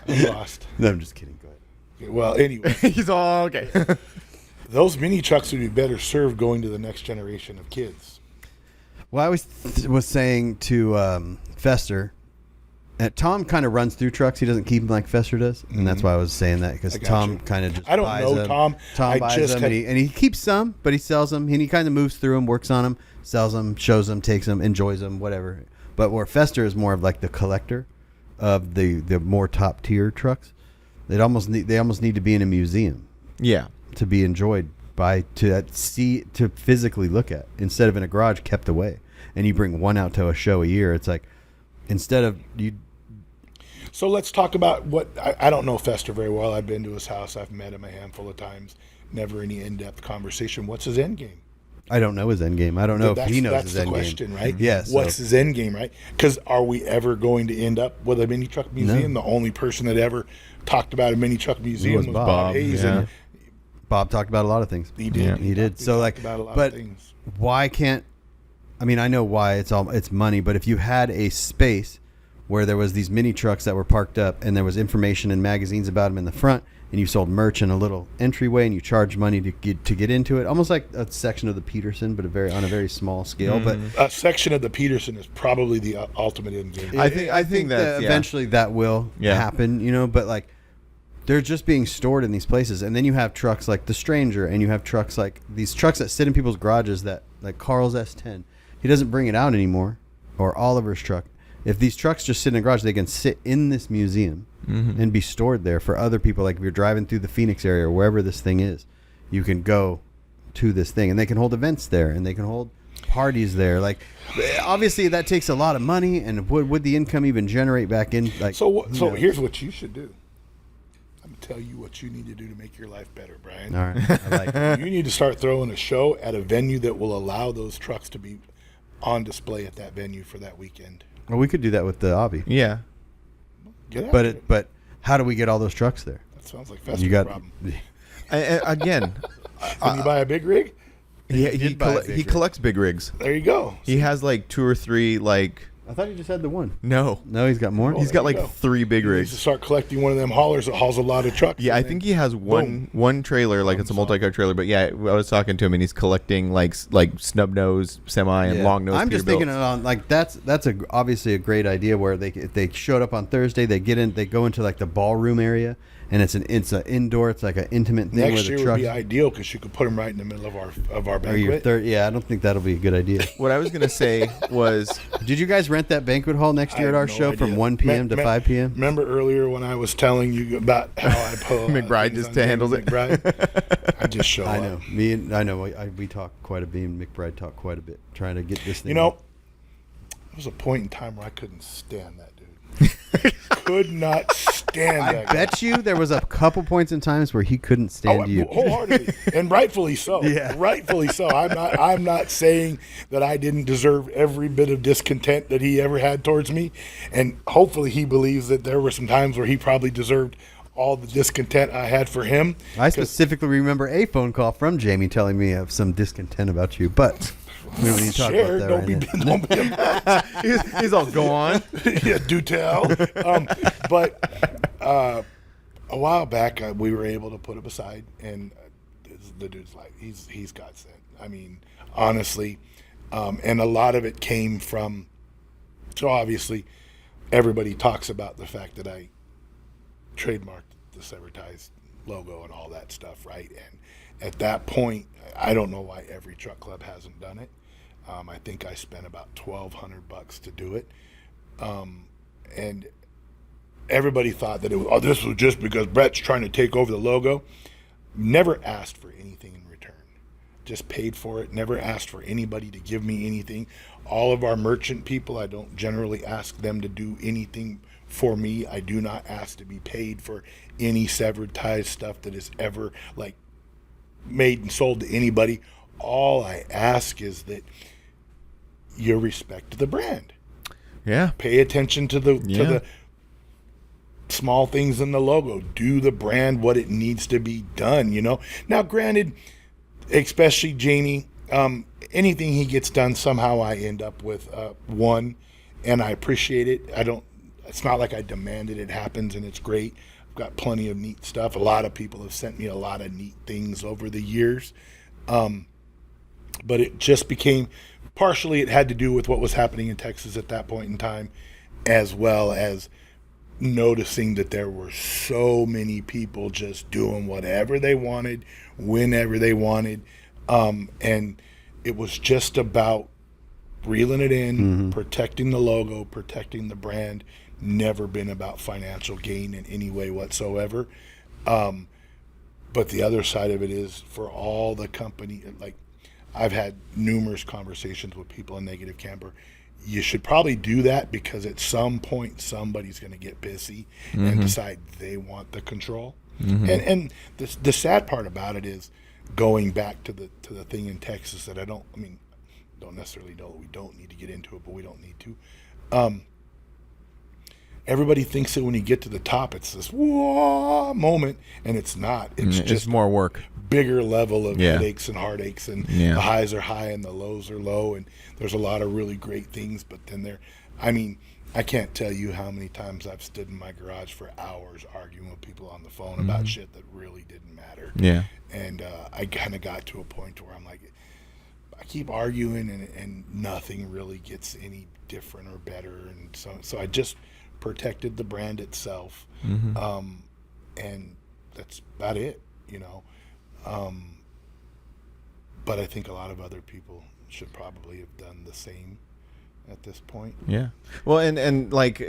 I'm lost. No, I'm just kidding. Go ahead. Well, anyway, He's all okay. those mini trucks would be better served going to the next generation of kids. Well, I was saying to Fester, Tom kind of runs through trucks. He doesn't keep them like Fester does, and that's why I was saying that, because I got Tom you. kind of just I don't buys know them. Tom. I buys just them, had- and he keeps some, but he sells them, and he kind of moves through them, works on them, sells them, shows them, takes them, enjoys them, whatever. But where Fester is more of like the collector of the more top tier trucks, they almost need to be in a museum Yeah. to be enjoyed buy to physically look at instead of in a garage kept away. And you bring one out to a show a year. It's like instead of you. So let's talk about what I don't know Fester very well. I've been to his house. I've met him a handful of times. Never any in-depth conversation. What's his end game? I don't know his end game. I don't know if he knows his end game. That's the question, right? Yes. What's his end game, right? Because are we ever going to end up with a mini truck museum? No. The only person that ever talked about a mini truck museum was Bob Hayes. yeah. And Bob talked about a lot of things. he did. Yeah. He did. He So talked like, about a lot but of things. why can't? I mean, I know why it's money, but if you had a space where there was these mini trucks that were parked up and there was information and magazines about them in the front, and you sold merch in a little entryway and you charged money to get into it, almost like a section of the Peterson, but on a very small scale. But A section of the Peterson is probably the ultimate end game. I think that eventually that will happen, you know, but like they're just being stored in these places. And then you have trucks like the Stranger, and you have trucks like these trucks that sit in people's garages, that like Carl's S10. He doesn't bring it out anymore, or Oliver's truck. If these trucks just sit in a garage, they can sit in this museum and be stored there for other people. Like if you're driving through the Phoenix area or wherever this thing is, you can go to this thing, and they can hold events there, and they can hold parties there. Like obviously that takes a lot of money, and would the income even generate back in? Like So here's what you should do. I'm gonna tell you what you need to do to make your life better, Brian. All right, I like it. You need to start throwing a show at a venue that will allow those trucks to be on display at that venue for that weekend. Well, we could do that with the Avi. Yeah. Get after it. But how do we get all those trucks there? That sounds like Fester's You got problem. Again, Can you buy a big rig? he did buy a big rig. collects big rigs. There you go. He has like 2 or 3 like I thought you just had the one. no. No, he's got more. He's there got you like go. 3 big He needs to rigs. start collecting one of them haulers that hauls a lot of trucks. Yeah, I and think then- he has one trailer, like it's a multi-car trailer. But yeah, I was talking to him, and he's collecting like snub nose, semi, and long nose. I'm just thinking it on like that's obviously a great idea where if they showed up on Thursday, they go into like the ballroom area, and it's an indoor, it's like an intimate thing next where year the would trucks be ideal because you could put them right in the middle of our or your banquet. third. Yeah, I don't think that'll be a good idea. What I was gonna say was, Did you guys rent that banquet hall next year I at have our no show from idea. 1 p.m. to 5 p.m.? Remember earlier when I was telling you about how I put McBride just handles it. McBride? I just show I up. know. We talk quite a bit. And McBride talked quite a bit trying to get this thing. You know, there was a point in time where I couldn't stand that dude. Could not stand I that guy. bet you there was a couple points in times where he couldn't stand you. Wholeheartedly, and rightfully so. Yeah. Rightfully so. I'm not saying that I didn't deserve every bit of discontent that he ever had towards me, and hopefully he believes that there were some times where he probably deserved all the discontent I had for him. I specifically remember a phone call from Jamie telling me of some discontent about you, but we don't need to talk Share, about that don't be, right now. he's all go on. yeah, do tell. But a while back, we were able to put it aside, and the dude's like, he's God sent. I mean, honestly, and a lot of it came from. So obviously, everybody talks about the fact that I trademarked the Severtized logo and all that stuff, right? And at that point, I don't know why every truck club hasn't done it. I think I spent about $1,200 to do it. And everybody thought that this was just because Brett's trying to take over the logo. Never asked for anything in return. Just paid for it. Never asked for anybody to give me anything. All of our merchant people, I don't generally ask them to do anything for me. I do not ask to be paid for any Severed Ties stuff that is ever like made and sold to anybody. All I ask is that you respect the brand. Yeah. Pay attention to the small things in the logo. Do the brand what it needs to be done, you know. Now, granted, especially Jamie, anything he gets done, somehow I end up with one, and I appreciate it. It's not like I demanded it happens, and it's great. I've got plenty of neat stuff. A lot of people have sent me a lot of neat things over the years. But it just became, partially it had to do with what was happening in Texas at that point in time, as well as noticing that there were so many people just doing whatever they wanted, whenever they wanted. And it was just about reeling it in, protecting the logo, protecting the brand, never been about financial gain in any way whatsoever. But the other side of it is for all the company, like I've had numerous conversations with people in Negative Camper. You should probably do that because at some point somebody's going to get pissy and decide they want the control. And the sad part about it is going back to the thing in Texas that don't necessarily know that we don't need to get into it, but we don't need to. Everybody thinks that when you get to the top, it's this whoa moment, and it's not. It's just more work. Bigger level of headaches and heartaches, and Yeah. the highs are high and the lows are low, and there's a lot of really great things, but then I can't tell you how many times I've stood in my garage for hours arguing with people on the phone about shit that really didn't matter. Yeah. And I kind of got to a point where I'm like, I keep arguing and nothing really gets any different or better, and so I just protected the brand itself, and that's about it, but I think a lot of other people should probably have done the same at this point. Yeah. Well, and like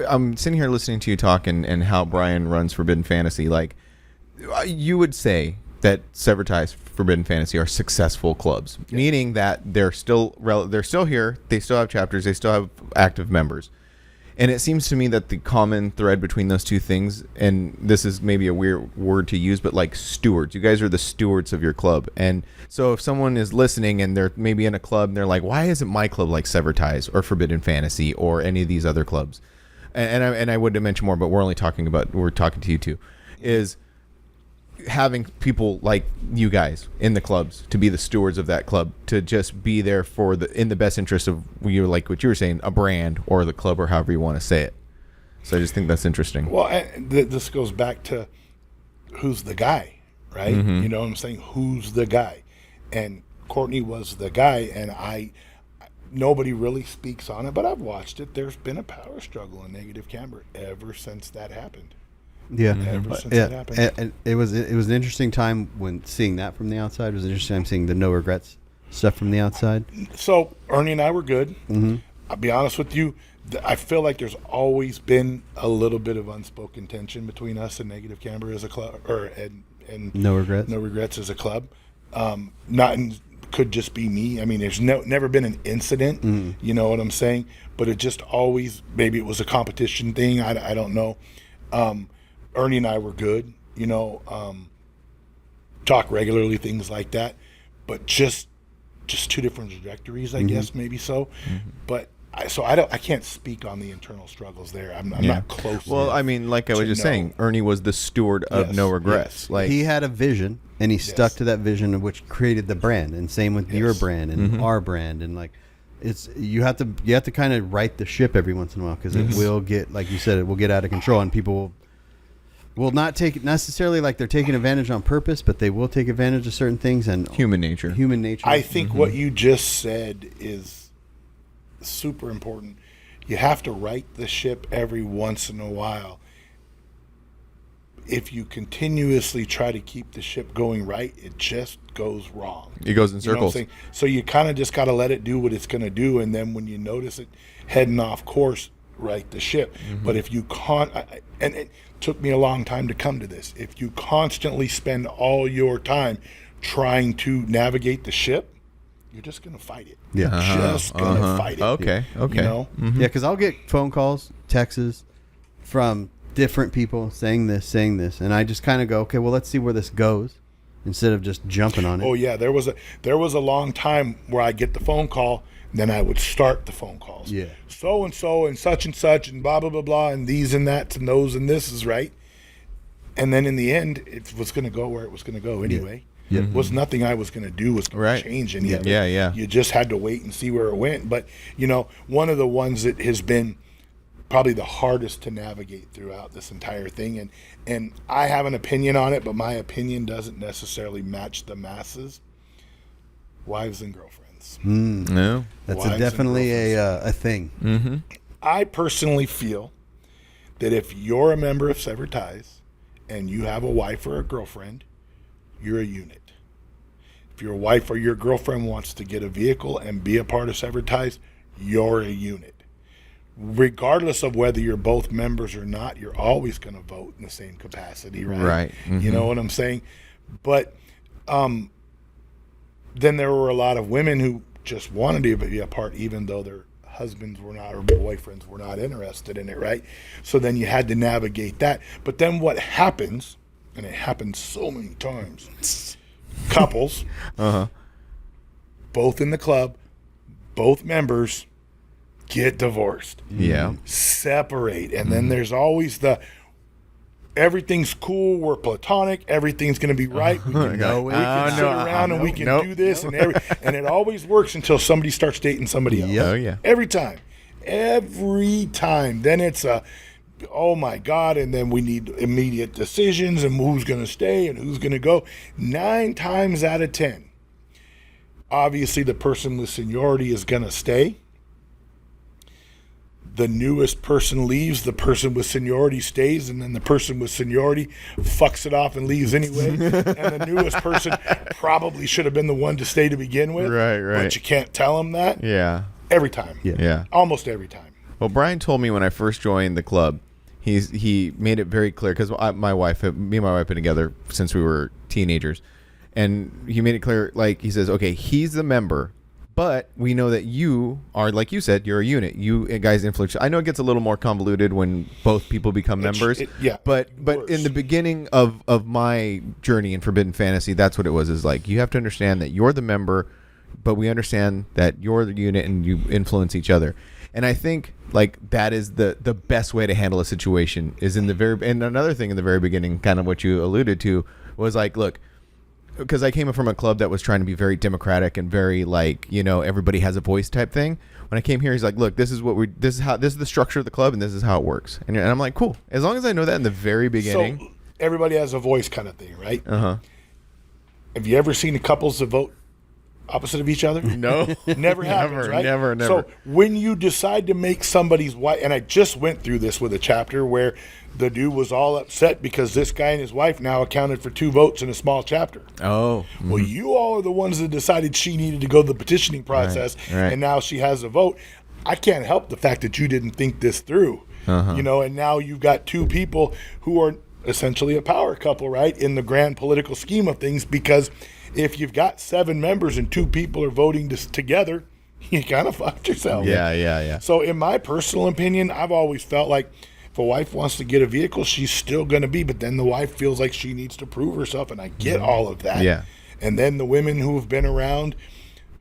I'm sitting here listening to you talk and how Brian runs Forbidden Fantasy. Like, you would say that Severed Ties, Forbidden Fantasy are successful clubs, meaning that they're still here. They still have chapters. They still have active members. And it seems to me that the common thread between those two things, and this is maybe a weird word to use, but like stewards. You guys are the stewards of your club. And so if someone is listening and they're maybe in a club and they're like, why isn't my club like Severed Ties or Forbidden Fantasy or any of these other clubs? And I would mention more, but we're talking to you two, is having people like you guys in the clubs to be the stewards of that club, to just be there in the best interest of like what you were saying, a brand or the club or however you want to say it. So I just think that's interesting. Well, this goes back to who's the guy, right? You know what I'm saying? Who's the guy? And Courtney was the guy, and nobody really speaks on it, but I've watched it. There's been a power struggle in Negative Camper ever since that happened. Yeah, Ever since that happened. and it was an interesting time when seeing that from the outside. It was an interesting time seeing the no regrets stuff from the outside. So Ernie and I were good. I'll be honest with you. I feel like there's always been a little bit of unspoken tension between us and Negative Camper as a club, and No regrets. No Regrets as a club. Could just be me. I mean, there's never been an incident. You know what I'm saying? But it just always, maybe it was a competition thing. I don't know. Ernie and I were good, talk regularly, things like that, but just two different trajectories, I guess, maybe so. But I can't speak on the internal struggles there. I'm not close. Well, I mean, like I was just saying, Ernie was the steward of Yes, No Regrets. yes. Like, He had a vision, and he stuck to that vision, which created the brand. And same with your brand and our brand, and like. You have to kind of right the ship every once in a while, because it will get, like you said, it will get out of control, and people will not take it necessarily like they're taking advantage on purpose, but they will take advantage of certain things, and human nature. I think what you just said is super important. You have to right the ship every once in a while. If you continuously try to keep the ship going right, it just goes wrong. It goes in You know what I'm circles. saying? So you kind of just got to let it do what it's going to do, and then when you notice it heading off course, right the ship. But if you and it took me a long time to come to this. If you constantly spend all your time trying to navigate the ship, you're just going to fight it. Yeah. You're just going to fight it. Okay. You know? Yeah, because I'll get phone calls, texts from different people saying this, and I just kind of go, okay, well, let's see where this goes, instead of just jumping on it. Oh yeah, there was a long time where I get the phone call, and then I would start the phone calls. Yeah. So and so and such and blah blah blah blah and these and that and those and this is right. And then in the end, it was going to go where it was going to go anyway. Yeah. Was nothing I was going to do was going Right. to change any of it. Yeah, yeah. You just had to wait and see where it went. But one of the ones that has been probably the hardest to navigate throughout this entire thing, and I have an opinion on it, but my opinion doesn't necessarily match the masses. Wives and girlfriends. No. That's Wives and definitely girlfriends. a thing. I personally feel that if you're a member of Severed Ties and you have a wife or a girlfriend, you're a unit. If your wife or your girlfriend wants to get a vehicle and be a part of Severed Ties, you're a unit. regardless of whether you're both members or not, you're always going to vote in the same capacity, right? Right. You know what I'm saying? But then there were a lot of women who just wanted to be a part, even though their husbands were not or boyfriends were not interested in it, right? So then you had to navigate that. But then what happens, and it happens so many times, couples, both in the club, both members, get divorced, Yeah. separate, and then there's always the everything's cool, we're platonic, everything's going to be right, we can, No, we can sit around and we can Nope. do this, and and it always works until somebody starts dating somebody else. Yep. Oh, yeah. Every time. Then it's a, oh my God, and then we need immediate decisions and who's going to stay and who's going to go. 9 times out of 10, obviously the person with seniority is going to stay. The newest person leaves, the person with seniority stays, and then the person with seniority fucks it off and leaves anyway. And the newest person probably should have been the one to stay to begin with. Right. But you can't tell them that. Yeah. Every time. Yeah. Almost every time. Well, Brian told me when I first joined the club, he made it very clear because me and my wife have been together since we were teenagers, and he made it clear. Like he says, okay, he's the member, but we know that you are, like you said, you're a unit. You guys influence. I know it gets a little more convoluted when both people become members. But worse. in the beginning of my journey in Forbidden Fantasy, that's what it was. Is like you have to understand that you're the member, but we understand that you're the unit and you influence each other. And I think like that is the best way to handle a situation is in the very, and another thing in the very beginning, kind of what you alluded to was like, look, because I came from a club that was trying to be very democratic and very like, you know, everybody has a voice type thing. When I came here, he's like, look, this is the structure of the club and this is how it works. And I'm like, cool. As long as I know that in the very beginning. So everybody has a voice kind of thing, right? Uh-huh. Have you ever seen the couples that vote opposite of each other? No. Never happens, right? Never. So when you decide to make somebody's wife, and I just went through this with a chapter where the dude was all upset because this guy and his wife now accounted for 2 votes in a small chapter. Oh. Well, you all are the ones that decided she needed to go the petitioning process, right. and now she has a vote. I can't help the fact that you didn't think this through, you know, and now you've got 2 people who are essentially a power couple, right, in the grand political scheme of things, because if you've got 7 members and 2 people are voting together, you kind of fucked yourself. Yeah. So in my personal opinion, I've always felt like if a wife wants to get a vehicle, she's still going to be, but then the wife feels like she needs to prove herself, and I get all of that. Yeah. And then the women who have been around,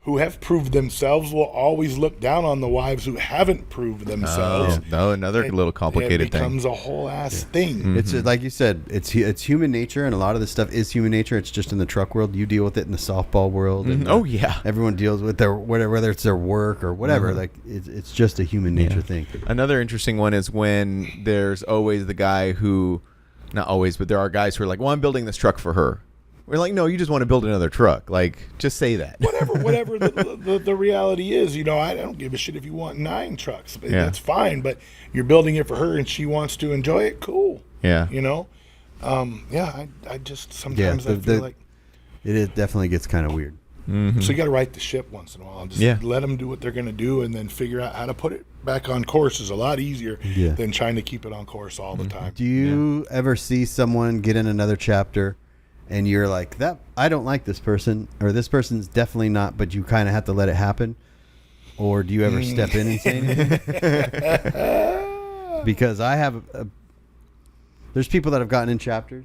who have proved themselves, will always look down on the wives who haven't proved themselves. Another little complicated it becomes thing. a whole ass thing. It's like you said, it's human nature, and a lot of this stuff is human nature. It's just in the truck world. You deal with it in the softball world. And Oh, yeah. everyone deals with their whether it's their work or whatever. Like it's just a human nature thing. Another interesting one is when there's always the guy who, not always, but there are guys who are like, well, I'm building this truck for her. We're like, no, you just want to build another truck. Like, just say that. Whatever the reality is, you know, I don't give a shit if you want 9 trucks. That's fine, but you're building it for her and she wants to enjoy it, cool. Yeah. You know? I just sometimes I feel like It definitely gets kind of weird. so you got to right the ship once in a while. Just let them do what they're going to do, and then figure out how to put it back on course is a lot easier than trying to keep it on course all the time. Do you ever see someone get in another chapter and you're like, that I don't like this person, or this person's definitely not, but you kind of have to let it happen? Or do you ever step in and say anything? Because I have there's people that have gotten in chapters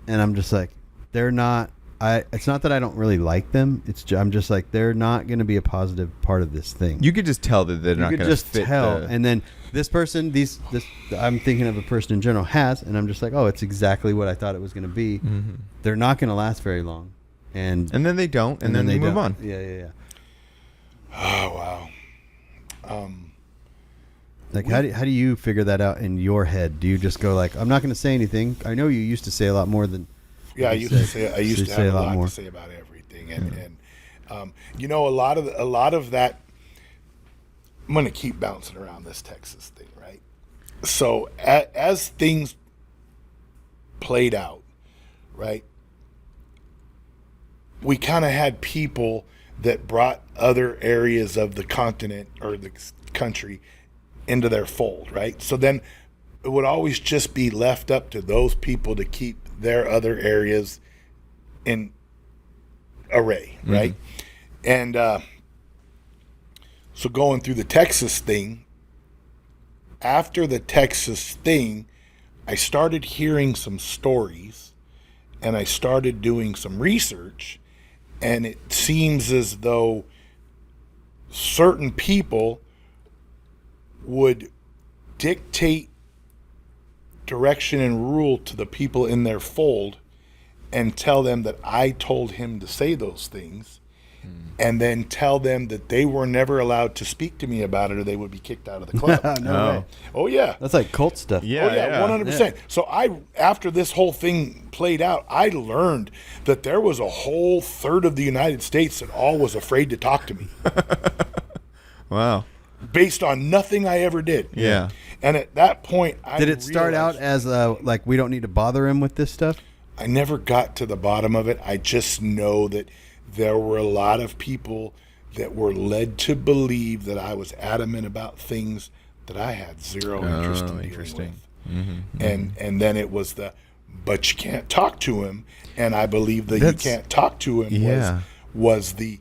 and I'm just like, they're not, it's not that I don't really like them. I'm just like, they're not going to be a positive part of this thing. You could just tell that they're not going to just fit. tell. And then this person, I'm thinking of a person in general has, and I'm just like, oh, it's exactly what I thought it was going to be. They're not going to last very long. And then they don't, and then they move on. Yeah. Oh, wow. Like, how do you figure that out in your head? Do you just go like, I'm not going to say anything? I know you used to say a lot more than. Yeah, I used to have a lot more to say about everything, and you know, a lot of that. I'm going to keep bouncing around this Texas thing, right? So as things played out, right, we kind of had people that brought other areas of the continent or the country into their fold, right? So then it would always just be left up to those people to keep their other areas in array, right? And so going through the Texas thing, after the Texas thing, I started hearing some stories and I started doing some research, and it seems as though certain people would dictate direction and rule to the people in their fold and tell them that I told him to say those things, and then tell them that they were never allowed to speak to me about it or they would be kicked out of the club. No way. Oh, yeah. That's like cult stuff. Yeah. Oh yeah, 100%. So after this whole thing played out, I learned that there was a whole third of the United States that all was afraid to talk to me Wow. based on nothing I ever did. Yeah. And at that point, Did it start out as like we don't need to bother him with this stuff? I never got to the bottom of it. I just know that there were a lot of people that were led to believe that I was adamant about things that I had zero interest in dealing with. And then it was but you can't talk to him, and I believe that you can't talk to him was the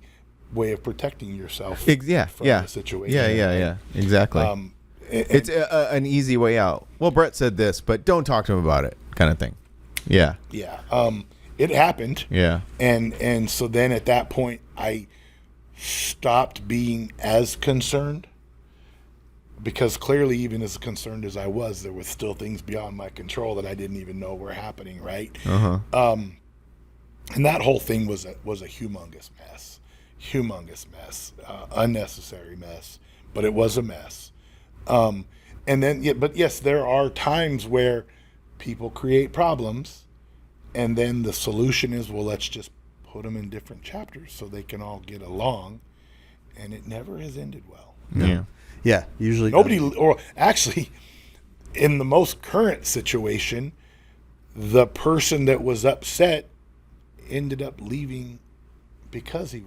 way of protecting yourself from the situation. Yeah. Exactly. It's an easy way out. Well, Brett said this, but don't talk to him about it, kind of thing. Yeah. Yeah. It happened. Yeah. And so then at that point, I stopped being as concerned, because clearly, even as concerned as I was, there was still things beyond my control that I didn't even know were happening, right? And that whole thing was a humongous mess, unnecessary mess, but it was a mess. And then, but yes, there are times where people create problems, and then the solution is, well, let's just put them in different chapters so they can all get along, and it never has ended well. Yeah. Yeah, usually Nobody, or actually, in the most current situation, the person that was upset ended up leaving because it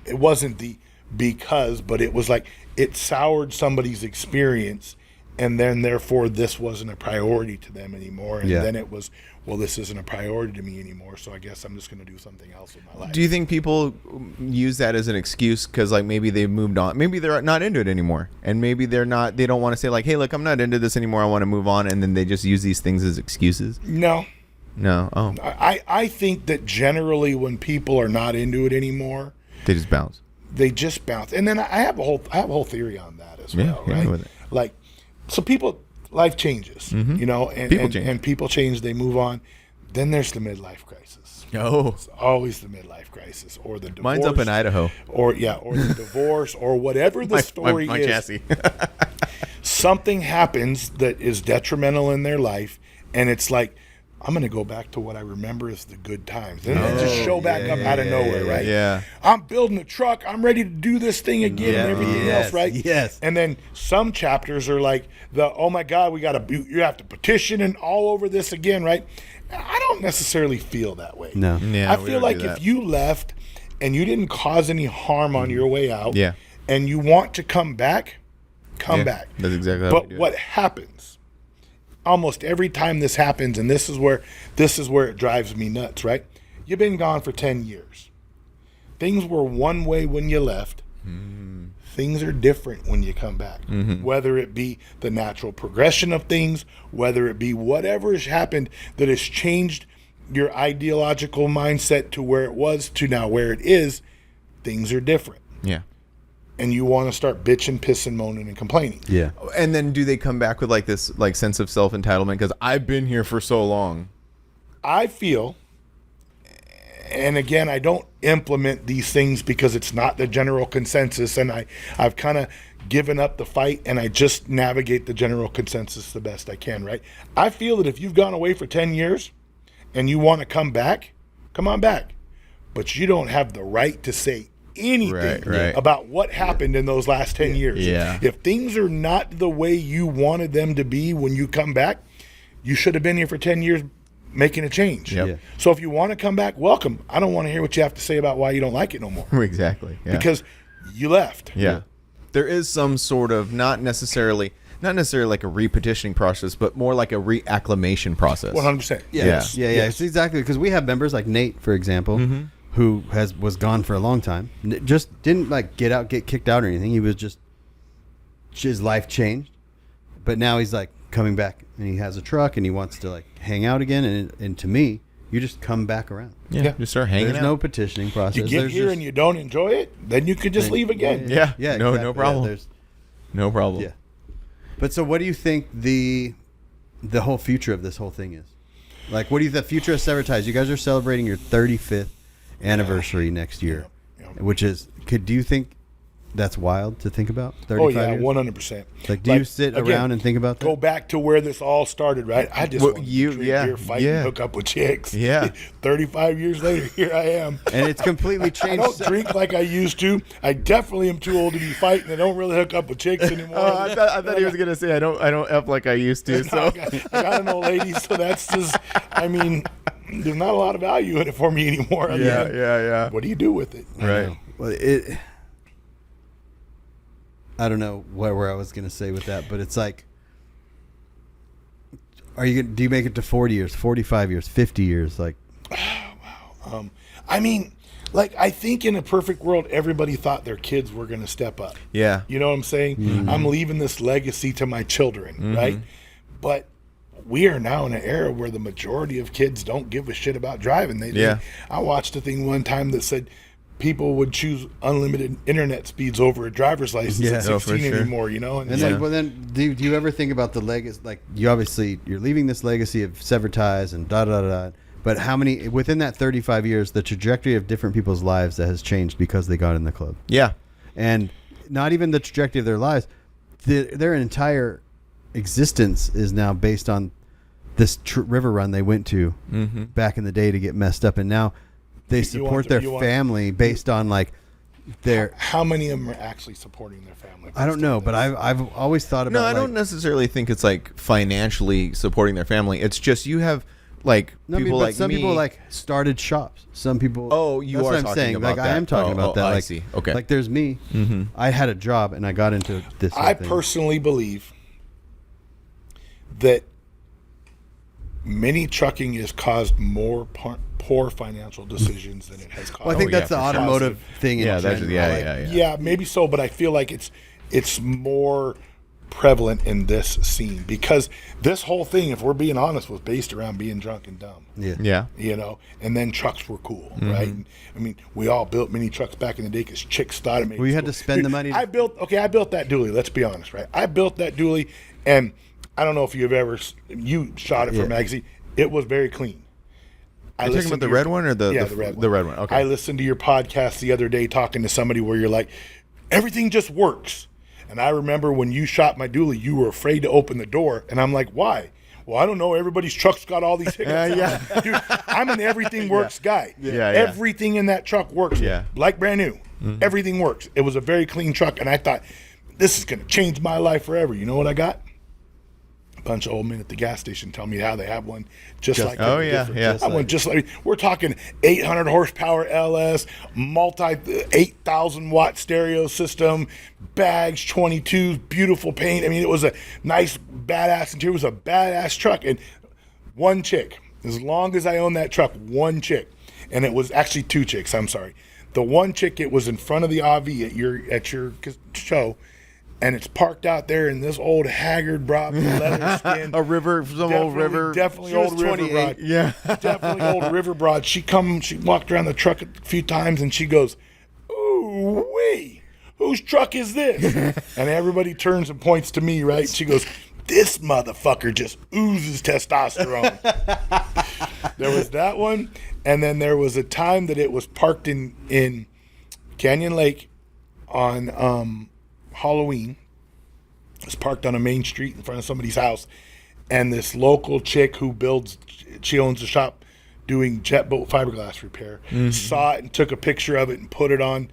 wasn't the because, but it was like it soured somebody's experience, and then therefore this wasn't a priority to them anymore, and then it was, well, this isn't a priority to me anymore, so I guess I'm just going to do something else with my life. Do you think people use that as an excuse because, like, maybe they've moved on, maybe they're not into it anymore, and maybe they don't want to say, like, hey, look, I'm not into this anymore, I want to move on, and then they just use these things as excuses? No. Oh, I think that generally when people are not into it anymore, they just bounce. And then I have a whole theory on that as well, Yeah, right? with it. Like, so life changes, you know, and people change, they move on. Then there's the midlife crisis. Oh, It's always the midlife crisis, or the divorce. mine's up in Idaho. Or the divorce, or whatever the story my is. chassis. Something happens that is detrimental in their life, and it's like, I'm going to go back to what I remember as the good times. And then just show back up out of nowhere, right? Yeah. I'm building a truck. I'm ready to do this thing again and everything else, right? Yes. And then some chapters are like, oh my God, you have to petition and all over this again, right? I don't necessarily feel that way. No. Yeah, I we feel don't like do that. if you left and you didn't cause any harm on your way out, and you want to come back, come back. That's exactly how But we do it. what happens almost every time this happens, and this is where it drives me nuts, right? You've been gone for 10 years. Things were one way when you left. Things are different when you come back. Whether it be the natural progression of things, whether it be whatever has happened that has changed your ideological mindset to where it was to now where it is, things are different. Yeah. And you want to start bitching, pissing, moaning, and complaining. Yeah. And then do they come back with like this like sense of self-entitlement because I've been here for so long? I feel, and again, I don't implement these things because it's not the general consensus, and I've kind of given up the fight, and I just navigate the general consensus the best I can, right? I feel that if you've gone away for 10 years and you want to come back, come on back. But you don't have the right to say anything Right. about what happened in those last 10 years. Yeah. If things are not the way you wanted them to be when you come back, you should have been here for 10 years making a change. Yep. Yeah. So if you want to come back, welcome. I don't want to hear what you have to say about why you don't like it no more Exactly. Yeah. because you left. yeah. there is some sort of not necessarily like a repetitioning process, but more like a reacclimation process. 100%. Yeah, Yes. yeah, Yes. It's exactly, because we have members like Nate, for example, who was gone for a long time. Just didn't like get kicked out or anything. He was just his life changed, but now he's like coming back and he has a truck and he wants to like hang out again. And to me, you just come back around. Yeah, just start hanging There's out. no petitioning process. You get There's here just- and you don't enjoy it, then you could just leave again. Yeah. yeah, No exactly. problem. Yeah, there's No problem. yeah. But so, what do you think the whole future of this whole thing is? Like, what do you the future of Sever Ties? You guys are celebrating your 35th anniversary next year, Yeah. which is do you think that's wild to think about? 35 Oh yeah, years? 100%. Like, do you sit around and think about that? Go back to where this all started, right? I just Well, wanted you- to drink yeah, beer, fight, yeah. and hook up with chicks. Yeah. 35 years later, here I am. And it's completely I changed. don't drink like I used to. I definitely am too old to be fighting. I don't really hook up with chicks anymore. Oh, I thought he was gonna say I don't F like I used to. So I got an old lady, so that's just. I mean, there's not a lot of value in it for me anymore. I yeah, mean, yeah. What do you do with it? Right. Well, I don't know where I was going to say with that, but it's like, do you make it to 40 years, 45 years, 50 years? Like, I mean, like, I think in a perfect world, everybody thought their kids were going to step up. Yeah. You know what I'm saying? Mm-hmm. I'm leaving this legacy to my children, right? But we are now in an era where the majority of kids don't give a shit about driving. Yeah. I watched a thing one time that said people would choose unlimited internet speeds over a driver's license Yeah. at Oh, for 16 sure. anymore, you know? And and it's then, like, well, then do you ever think about the legacy? Like, you're leaving this legacy of Sever Ties and da da da. But how many within that 35 years, the trajectory of different people's lives that has changed because they got in the club, Yeah. and not even the trajectory of their lives, their entire existence is now based on this river run they went to back in the day to get messed up, and now they support their family based on like their. how many of them are actually supporting their family? I don't know, but I've always thought about. No, I like, don't necessarily think it's like financially supporting their family. It's just you have like No, people but like some me. people like started shops. Some people. Oh, you that's are what I'm talking saying. about Like I that. am talking Oh, about oh, that. I Like, see. Okay. Like there's me. I had a job and I got into this. whole I thing. personally believe that mini trucking has caused more poor financial decisions than it has caused. Well, I think yeah, that's the for sure. automotive thing. In Yeah, that's general. yeah, Like, yeah, yeah. Yeah, maybe so, but I feel like it's more prevalent in this scene because this whole thing, if we're being honest, was based around being drunk and dumb. Yeah. Yeah. You know, and then trucks were cool, right? I mean, we all built mini trucks back in the day because chicks thought it made. Well, you it had cool. to spend the money to- I built that dually. Let's be honest, right? I built that dually, and I don't know if you shot it for a magazine. It was very clean. Are you talking about the red one or the red one? the red one? Okay. I listened to your podcast the other day talking to somebody where you're like, everything just works. And I remember when you shot my dually, you were afraid to open the door, and I'm like, why? Well, I don't know. Everybody's truck's got all these hiccups. Yeah. Dude, I'm an everything works guy. Yeah. Everything in that truck works. Yeah. Like brand new. Everything works. It was a very clean truck, and I thought, this is going to change my life forever. You know what I got? A bunch of old men at the gas station tell me how they have one just like oh, that. yeah, Different. yeah. I went just like we're talking 800 horsepower LS, multi 8,000 watt stereo system, bags 22s, beautiful paint. I mean, it was a nice badass interior. It was a badass truck, and one chick. As long as I owned that truck, one chick, and it was actually two chicks. I'm sorry. The one chick, it was in front of the RV at your show. And it's parked out there in this old haggard broad with leather skin. a river, some old river. Definitely She was old river 28. broad. Yeah. Definitely old river broad. She walked around the truck a few times and she goes, "Ooh wee, whose truck is this?" And everybody turns and points to me, right? She goes, "This motherfucker just oozes testosterone." There was that one, and then there was a time that it was parked in Canyon Lake on Halloween. It was parked on a main street in front of somebody's house, and this local chick who she owns a shop doing jet boat fiberglass repair, saw it and took a picture of it and put it on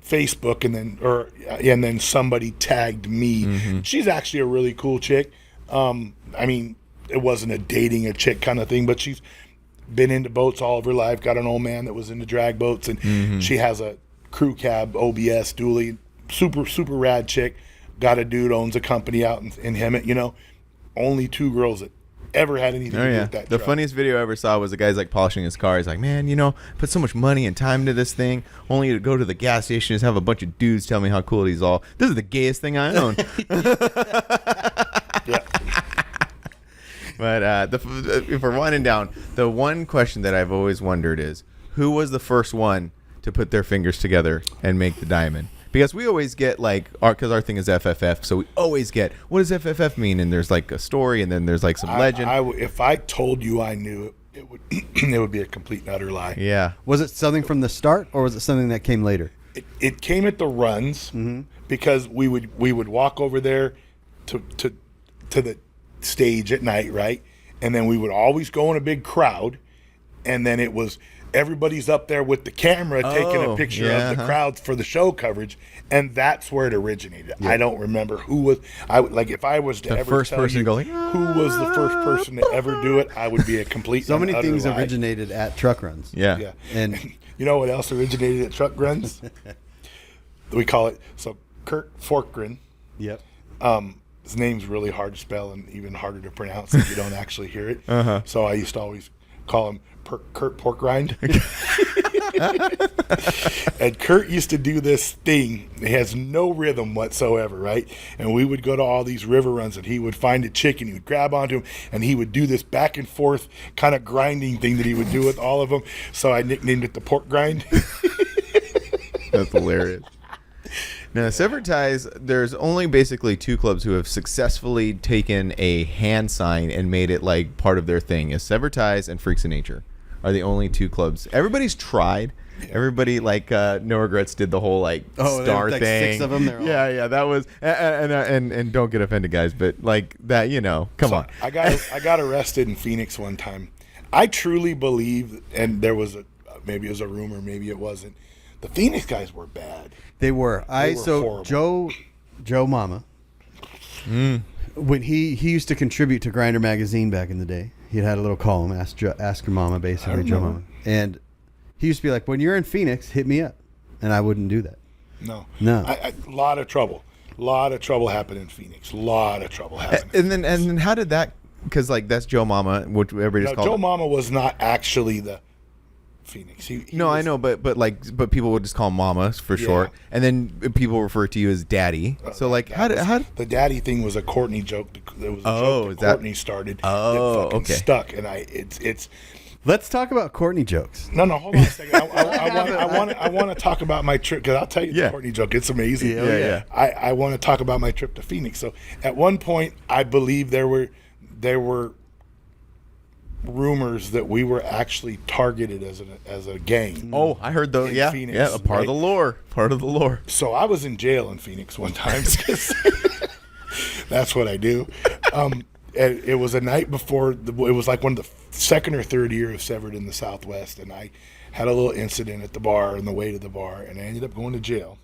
Facebook, and then somebody tagged me. She's actually a really cool chick. I mean, it wasn't a dating a chick kind of thing, but she's been into boats all of her life. Got an old man that was into drag boats, and she has a crew cab OBS dually. super rad chick. Got a dude owns a company out in Hemet. You know, only 2 girls that ever had anything Oh to do yeah. with that The truck. funniest video I ever saw was the guy's like polishing his car. He's like, man, you know, put so much money and time into this thing, only to go to the gas station and have a bunch of dudes tell me how cool he's all. This is the gayest thing I own. Yeah. But if we're winding down, the one question that I've always wondered is, who was the first one to put their fingers together and make the diamond? Because we always get like, because our thing is FFF, so we always get, what does FFF mean? And there's like a story, and then there's like some legend. If I told you I knew it, it would it would be a complete and utter lie. Yeah. Was it something from the start, or was it something that came later? It came at the runs because we would walk over there to the stage at night, right? And then we would always go in a big crowd, and then it was everybody's up there with the camera taking a picture of the crowds for the show coverage, and that's where it originated. I don't remember who was. If I was to The ever first tell person you going, who was the first person to ever do it, I would be a complete. So and many utter things lie. originated at truck runs. Yeah. Yeah, And you know what else originated at truck runs? We call it Kurt Forkgren. yep. His name's really hard to spell and even harder to pronounce if you don't actually hear it. So I used to always call him Kurt Porkrind. And Kurt used to do this thing. It has no rhythm whatsoever, right? And we would go to all these river runs, and he would find a chick, and he would grab onto him, and he would do this back and forth kind of grinding thing that he would do with all of them. So I nicknamed it the Pork Grind. That's hilarious. Now, Severed Ties, there's only basically 2 clubs who have successfully taken a hand sign and made it like part of their thing. Is Severed Ties and Freaks of Nature are the only 2 clubs. Everybody's tried. Everybody like No Regrets did the whole like star like thing. 6 of them. They're all- Yeah, that was and don't get offended, guys, but like that, you know, come on. I got arrested in Phoenix one time. I truly believe, and there was maybe it was a rumor, maybe it wasn't. The Phoenix guys were bad. They were. They were horrible. Joe Mama. When he used to contribute to Grinder magazine back in the day, he had a little column, Ask Your Mama, basically, Joe Mama. And he used to be like, when you're in Phoenix, hit me up. And I wouldn't do that. No. No. A lot of trouble. A lot of trouble happened in Phoenix. A lot of trouble happened. And then how did that? Because like that's Joe Mama, which everybody's No, called. Joe Mama was not actually the Phoenix. He No, was, I know, but people would just call him Mama for short, and then people refer to you as Daddy. So like, how did the daddy thing was a Courtney joke. It was a Oh, joke is that that- Courtney started. Oh, it fucking okay. stuck, and it's. Let's talk about Courtney jokes. No, hold on a second. I want to talk about my trip, because I'll tell you Yeah. the Courtney joke. It's amazing. Yeah. I want to talk about my trip to Phoenix. So at one point, I believe there were rumors that we were actually targeted as a gang. Oh, I heard those. In Yeah, Phoenix, yeah, a part of the right? lore. Part of the lore. So I was in jail in Phoenix one time. That's what I do. And it was a night before. It was like one of the second or third year of Severed in the Southwest, and I had a little incident at the bar on the way to the bar, and I ended up going to jail.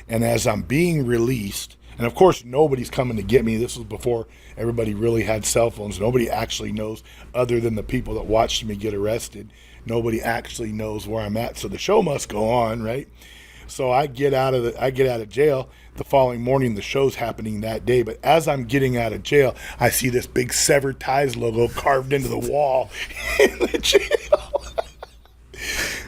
And as I'm being released, and of course nobody's coming to get me. This was before everybody really had cell phones. Nobody actually knows, other than the people that watched me get arrested. Nobody actually knows where I'm at. So the show must go on, right? So I get out of jail. The following morning, the show's happening that day. But as I'm getting out of jail, I see this big Severed Ties logo carved into the wall in the jail.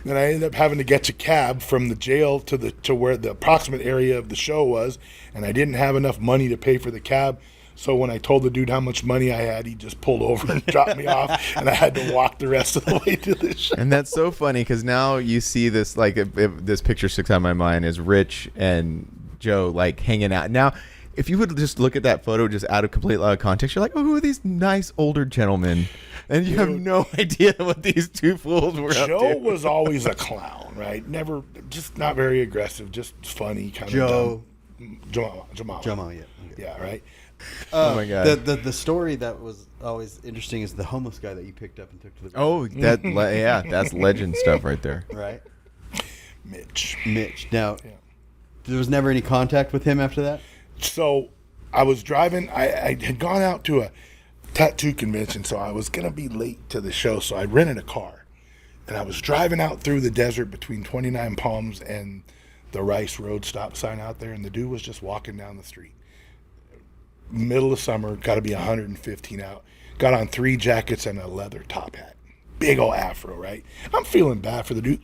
Then I ended up having to get a cab from the jail to where the approximate area of the show was, and I didn't have enough money to pay for the cab. So when I told the dude how much money I had, he just pulled over and dropped me off, and I had to walk the rest of the way to the show. And that's so funny because now you see this, like, if this picture sticks out in my mind is Rich and Joe, like, hanging out. Now, if you would just look at that photo just out of context, you're like, oh, who are these nice older gentlemen? And you have no idea what these 2 fools were up Joe to. was always a clown, right? Never, just not very aggressive, just funny, kind Joe. of dumb. Jamal. Yeah. Yeah, right? Oh, my God. The story that was always interesting is the homeless guy that you picked up and took to the Oh, that's legend stuff right there. right? Mitch. Now, there was never any contact with him after that? So I was driving. I had gone out to a tattoo convention, so I was going to be late to the show. So I rented a car, and I was driving out through the desert between 29 Palms and the Rice Road stop sign out there, and the dude was just walking down the street. Middle of summer, got to be 115 out. Got on 3 jackets and a leather top hat. Big old afro, right? I'm feeling bad for the dude.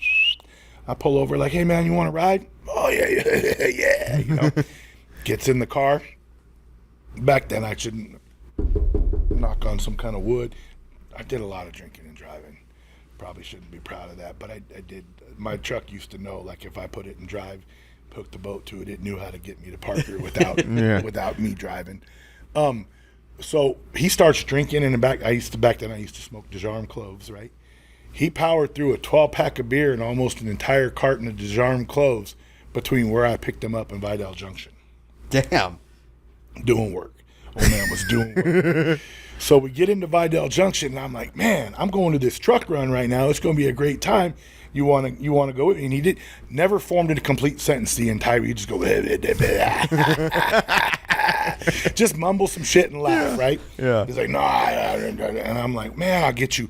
I pull over like, hey, man, you want to ride? Oh, yeah, you know. Gets in the car. Back then, I shouldn't knock on some kind of wood. I did a lot of drinking and driving. Probably shouldn't be proud of that, but I did. My truck used to know, like, if I put it in drive, hooked the boat to it, it knew how to get me to Parker without without me driving. So he starts drinking in the back. Back then I used to smoke Dijarm cloves, right? He powered through a 12-pack of beer and almost an entire carton of Dijarm cloves between where I picked him up and Vidal Junction. Damn. Doing work. Old man was doing work. So we get into Vidal Junction, and I'm like, man, I'm going to this truck run right now. It's going to be a great time. You want to go with me? And he did. Never formed a complete sentence the entire. He just go, just mumble some shit and laugh, right? Yeah. He's like, no, and I'm like, man, I'll get you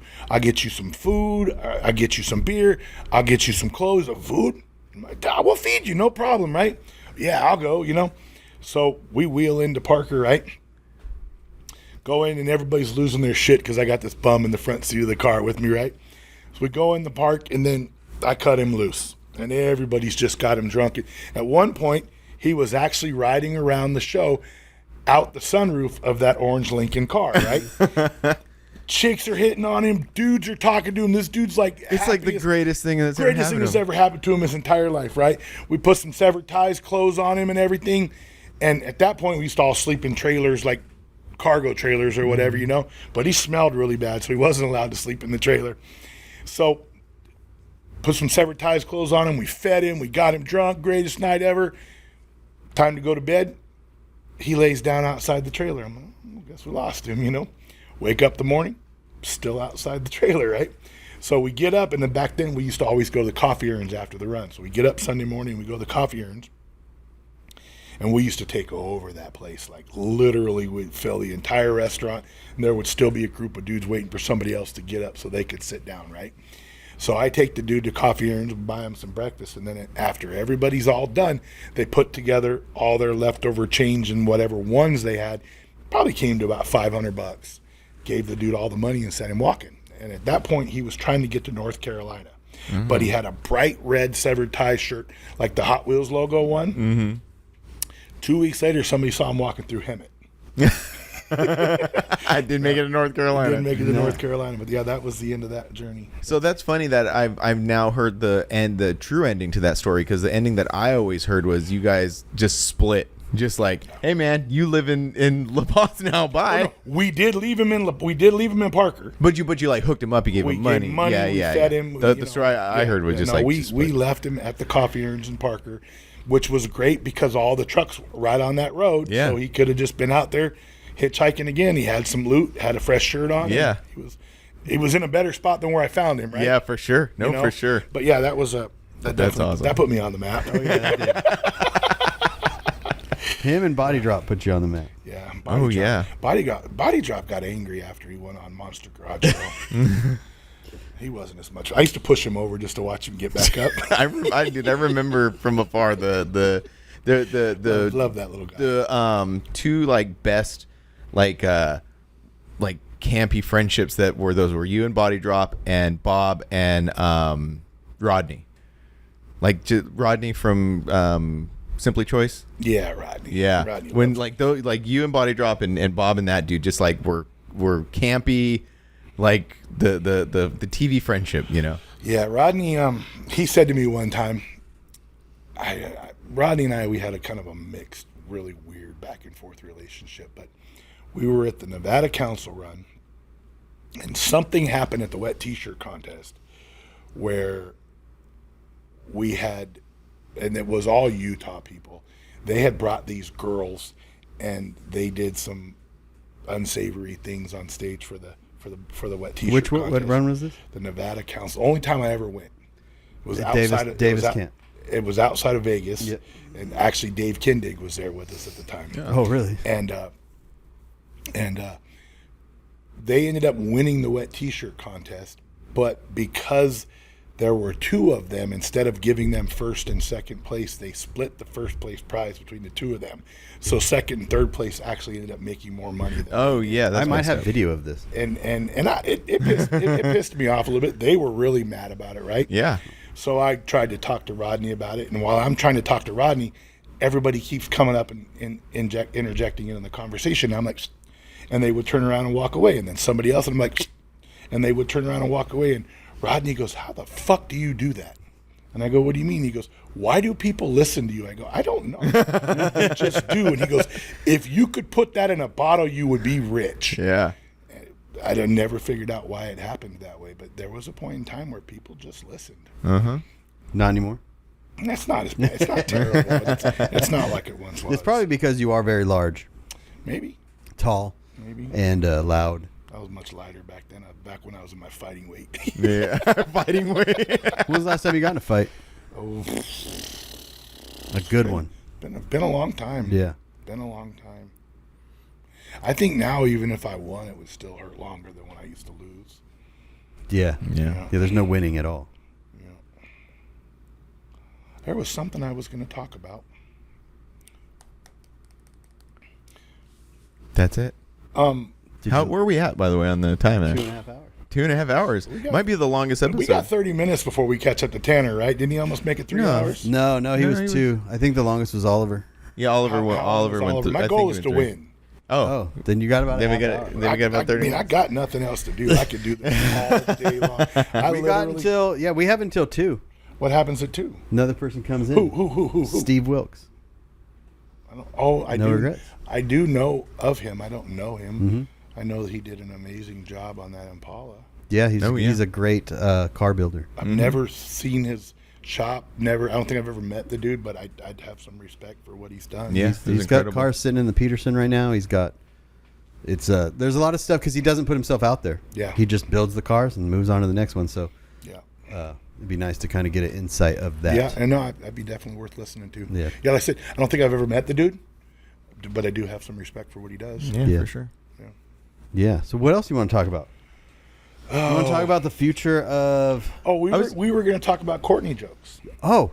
some food. I'll get you some beer. I'll get you some clothes, some food. I'm like, we'll feed you, no problem, right? Yeah, I'll go, you know. So we wheel into Parker, right? Go in, and everybody's losing their shit because I got this bum in the front seat of the car with me, right? So we go in the park, and then I cut him loose, and everybody's just got him drunk. At one point, he was actually riding around the show out the sunroof of that orange Lincoln car, right? Chicks are hitting on him. Dudes are talking to him. This dude's like... It's like the greatest thing that's ever happened that's ever happened to him his entire life, right? We put some severed ties clothes on him and everything, and at that point, we used to all sleep in trailers, like cargo trailers or whatever, you know? But he smelled really bad, so he wasn't allowed to sleep in the trailer. So, put some severed ties clothes on him. We fed him. We got him drunk. Greatest night ever. Time to go to bed. He lays down outside the trailer. I'm like, I guess we lost him, you know. Wake up the morning, still outside the trailer, right? So we get up, and then back then we used to always go to the coffee urns after the run. So we get up Sunday morning, we go to the coffee urns. And we used to take over that place. Like, literally, we'd fill the entire restaurant, and there would still be a group of dudes waiting for somebody else to get up so they could sit down, right? So I take the dude to coffee urns and buy him some breakfast, and then after everybody's all done, they put together all their leftover change and whatever ones they had. Probably came to about $500. Gave the dude all the money and sent him walking. And at that point, he was trying to get to North Carolina. Mm-hmm. But he had a bright red severed tie shirt, like the Hot Wheels logo one. Mm-hmm. 2 weeks later, somebody saw him walking through Hemet. I didn't make it to North Carolina. Didn't make it to North Carolina, but yeah, that was the end of that journey. So that's funny that I've now heard the true ending to that story, because the ending that I always heard was you guys just split. Just like, hey man, you live in La Paz now. Bye. No, we did leave him in Parker. But you like hooked him up. You gave him money. Gave him money. Yeah. Fed him. The story I heard was just like we left him at the coffee urns in Parker, which was great because all the trucks were right on that road. Yeah. So he could have just been out there hitchhiking again. He had some loot, had a fresh shirt on. Yeah. He was in a better spot than where I found him, right? Yeah, for sure. No, for sure. But yeah, that was that's awesome. That put me on the map. Oh yeah, that did. Him and Body Drop put you on the map. Yeah. Body Drop got angry after he went on Monster Garage Show. He wasn't as much. I used to push him over just to watch him get back up. I remember from afar the love that little guy. The two like best like campy friendships that were you and Body Drop and Bob and Rodney. Like Rodney from Simply Choice. Yeah, Rodney. Yeah. Rodney when like you and Body Drop and Bob and that dude just like were campy, like the TV friendship, you know. Yeah, Rodney. He said to me one time, Rodney and I, we had a kind of a mixed, really weird back and forth relationship. But we were at the Nevada Council run, and something happened at the wet T-shirt contest where we had, and it was all Utah people. They had brought these girls, and they did some unsavory things on stage for the wet T-shirt contest. What run was this? The Nevada Council. Only time I ever went. It was Davis Camp. It was outside of Vegas, yep. And actually Dave Kindig was there with us at the time. Oh, really? And they ended up winning the wet T-shirt contest, but because there were two of them. Instead of giving them first and second place, they split the first place prize between the two of them. So second and third place actually ended up making more money than Oh yeah, that's I might messed have up. video of this. it pissed me off a little bit. They were really mad about it, right? Yeah. So I tried to talk to Rodney about it, and while I'm trying to talk to Rodney, everybody keeps coming up and interjecting in the conversation. I'm like, and they would turn around and walk away, and then somebody else, and I'm like, and they would turn around and walk away, and Rodney goes, "How the fuck do you do that?" And I go, "What do you mean?" He goes, "Why do people listen to you?" I go, "I don't know. They just do." And he goes, "If you could put that in a bottle, you would be rich." Yeah. I never figured out why it happened that way, but there was a point in time where people just listened. Not anymore. And that's not as bad. It's not terrible. But it's not like it once was. It's probably because you are very large, maybe. tall, Maybe. and loud. I was much lighter back then. Back when I was in my fighting weight. Yeah. Fighting weight. When was the last time you got in a fight? Oh, A good one. been a long time. Yeah. Been a long time. I think now, even if I won, it would still hurt longer than when I used to lose. Yeah. Yeah. Yeah, there's no winning at all. There was something I was going to talk about. That's it. How where are we at, by the way, on the time? 2.5 hours. 2.5 hours. got- Might be the longest episode. We got 30 minutes before we catch up to Tanner, right? Didn't he almost make it 3 No. hours? No, he No, was he was- 2. I think the longest was Oliver. Yeah, Oliver How- went. how Oliver was went. My I think goal he is went to 3. win. Oh, then you got about Then a we half got. hour. Then we got about 30. I got nothing else to do. I could do this all day long. We got until we have until 2. What happens at 2? Another person comes in. Who? Steve Wilkes. I No do. regrets. I do know of him. I don't know him. Mm-hmm. I know that he did an amazing job on that Impala. Yeah, he's Oh, yeah. he's a great car builder. I've never seen his shop. Never. I don't think I've ever met the dude, but I'd have some respect for what he's done. Yeah. He's got cars sitting in the Peterson right now. He's got there's a lot of stuff because he doesn't put himself out there. Yeah. He just builds the cars and moves on to the next one. So Yeah. it'd be nice to kind of get an insight of that. Yeah, and no, I'd be definitely worth listening to. Yeah. Like I said, I don't think I've ever met the dude, but I do have some respect for what he does. Yeah, Yeah. for sure. Yeah. So what else do you want to talk about? You want to talk about the future of? Oh, we were going to talk about Courtney jokes. Oh,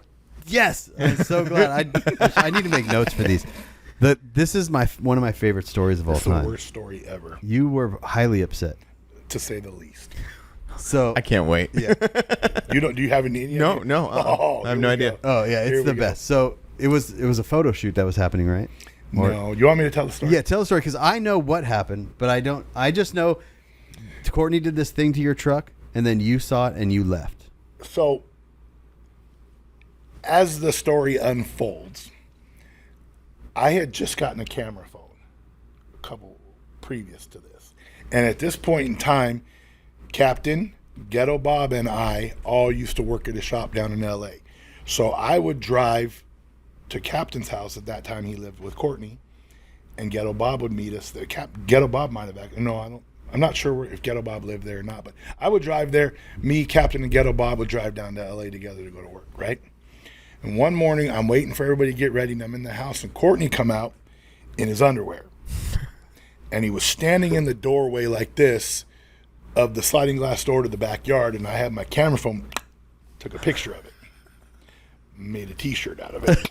yes! I'm so glad. I need to make notes for these. This is one of my favorite stories of all It's the time. worst story ever, You were highly upset. to say the least. So I can't wait. Yeah. You don't? Do you have any? No, no. I have no idea. Oh yeah, Here it's the we go. best. So it was a photo shoot that was happening, right? Or- No, you want me to tell the story? Yeah, tell the story because I know what happened, but I don't. I just know Courtney did this thing to your truck, and then you saw it and you left. So, as the story unfolds, I had just gotten a camera phone, a couple previous to this, and at this point in time, Captain, Ghetto Bob, and I all used to work at a shop down in L.A. So I would drive to Captain's house. At that time, he lived with Courtney, and Ghetto Bob would meet us there. Ghetto Bob might have actually. No, I don't. I'm not sure if Ghetto Bob lived there or not, but I would drive there. Me, Captain, and Ghetto Bob would drive down to L.A. together to go to work, right? And one morning, I'm waiting for everybody to get ready, and I'm in the house, and Courtney come out in his underwear. And he was standing in the doorway like this of the sliding glass door to the backyard, and I had my camera phone, took a picture of it, made a T-shirt out of it.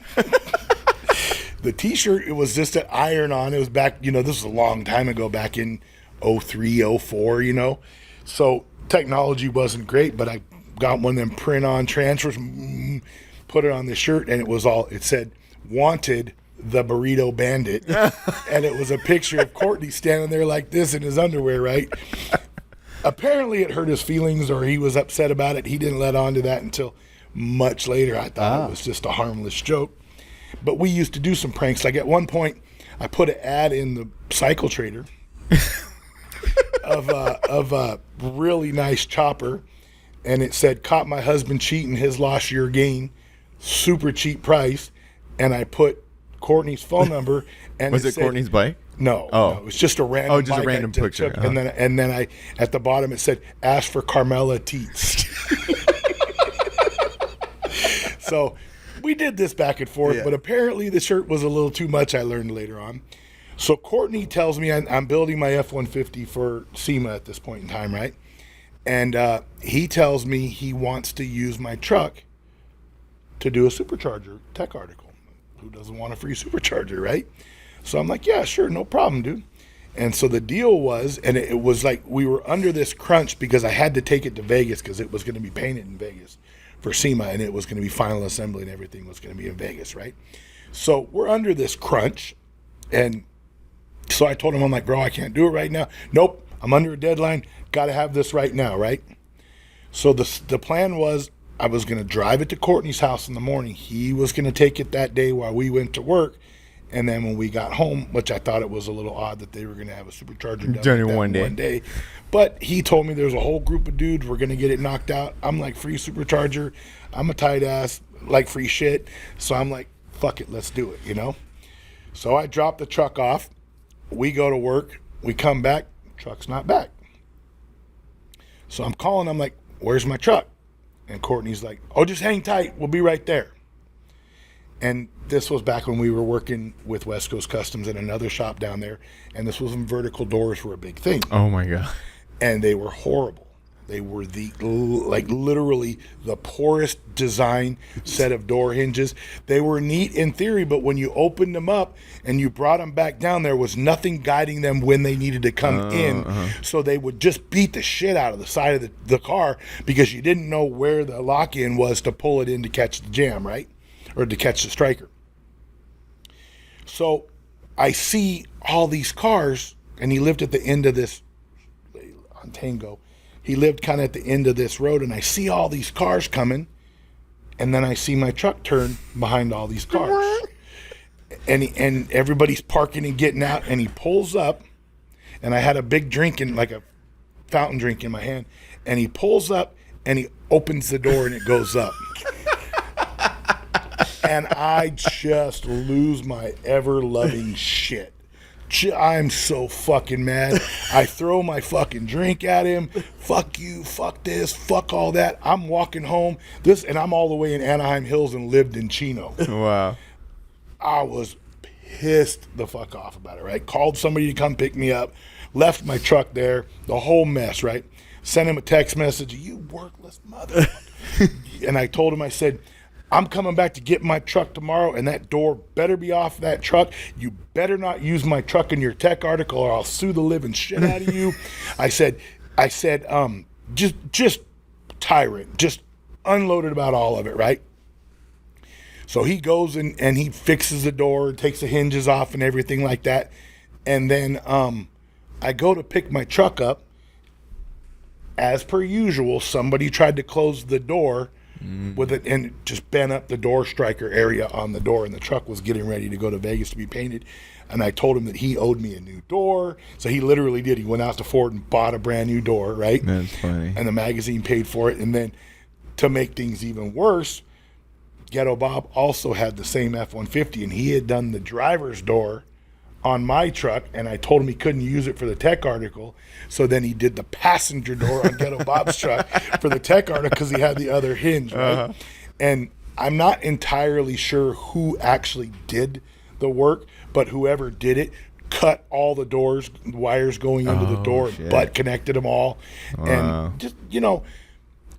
The T-shirt, it was just an iron-on. It was back, this was a long time ago, back in 03, 04, So technology wasn't great, but I got one of them print-on transfers, put it on the shirt, and it said, "Wanted, the Burrito Bandit." And it was a picture of Courtney standing there like this in his underwear, right? Apparently it hurt his feelings, or he was upset about it. He didn't let on to that until much later. I thought it was just a harmless joke. But we used to do some pranks. Like at one point, I put an ad in the Cycle Trader of a really nice chopper, and it said, "Caught my husband cheating, his loss your gain, super cheap price." And I put Courtney's phone number, and Was it said, Courtney's bike? No, Oh. no, it was just a random. Oh, just a bike random I picture. took, and then I at the bottom it said, "Ask for Carmela Teets." So we did this back and forth, but apparently the shirt was a little too much. I learned later on. So Courtney tells me I'm building my F-150 for SEMA at this point in time, right? And he tells me he wants to use my truck to do a supercharger tech article. Who doesn't want a free supercharger, right? So I'm like, yeah, sure, no problem, dude. And so the deal was, and it was like we were under this crunch because I had to take it to Vegas because it was going to be painted in Vegas for SEMA, and it was going to be final assembly and everything was going to be in Vegas, right? So we're under this crunch, and so I told him, I'm like, bro, I can't do it right now. Nope, I'm under a deadline. Got to have this right now, right? So the plan was I was going to drive it to Courtney's house in the morning. He was going to take it that day while we went to work. And then when we got home, which I thought it was a little odd that they were going to have a supercharger done in one day. But he told me there's a whole group of dudes. We're going to get it knocked out. I'm like, free supercharger. I'm a tight ass, like free shit. So I'm like, fuck it, let's do it, you know? So I dropped the truck off. We go to work. We come back. Truck's not back. So I'm calling. I'm like, where's my truck? And Courtney's like, oh, just hang tight. We'll be right there. And this was back when we were working with West Coast Customs in another shop down there. And this was when vertical doors were a big thing. Oh my God. And they were horrible. They were literally the poorest design set of door hinges. They were neat in theory, but when you opened them up and you brought them back down, there was nothing guiding them when they needed to come in. So they would just beat the shit out of the side of the car because you didn't know where the lock-in was to pull it in to catch the jam, right? Or to catch the striker. So I see all these cars, and he lived at the end of this, on Tango. He lived kind of at the end of this road, and I see all these cars coming, and then I see my truck turn behind all these cars. And everybody's parking and getting out, and he pulls up, and I had a big drink like a fountain drink in my hand, and he pulls up, and he opens the door, and it goes up. And I just lose my ever-loving shit. I'm so fucking mad. I throw my fucking drink at him. Fuck you, fuck this, fuck all that. I'm walking home. And I'm all the way in Anaheim Hills and lived in Chino. Wow. I was pissed the fuck off about it, right? Called somebody to come pick me up. Left my truck there. The whole mess, right? Sent him a text message. You worthless motherfucker. And I told him, I said, I'm coming back to get my truck tomorrow, and that door better be off that truck. You better not use my truck in your tech article, or I'll sue the living shit out of you. I said, just tyrant, just unloaded about all of it, right? So he goes and he fixes the door, takes the hinges off and everything like that. And then I go to pick my truck up. As per usual, somebody tried to close the door with it and just bent up the door striker area on the door, and the truck was getting ready to go to Vegas to be painted. And I told him that he owed me a new door. So he literally did. He went out to Ford and bought a brand new door, right? That's funny. And the magazine paid for it. And then to make things even worse, Ghetto Bob also had the same F-150, and he had done the driver's door on my truck, and I told him he couldn't use it for the tech article. So then he did the passenger door on Ghetto Bob's truck for the tech article because he had the other hinge, right? And I'm not entirely sure who actually did the work, but whoever did it cut all the doors, wires going into the door, and butt connected them all. Wow. And just, and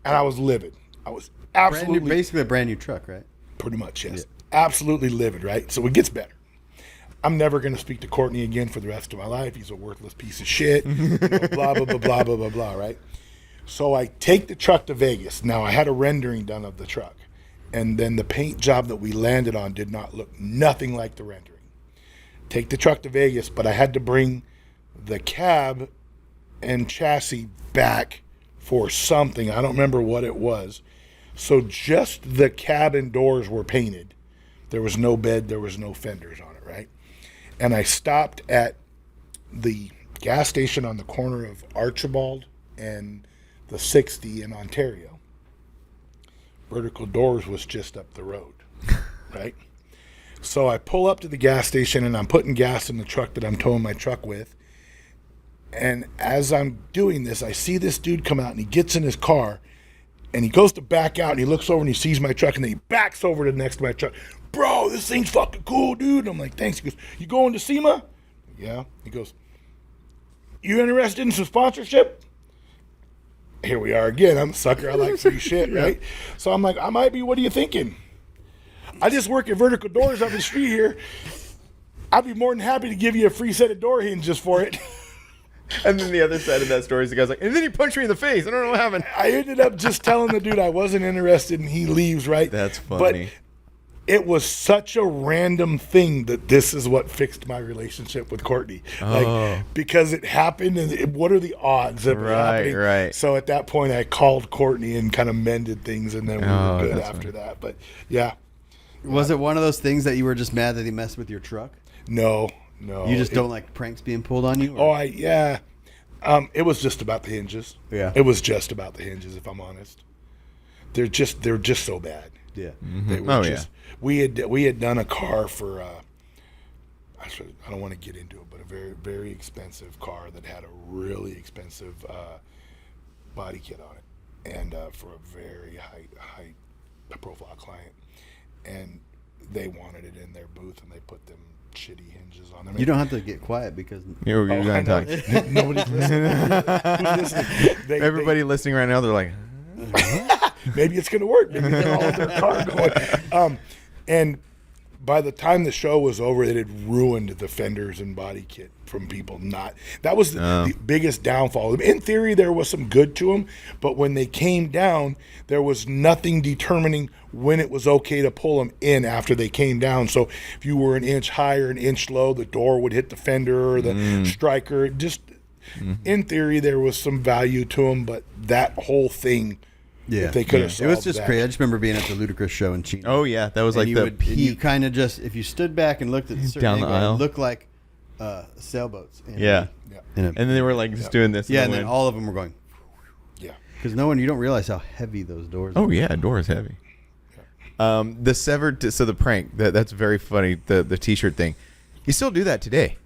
I was livid. I was absolutely... Basically a brand new truck, right? Pretty much, yes. Yeah. Absolutely livid, right? So it gets better. I'm never going to speak to Courtney again for the rest of my life. He's a worthless piece of shit. Blah, blah, blah, blah, blah, blah, blah, right? So I take the truck to Vegas. Now, I had a rendering done of the truck. And then the paint job that we landed on did not look nothing like the rendering. Take the truck to Vegas, but I had to bring the cab and chassis back for something. I don't remember what it was. So just the cab and doors were painted. There was no bed. There was no fenders on it, right? And I stopped at the gas station on the corner of Archibald and the 60 in Ontario. Vertical Doors was just up the road, right? So I pull up to the gas station, and I'm putting gas in the truck that I'm towing my truck with. And as I'm doing this, I see this dude come out, and he gets in his car, and he goes to back out, and he looks over, and he sees my truck, and then he backs over to the next to my truck. Bro, this thing's fucking cool, dude. And I'm like, thanks. He goes, you going to SEMA? Yeah. He goes, you interested in some sponsorship? here we are again. I'm a sucker. I like free shit, right? So I'm like, I might be. What are you thinking? I just work at Vertical Doors up the street here. I'd be more than happy to give you a free set of door hinges for it. And then the other side of that story is the guy's like, and then he punched me in the face. I don't know what happened. I ended up just telling the dude I wasn't interested, and he leaves, right? That's But funny. it was such a random thing that this is what fixed my relationship with Courtney. Like, because it happened, and what are the odds of it Right, happening? right. So at that point, I called Courtney and kind of mended things, and then we Oh, were good that's after that. But yeah, Was it one of those things that you were just mad that he messed with your truck? no. You just don't like pranks being pulled on you? Oh, yeah. It was just about the hinges. Yeah. It was just about the hinges, if I'm honest. They're just so bad. Yeah. They were Oh, just, we had done a car for actually I don't want to get into it, but a very, very expensive car that had a really expensive body kit on it, and for a very high profile client, and they wanted it in their booth, and they put them shitty hinges on them. You don't have to get quiet because You're Oh, I going know. to talk. Nobody's listening. Who's listening? Everybody listening right now, they're like, Maybe it's going to work. Maybe they're all in their car going. And by the time the show was over, it had ruined the fenders and body kit from people not. That was the biggest downfall. In theory, there was some good to them, but when they came down, there was nothing determining when it was okay to pull them in after they came down. So if you were an inch high or an inch low, the door would hit the fender or the striker. Just in theory, there was some value to them, but that whole thing. yeah, If they could have it was solved just that. crazy. I just remember being at the Ludacris show in Chino. oh, yeah, that was And like you the would, and you peak. kind of just, if you stood back and looked at a certain Down the angle, aisle. it looked like sailboats. Yeah. Yeah. And then they were like just doing this. yeah, in and the then wind. all of them were going Yeah. because you don't realize how heavy those doors. Oh are. yeah, door is heavy. The severed, so the prank that's very funny. The T-shirt thing, you still do that today.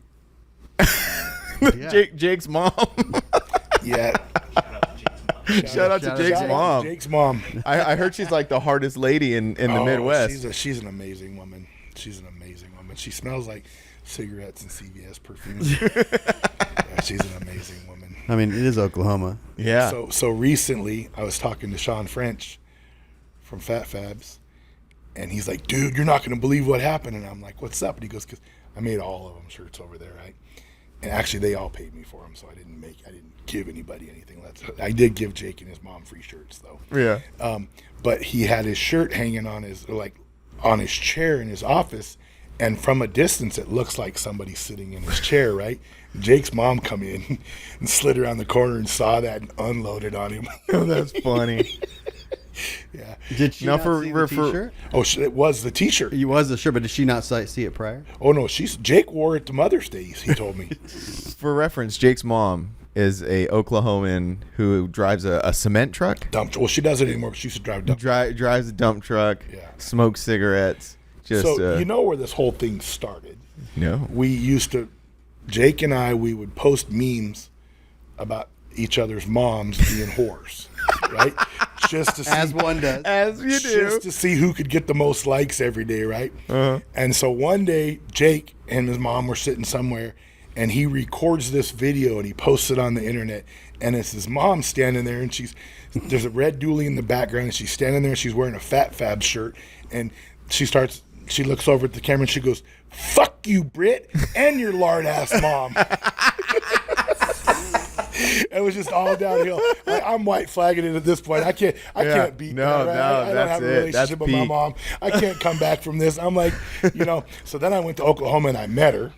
Yeah. Jake's mom. Yeah. Shout out to Shout out Jake's to mom. Jake's mom. I heard she's like the hardest lady in the Oh, Midwest. She's an amazing woman. She's an amazing woman. She smells like cigarettes and CVS perfumes. Yeah, she's an amazing woman. I mean, it is Oklahoma. Yeah. So recently, I was talking to Sean French from Fat Fabs, and he's like, "Dude, you're not going to believe what happened." And I'm like, "What's up?" And he goes, "Cause I made all of them shirts over there, right? And actually, they all paid me for them, so I didn't give anybody anything. I did give Jake and his mom free shirts though. yeah. But he had his shirt hanging on his chair in his office, and from a distance it looks like somebody sitting in his chair, right? Jake's mom come in and slid around the corner and saw that and unloaded on him. That's funny. Yeah. Did she Now not for- see for- the T-shirt? Oh, it was the T-shirt. It was the shirt, but did she not see it prior? Oh no, Jake wore it to Mother's Day. He told me. For reference, Jake's mom is a Oklahoman who drives a cement truck. Well, she doesn't anymore. But she used to drive dump. Drives a dump truck. Yeah. Smokes cigarettes. Just So you know where this whole thing started. no. We used to, Jake and I, we would post memes about each other's moms being whores, right? Just to see, As one does. As you do. just to see who could get the most likes every day, right? And so one day, Jake and his mom were sitting somewhere, and he records this video and he posts it on the internet. And it's his mom standing there, and there's a red dually in the background, and she's standing there, and she's wearing a Fat Fab shirt, and she looks over at the camera and she goes, "Fuck you, Britt, and your lard ass mom." It was just all downhill. I'm white flagging it at this point. I can't beat no, that. Right? no, I don't that's have a it. That's relationship with my peak. mom. I can't come back from this. I'm like, So then I went to Oklahoma and I met her,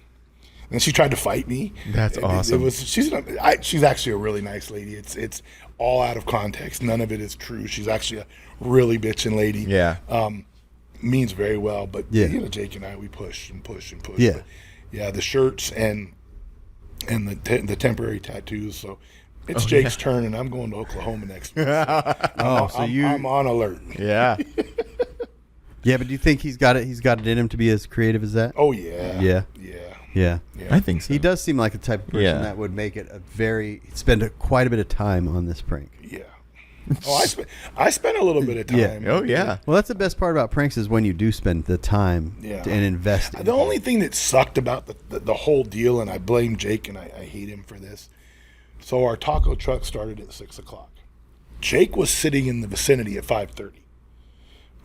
and she tried to fight me. That's awesome. She's actually a really nice lady. It's all out of context. None of it is true. She's actually a really bitchin' lady. Yeah. Means very well, but Yeah. Jake and I, we push and push and push. Yeah. But yeah, the shirts and the temporary tattoos. So it's Jake's turn, and I'm going to Oklahoma next week. Oh, so I'm on alert. Yeah. Yeah, but do you think he's got it? He's got it in him to be as creative as that? Oh yeah. Yeah. Yeah. Yeah. Yeah. I think so. He does seem like the type of person Yeah. that would make it spend quite a bit of time on this prank. Yeah. Oh, I spent a little bit of time. Yeah. Oh yeah. Well, that's the best part about pranks is when you do spend the time Yeah. and invest. In The it. only thing that sucked about the whole deal, and I blame Jake and I hate him for this. So our taco truck started at 6:00, Jake was sitting in the vicinity at 5:30.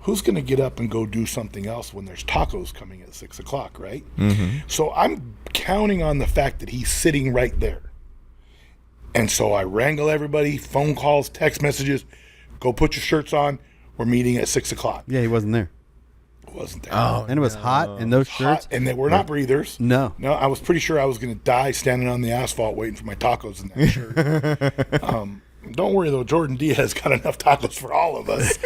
Who's going to get up and go do something else when there's tacos coming at 6 o'clock, right? So I'm counting on the fact that he's sitting right there. And so I wrangle everybody, phone calls, text messages, go put your shirts on. We're meeting at 6 o'clock. Yeah, he wasn't there. Wasn't there. And it was hot, and those shirts. Hot, and they were not breathers. No. No, I was pretty sure I was going to die standing on the asphalt waiting for my tacos in that shirt. Don't worry, though. Jordan Diaz got enough tacos for all of us.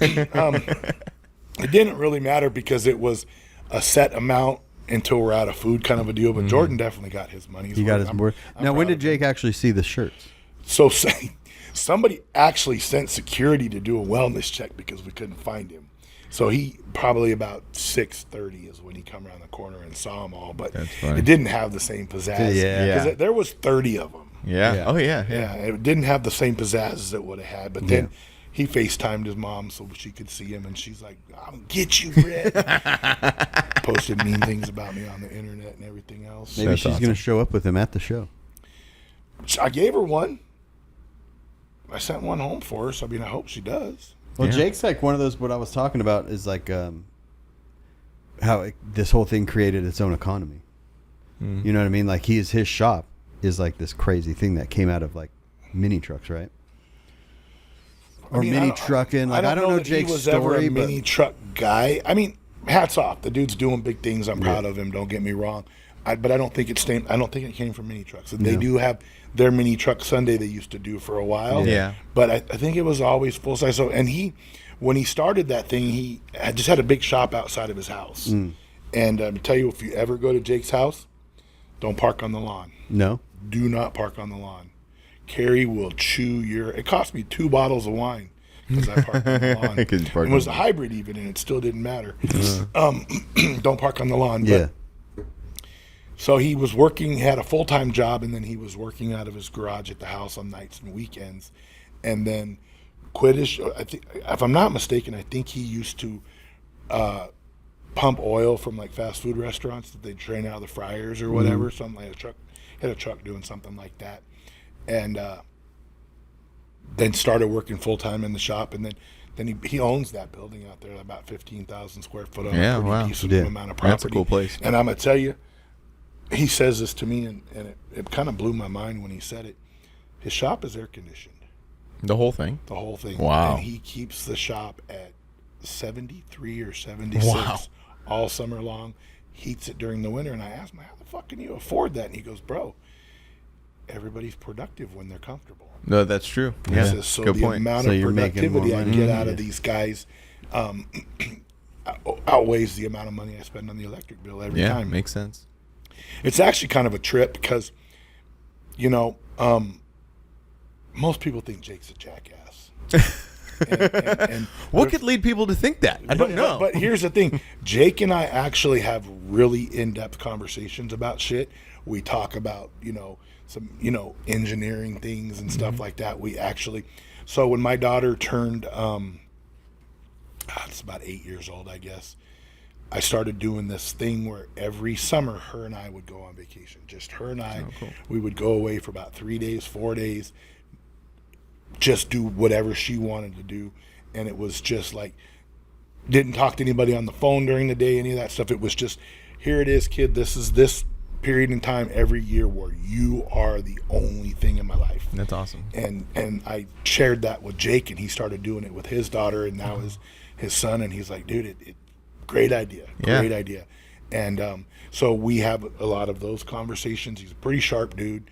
It didn't really matter because it was a set amount until we're out of food kind of a deal. But Jordan definitely got his money. He got his worth. Now, when did Jake actually see the shirts? So somebody actually sent security to do a wellness check because we couldn't find him. So he probably about 6:30 is when he come around the corner and saw them all. But it didn't have the same pizzazz. Yeah. Because there was 30 of them. Yeah. Oh yeah. Yeah, it didn't have the same pizzazz as it would have had. But then he FaceTimed his mom so she could see him, and she's like, "I'll get you, Red." Posted mean things about me on the internet and everything else. Maybe That's she's awesome. going to show up with him at the show. I gave her one. I sent one home for her, so I mean, I hope she does. Well, Yeah. Jake's like one of those. What I was talking about is like how this whole thing created its own economy. You know what I mean? Like his shop is like this crazy thing that came out of like mini trucks, right? Or I mean, mini trucking. Like I don't know that Jake's he was story, ever a but mini truck guy. I mean, hats off. The dude's doing big things. I'm proud of him. Don't get me wrong. But I don't think I don't think it came from mini trucks. They do have their mini truck Sunday they used to do for a while. Yeah. But I think it was always full size. So when he started that thing, he just had a big shop outside of his house. And I tell you, if you ever go to Jake's house, don't park on the lawn. no. Do not park on the lawn. Carrie will chew your. It cost me 2 bottles of wine because I parked on the lawn. 'Cause you parked It was on a hybrid even, and it still didn't matter. Don't park on the lawn. Yeah. But, so he was working, had a full-time job, and then he was working out of his garage at the house on nights and weekends, and then quit his. I think, if I'm not mistaken, I think he used to pump oil from like fast food restaurants that they drain out of the fryers or whatever. Something like a truck. Had a truck doing something like that, and then started working full-time in the shop, and then he owns that building out there, about 15,000 square foot on Yeah, a pretty wow. decent Yeah. amount of property. That's a cool place. And I'm gonna tell you, he says this to me, and it kind of blew my mind when he said it. His shop is air conditioned, The whole thing. the whole thing. Wow. And he keeps the shop at 73 or 76 Wow. all summer long. Heats it during the winter, and I asked him, "How the fuck can you afford that?" And he goes, "Bro, everybody's productive when they're comfortable." No, that's true. He Yeah. says, so Good the point. amount So of you're making more productivity I money. get out of these guys outweighs the amount of money I spend on the electric bill every Yeah, time. makes sense. It's actually kind of a trip because, most people think Jake's a jackass. and What could lead people to think that? I don't know. But here's the thing. Jake and I actually have really in-depth conversations about shit. We talk about, some, engineering things and stuff like that. So when my daughter turned, it's about 8 years old, I guess, I started doing this thing where every summer her and I would go on vacation. Just her and I. cool. We would go away for about 3 days, 4 days, just do whatever she wanted to do. And it was just like, didn't talk to anybody on the phone during the day, any of that stuff. It was just, here it is, kid. This is this period in time every year where you are the only thing in my life. That's awesome. And I shared that with Jake, and he started doing it with his daughter, and now his son, and he's like, dude, it great idea, Yeah. great idea. And so we have a lot of those conversations. He's a pretty sharp dude.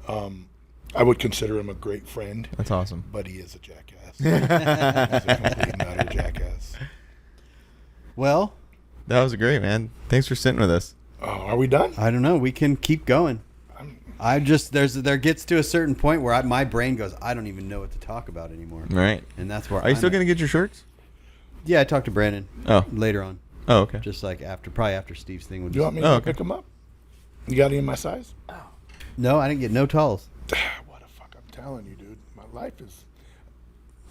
I would consider him a great friend, That's awesome. but he is a jackass. He's a complete and utter jackass. Well, That was great, man. Thanks for sitting with us. Oh, are we done? I don't know. We can keep going. I just there gets to a certain point where my brain goes, I don't even know what to talk about anymore. All right. And that's where Are you still going to get your shirts? Yeah, I talked to Brandon. Oh. Later on, Oh, okay. just like probably after Steve's thing. Do you want me to Oh, okay. pick him up? You got any in my size? No, I didn't get no talls. What the fuck? I'm telling you, dude. My life is.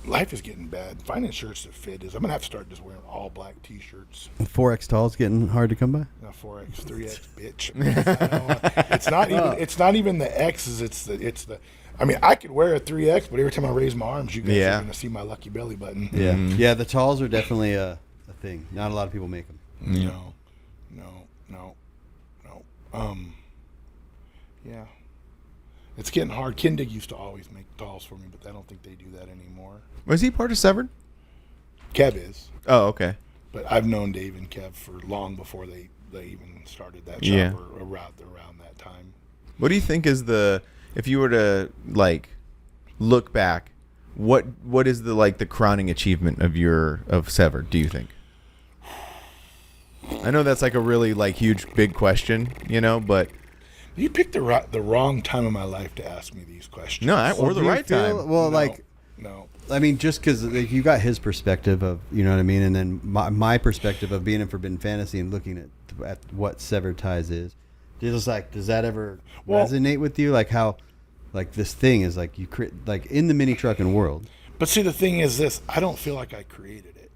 life is getting bad. Finding shirts that fit is. I'm gonna have to start just wearing all black T-shirts. 4X tall is getting hard to come by. Not 4X, 3X, bitch. It's not even. It's not even the X's. It's the. I mean, I could wear a 3X, but every time I raise my arms, you guys Yeah. are gonna see my lucky belly button. Yeah, yeah. The talls are definitely a thing. Not a lot of people make them. No. Yeah. It's getting hard. Kindig used to always make dolls for me, but I don't think they do that anymore. Was he part of Severed? Kev is, Oh, okay. but I've known Dave and Kev for long before they even started that shop Yeah. or around that time. What do you think is if you were to like look back, what is the crowning achievement of Severed, do you think? I know that's like a really huge big question, but You picked the wrong time of my life to ask me these questions. no, or the Do you right feel- time. Well, No. I mean, just because you got his perspective of, you know what I mean, and then my perspective of being in Forbidden Fantasy and looking at what Severed Ties is. Just does that ever resonate with you? Like how, this thing is you create in the mini trucking world. But see, the thing is this: I don't feel like I created it.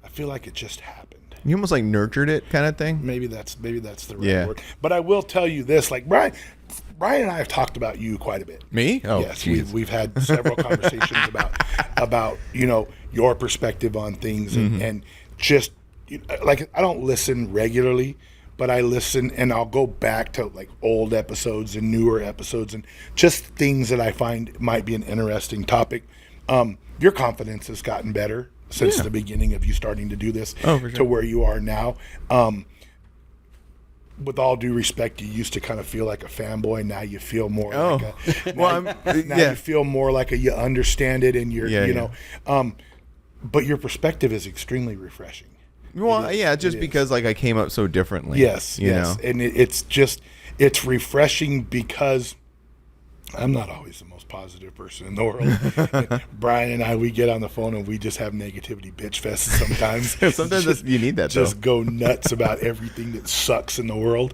I feel like it just happened. You almost nurtured it kind of thing. Maybe that's the right Yeah. word. But I will tell you this: Brian and I have talked about you quite a bit. Me? Oh, Yes, jeez. we've had several conversations about your perspective on things and just I don't listen regularly, but I listen and I'll go back to old episodes and newer episodes and just things that I find might be an interesting topic. Your confidence has gotten better since the beginning of you starting to do this to where you are now. With all due respect, you used to kind of feel like a fanboy. Now you feel more you feel more like you understand it and you're but your perspective is extremely refreshing. Well, just because I came up so differently. Yes, you know? And it's refreshing because I'm not always the most positive person in the world. Brian and I, we get on the phone and we just have negativity bitch fests sometimes. Sometimes you need that, just go nuts about everything that sucks in the world.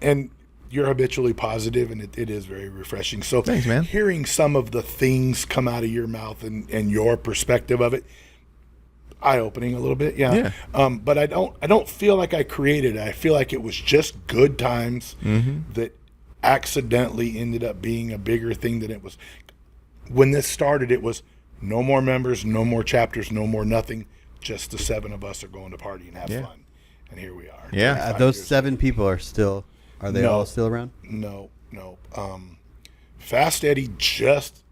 And you're habitually positive, and it is very refreshing. So thanks, man. Hearing some of the things come out of your mouth and your perspective of it, eye-opening a little bit, yeah. But I don't feel like I created it. I feel like it was just good times that accidentally ended up being a bigger thing than it was. When this started, it was no more members, no more chapters, no more nothing. Just the 7 of us are going to party and have fun. And here we are. Yeah. Those 7 people are they all still around? No. Fast Eddie just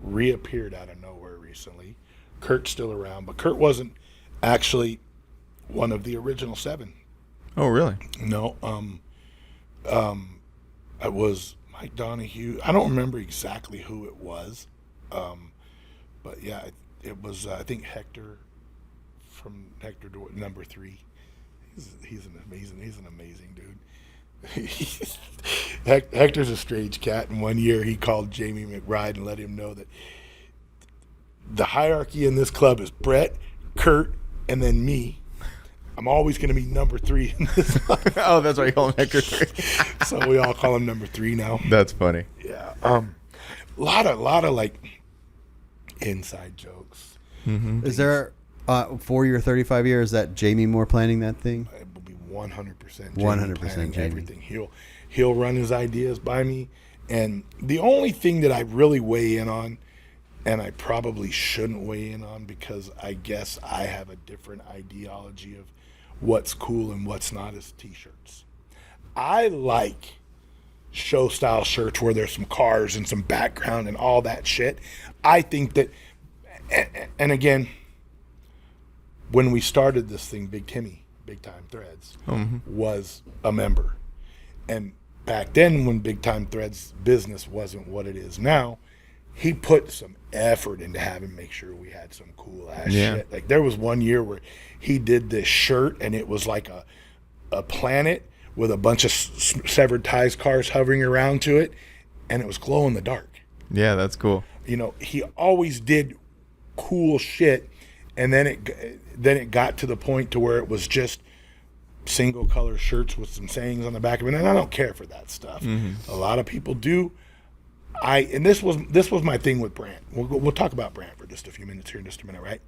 reappeared out of nowhere recently. Kurt's still around, but Kurt wasn't actually one of the original 7. Oh, really? No. It was Mike Donahue. I don't remember exactly who it was. But yeah, it was, I think Hector from number 3. He's an amazing dude. Hector's a strange cat, and one year he called Jamie McBride and let him know that the hierarchy in this club is Brett, Kurt, and then me. I'm always going to be number 3 in this club. Oh, that's why you call him Hector 3. So we all call him number 3 now. That's funny. Yeah. A lot of inside jokes. Is there for your 35 years that Jamie Moore planning that thing? It will be 100% 100% planning Jamie. everything. He'll run his ideas by me, and the only thing that I really weigh in on, and I probably shouldn't weigh in on because I guess I have a different ideology of what's cool and what's not, is T-shirts. I like show style shirts where there's some cars and some background and all that shit. I think that, and again, when we started this thing, Big Timmy, Big Time Threads, was a member. And back then, when Big Time Threads business wasn't what it is now, he put some effort into having make sure we had some cool ass shit. Like there was one year where he did this shirt and it was like a planet with a bunch of Severed Ties cars hovering around to it, and it was glow in the dark. Yeah, that's cool. He always did cool shit, and then it got to the point to where it was just single color shirts with some sayings on the back of it, and I don't care for that stuff. A lot of people do. and this was my thing with Brant. We'll talk about Brant for just a few minutes here in just a minute, right?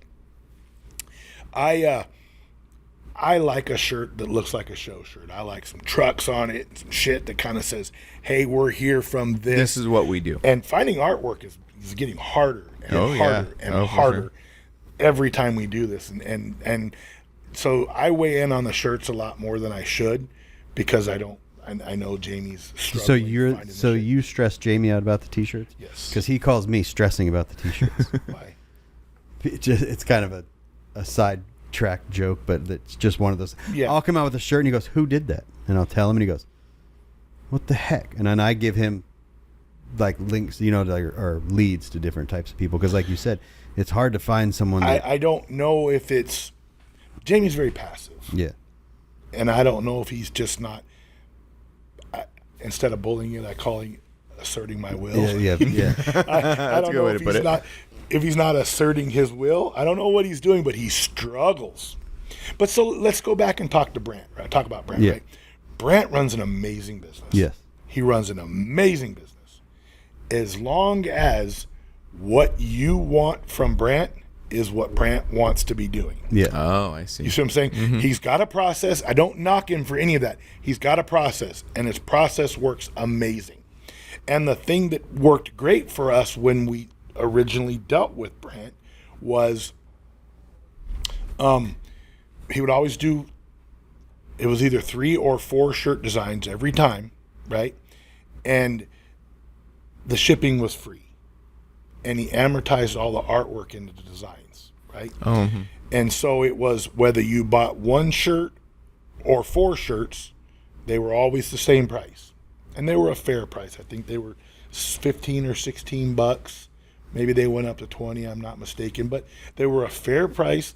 I like a shirt that looks like a show shirt. I like some trucks on it and some shit that kind of says, hey, we're here from this. This is what we do. And finding artwork is getting harder and Oh, yeah. harder and Oh, for harder sure. every time we do this. And so I weigh in on the shirts a lot more than I should because I know Jamie's struggling. So finding the shit. you stress Jamie out about the t-shirts? Yes. Because he calls me stressing about the t-shirts. Why? It's kind of a side track joke, but it's just one of those. Yeah. I'll come out with a shirt and he goes, who did that? And I'll tell him and he goes, what the heck? And then I give him like links, or leads to different types of people. Because like you said, it's hard to find someone that, I don't know if it's Jamie's very passive. yeah. And I don't know if he's just not. Instead of bullying it, I call it asserting my will. Yeah. I don't a good know way if to put he's it. not asserting his will. I don't know what he's doing, but he struggles. But so let's go back and talk to Brant. Right? Talk about Brant. Yeah. Right? Brant runs an amazing business. Yes. He runs an amazing business. As long as what you want from Brant is what Brant wants to be doing. Yeah. Oh, I see. You see what I'm saying? He's got a process. I don't knock him for any of that. He's got a process, and his process works amazing. And the thing that worked great for us when we originally dealt with Brant was he would always do, it was either 3 or 4 shirt designs every time, right? And the shipping was free. And he amortized all the artwork into the designs, right? Oh, And so it was whether you bought 1 shirt or 4 shirts, they were always the same price. And they were a fair price. I think they were 15 or 16 bucks. Maybe they went up to 20, I'm not mistaken, but they were a fair price.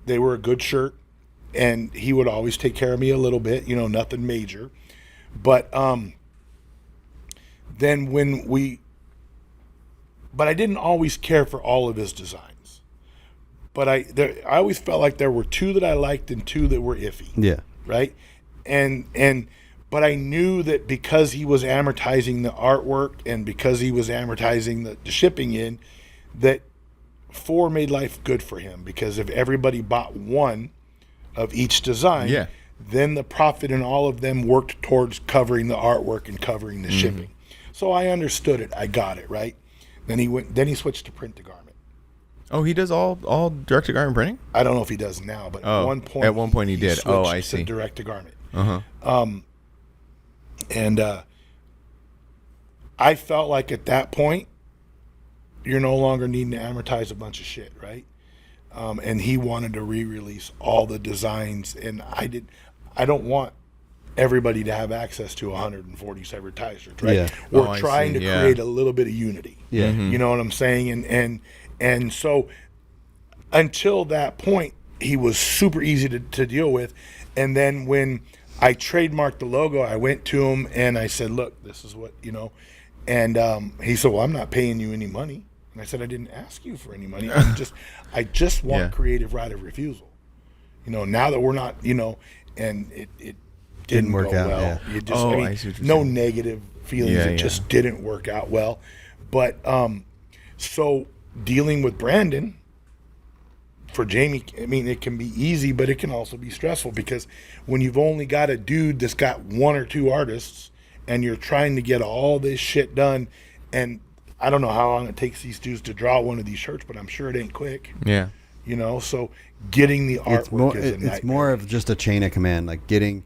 They were a good shirt, and he would always take care of me a little bit, nothing major. But then but I didn't always care for all of his designs. But I always felt like there were 2 that I liked and 2 that were iffy. Yeah. Right? But I knew that because he was amortizing the artwork and because he was amortizing the shipping in, that 4 made life good for him. Because if everybody bought 1 of each design, Yeah. then the profit in all of them worked towards covering the artwork and covering the shipping. So I understood it. I got it, right? Then he switched to print to garment. Oh, he does all direct to garment printing. I don't know if he does now, but Oh, at one point he did. Oh, I switched see. to direct to garment. Uh-huh. And I felt like at that point, you're no longer needing to amortize a bunch of shit, right? And he wanted to re-release all the designs, and I don't want everybody to have access to 140 severed tie shirts, right? Yeah. We're Oh, I trying see. to Yeah. create a little bit of unity. Yeah. You know what I'm saying? And so until that point, he was super easy to deal with. And then when I trademarked the logo, I went to him and I said, look, this is what, and he said, well, I'm not paying you any money. And I said, I didn't ask you for any money. I just want Yeah. creative right of refusal. Now that we're not, and it didn't work go out, well. yeah. You just, Oh, I mean, I see what you're no saying. negative feelings. Yeah, It yeah. just didn't work out well. But so dealing with Brandon for Jamie, I mean, it can be easy, but it can also be stressful because when you've only got a dude that's got 1 or 2 artists and you're trying to get all this shit done, and I don't know how long it takes these dudes to draw one of these shirts, but I'm sure it ain't quick. Yeah. So getting the artwork is a nightmare. It's more of just a chain of command, like getting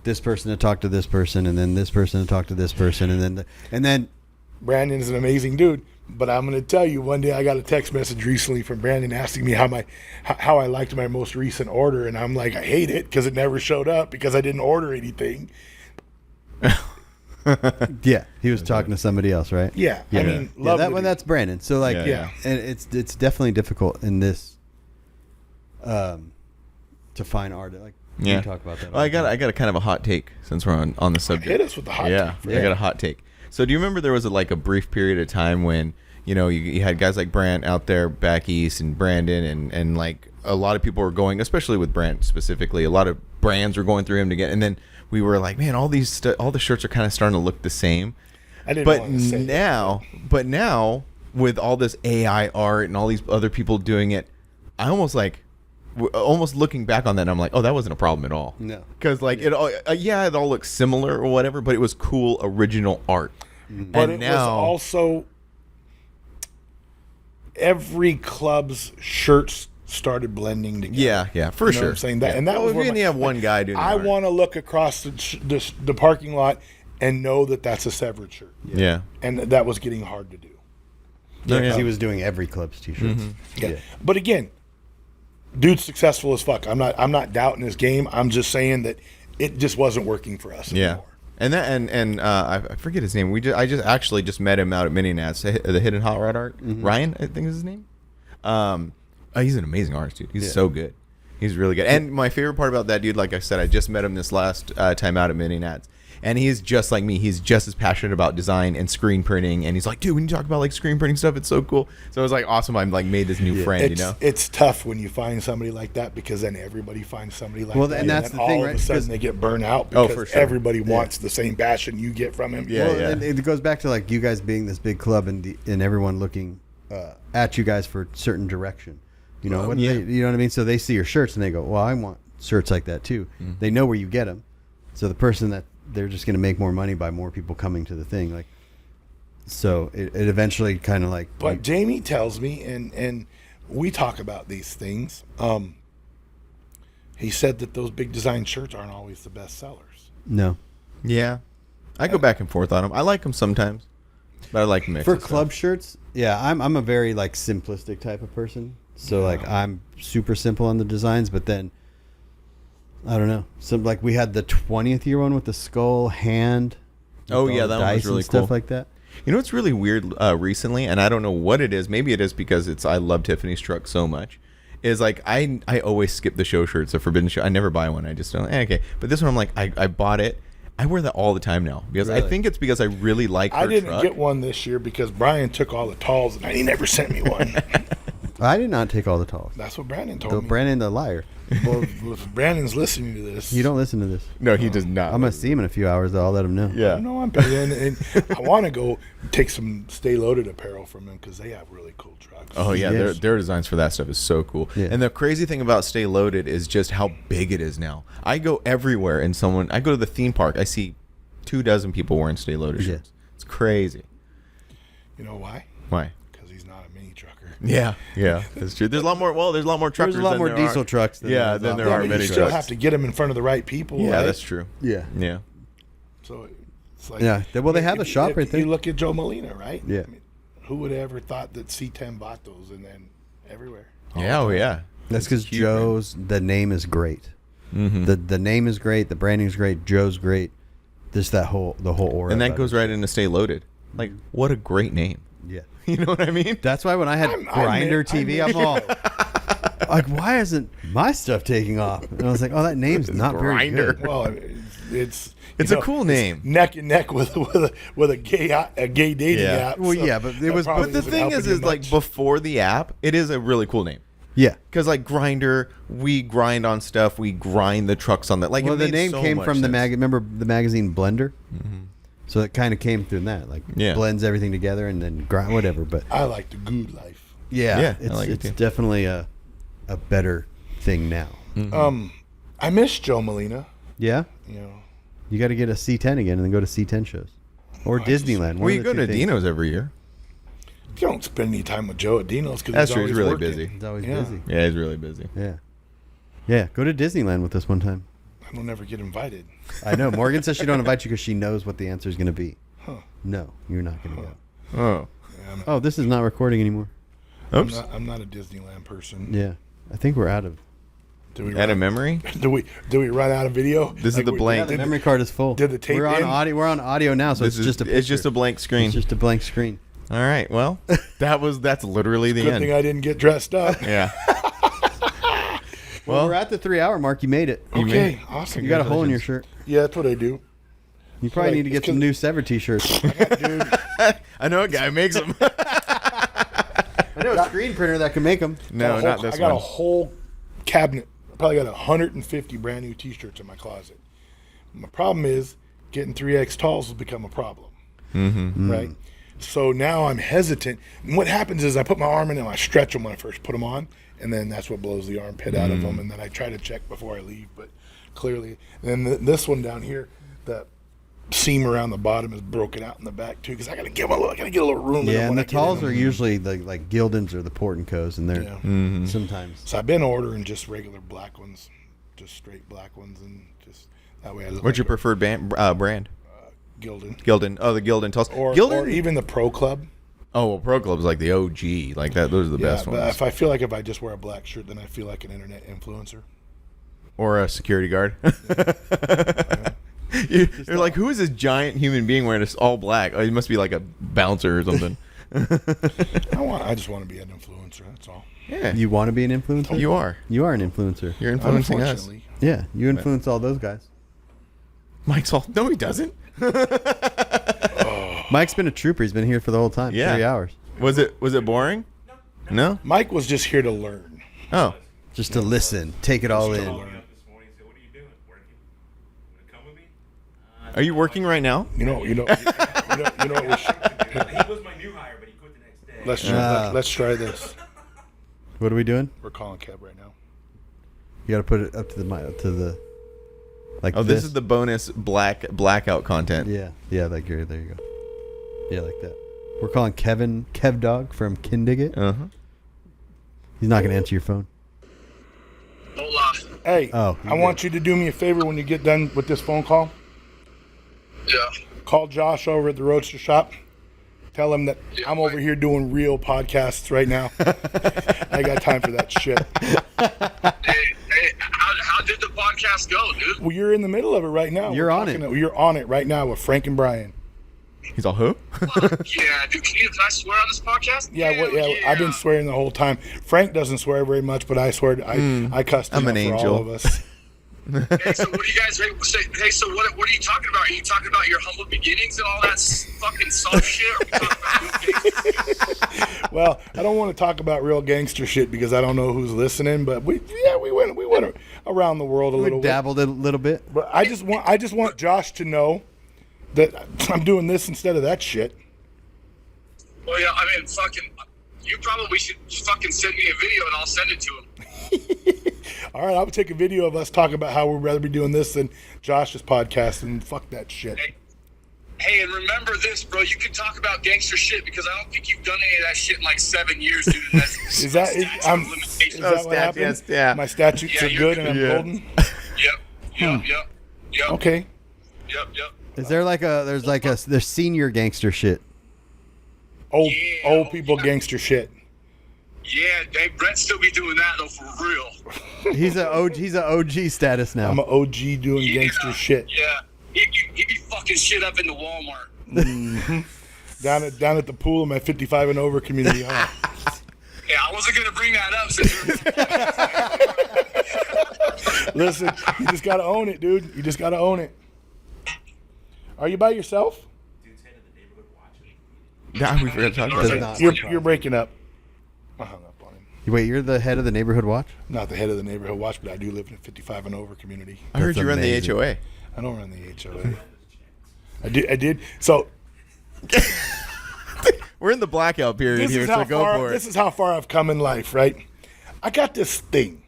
this person to talk to this person, and then this person to talk to this person, and then Brandon's an amazing dude, but I'm going to tell you, one day I got a text message recently from Brandon asking me how I liked my most recent order, and I'm like, I hate it because it never showed up because I didn't order anything. yeah, he was talking to somebody else, right? Yeah, Yeah. I mean, Yeah, love that the one. dude. That's Brandon. So like, Yeah. and it's definitely difficult in this, to find art. Like, Yeah. we talk about that. Well, I got a kind of a hot take since we're on the subject. Hit us with the hot Yeah, take. I got a hot take. So do you remember there was a brief period of time when you had guys like Brant out there back east and Brandon and like a lot of people were going, especially with Brant specifically, a lot of brands were going through him to get, and then we were like, man, all the shirts are kind of starting to look the same. I didn't But want to say now with all this AI art and all these other people doing it, I almost almost looking back on that, and I'm like, oh, that wasn't a problem at all. No. Because like it all, it all looks similar or whatever, but it was cool original art. But And it was also every club's shirts started blending together. Yeah, for You know sure. what I'm saying? That, Yeah. and that Well, was if where you only have one guy doing the I art. want to look across the parking lot and know that that's a Severed shirt. Yeah. And that was getting hard to do. Yeah, yeah. he was doing every club's t-shirts. Yeah. But again, dude's successful as fuck. I'm not doubting his game. I'm just saying that it just wasn't working for us Yeah. anymore. And that and I forget his name. I just met him out at Mini Nats, the Hidden Hot Rod Art. Ryan, I think is his name. He's an amazing artist, dude. He's so good. He's really good. And my favorite part about that dude, like I said, I just met him this last time out at Mini Nats. And he's just like me. He's just as passionate about design and screen printing. And he's like, dude, when you talk about like screen printing stuff, it's so cool. So it was like awesome. I'm like made this new friend, It's tough when you find somebody like that because then everybody finds somebody like Well, that. and that's then the thing, all right? of a sudden Because- they get burnt out Oh, because for sure. everybody wants the same passion you get from him. Yeah. Well, and it goes back to like you guys being this big club and everyone looking at you guys for certain direction. You know, yeah. you know what I mean? So they see your shirts and they go, well, I want shirts like that too. They know where you get them. So the person that they're just going to make more money by more people coming to the thing. Like, so it eventually kind of like, But Jamie tells me, and we talk about these things. He said that those big design shirts aren't always the best sellers. no. Yeah. I go back and forth on them. I like them sometimes, but I like mix For of stuff. club shirts, yeah, I'm a very like simplistic type of person. So like I'm super simple on the designs, but then I don't know. So like we had the 20th year one with the skull hand. with Oh, all yeah, the that one was dice and really stuff cool. like that. You know what's really weird recently, and I don't know what it is. Maybe it is because I love Tiffany's truck so much. Is like I always skip the show shirts, the Forbidden Show. I never buy one. I just don't. Okay, but this one I'm like I bought it. I wear that all the time now because I Really? think it's because I really like her I didn't truck. get one this year because Brian took all the talls and he never sent me one. I did not take all the talls. That's what Brandon told So me. Brandon the liar. Well, if Brandon's listening to this, You don't listen to this. No, he does not. I'm gonna see him in a few hours. Though. I'll let him know. Yeah. No, I'm paying, and I want to go take some Stay Loaded apparel from them because they have really cool trucks. Oh yeah, Yes. their designs for that stuff is so cool. Yeah. And the crazy thing about Stay Loaded is just how big it is now. I go everywhere and I go to the theme park, I see 24 people wearing Stay Loaded Yeah. shirts. It's crazy. You know why? Why? Because he's not a mini trucker. Yeah, that's true. There's a lot more. Well, there's a lot more truckers. There's a lot than more there diesel are. trucks. Than Yeah, there's than a lot there more are You many still trucks. have to get them in front of the right people. Yeah, right? that's true. Yeah. Yeah. So it's like Yeah. Well, they have if- a shop if right there. You look at Joe Molina, right? Yeah. I mean, who would have ever thought that C10 bought those and then everywhere? Yeah. Oh yeah. That's because It's huge, man. Joe's the name is great. Mhm. The name is great. The branding's great. Joe's great. Just the whole aura. And that about goes it. right into Stay Loaded. Like, what a great name. Yeah. You know what I mean? That's why when I had I'm Grinder in- TV, I'm I'm all like, why isn't my stuff taking off? And I was like, oh, that name's not very Grindr. good. Well, it's It's a cool name. neck and neck with a gay dating Yeah. app. Well, yeah, but it that was- probably But the isn't thing helping is you like much. before the app, it is a really cool name. Yeah. Because like Grinder, we grind on stuff. We grind the trucks on that. Like, Well, it the made name so came much from the sense. remember the magazine Blender? So it kind of came through that. Like, Yeah. blends everything together and then grind, whatever. But I like the good life. yeah, Yeah, I it's, like it it's too. definitely a better thing now. I miss Joe Molina. Yeah. You know, You got to get a C10 again and then go to C10 shows. Or Disneyland. one Well, of you the go two to things. Dino's every year. you don't spend any time with Joe at Dino's because That's true. He's really busy. He's always Yeah. busy. Yeah, he's really busy. Yeah. Yeah. Go to Disneyland with us one time. I don't ever get invited. I know. Morgan says she don't invite you because she knows what the answer is going to be. Huh. No, you're not going to go. Oh. Yeah, Oh, this is not recording anymore. Oops. I'm not a Disneyland person. Yeah. I think we're out of. Do we Out of run, memory? do we run out of video? This is the we- blank. Yeah, the did- memory card is full. did the tape we're on in? audio. We're on audio now, so This it's just a. it's just picture. a blank screen. It's just a blank screen. All right. Well, that's literally the Good end. thing I didn't get dressed up. Yeah. Well, Well, we're at the 3-hour mark. You made it. Okay, awesome. You got a hole in your shirt. Yeah, that's what I do. You probably Like, need to get it's some 'cause- new Sever t-shirts. Dude, I know a guy who makes them. I know a screen printer that can make them. No, not this I got a one. whole cabinet. I probably got 150 brand new T-shirts in my closet. My problem is getting 3X talls has become a problem. right? So now I'm hesitant. And what happens is I put my arm in and I stretch them when I first put them on, and then that's what blows the armpit out of them. And then I try to check before I leave, but clearly. And then this one down here, the seam around the bottom is broken out in the back too, because I gotta get a little room. in Yeah, them and when the I get in talls them. are usually like Gildens or the Portncos, and they're Yeah. sometimes. So I've been ordering just regular black ones, just straight black ones, and just that way I look. What's your like preferred brand? Gildan, Gildan. Oh, the Gildan talls. or Gildan. even the Pro Club. Oh, well, Pro Club's like the OG. Like that. Those are the Yeah, best but ones. if I feel like if I just wear a black shirt, then I feel like an internet influencer. Or a security guard. You're like, who is this giant human being wearing this all black? Oh, he must be like a bouncer or something. I just want to be an influencer. That's all. Yeah, You want to be an influencer? you are. You are an influencer. You're influencing us. Unfortunately, Yeah, you influence all those guys. Mike's all. No, he doesn't. Mike's been a trooper. He's been here for the whole time. Yeah. 3 hours. Was it boring? No. Mike was just here to learn. Oh. Just to listen, take it all in. This morning, said, "What are you doing? Working? You wanna come with me?" Are you working right now? You know. What we should, He was my new hire, but he quit the next day. let's try this. What are we doing? We're calling Kev right now. You got to put it up to the mic, to the. Like Oh, this is the bonus blackout content. Yeah, like there you go. Yeah, like that. We're calling Kev Dog from Kindigit. Uh-huh. He's not gonna answer your phone. Hola. Hey, Oh, I want you to do me a favor when you get done with this phone call. Yeah. Call Josh over at the Roadster Shop. Tell him that I'm over here doing real podcasts right now. I got time for that shit. Hey, how did the podcast go, dude? Well, you're in the middle of it right now. You're We're on talking it. You're on it right now with Frank and Brian. He's all who? Yeah, dude. Can I swear on this podcast? I've been swearing the whole time. Frank doesn't swear very much, but I swear I cussed him I'm an out for angel. all of us. Hey, so what do you guys? Hey, so what are you talking about? Are you talking about your humble beginnings and all that fucking soft shit? Or are we talking about real things? Well, I don't want to talk about real gangster shit because I don't know who's listening, but we went around the world a We little bit. dabbled a little bit. But I just want Josh to know that I'm doing this instead of that shit. Well, yeah. I mean, fucking. You probably should fucking send me a video and I'll send it to him. All right, I'll take a video of us talking about how we'd rather be doing this than Josh's podcast, and fuck that shit. Hey, and remember this, bro. You can talk about gangster shit because I don't think you've done any of that shit in like 7 years, dude. That's Is that limitations. what happened? yes, yeah. My statutes Yeah, are you're good and I'm good. golden. Yep. Okay. Yep. Is there there's senior gangster shit? Old people gangster shit. Yeah, hey, Brett's still be doing that though, for real. He's a OG status now. I'm an OG doing gangster shit. Yeah, he'd be fucking shit up in the Walmart. Down at the pool in my 55 and over community. Huh? Yeah, I wasn't gonna bring that up since Listen, you just gotta own it, dude. You just gotta own it. Are you by yourself? Nah, we forgot to talk about Does it. not- You're breaking up. I hung up on him. Wait, you're the head of the neighborhood watch? Not the head of the neighborhood watch, but I do live in a 55 and over community. I heard That's you run the amazing. HOA. I don't run the HOA. I did. So We're in the blackout period this here, is so how go far. for This it. is how far I've come in life, right? I got this thing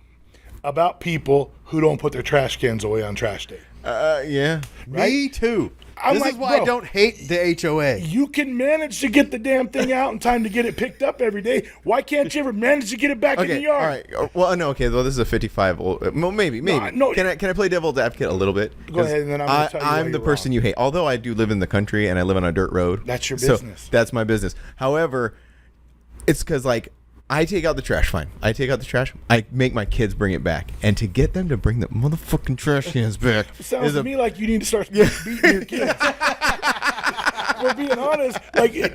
about people who don't put their trash cans away on trash day. Yeah. Me too. I'm This like, is why bro, I don't hate the HOA. You can manage to get the damn thing out in time to get it picked up every day. Why can't you ever manage to get it back in the Okay. yard? All right. Well, no. Okay. Well, this is a 55 old. Well, maybe. no. Can I play devil's advocate a little bit? Go ahead, and then I'm gonna tell you why I'm the you're person wrong. you hate. Although I do live in the country and I live on a dirt road. That's your So business. that's my business. However, it's because like I take out the trash. Fine. I take out the trash. I make my kids bring it back, and to get them to bring the motherfucking trash cans back Sounds is to a me like you need to start beating your kids. We're being honest. Like you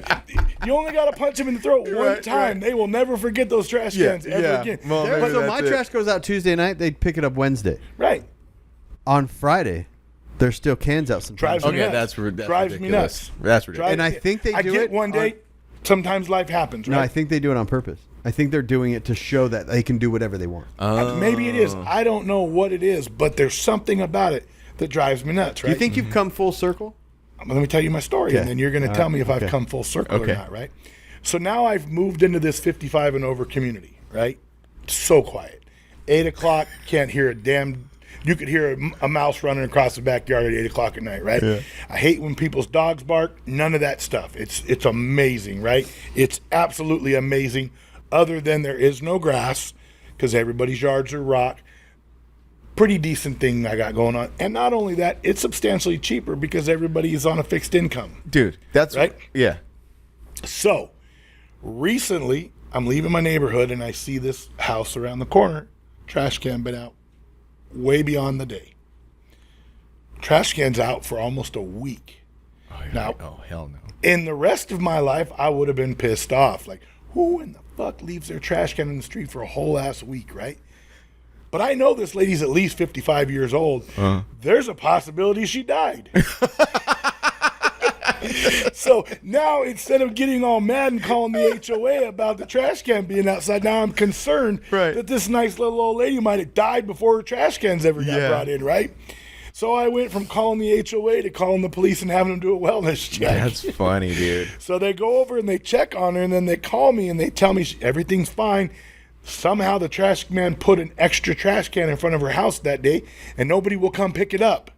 only got to punch them in the throat one Right, time. right. They will never forget those trash Yeah, cans ever yeah. again. Well, maybe So that's my it. trash goes out Tuesday night. They pick it up Wednesday. Right. On Friday, there's still cans out sometimes. Drives me Okay, nuts. that's Drives me ridiculous. nuts. That's ridiculous. And I think they I do get it one day. on- Sometimes life happens. No, Right? I think they do it on purpose. I think they're doing it to show that they can do whatever they want. Maybe it is. I don't know what it is, but there's something about it that drives me nuts. Right? You think you've come full circle? Let me tell you my story, Okay. and then you're going to tell me if I've Okay. come full circle Okay. or not, right? So now I've moved into this 55 and over community, right? So quiet. 8 o'clock, can't hear a damn. You could hear a mouse running across the backyard at 8 o'clock at night, right? Yeah. I hate when people's dogs bark. None of that stuff. It's amazing, right? It's absolutely amazing. Other than there is no grass, because everybody's yards are rock. Pretty decent thing I got going on. And not only that, it's substantially cheaper because everybody is on a fixed income. Dude, that's Right? Yeah. So, recently, I'm leaving my neighborhood and I see this house around the corner. Trash can been out way beyond the day. Trash can's out for almost a week. Now, Oh, hell no. in the rest of my life, I would have been pissed off. Like, who in the fuck leaves their trash can in the street for a whole ass week, right? But I know this lady's at least 55 years old. There's a possibility she died. So now instead of getting all mad and calling the HOA about the trash can being outside, now I'm concerned Right. that this nice little old lady might have died before her trash cans ever got Yeah. brought in, right? So I went from calling the HOA to calling the police and having them do a wellness check. That's funny, dude. So they go over and they check on her, and then they call me and they tell me everything's fine. Somehow the trash man put an extra trash can in front of her house that day, and nobody will come pick it up.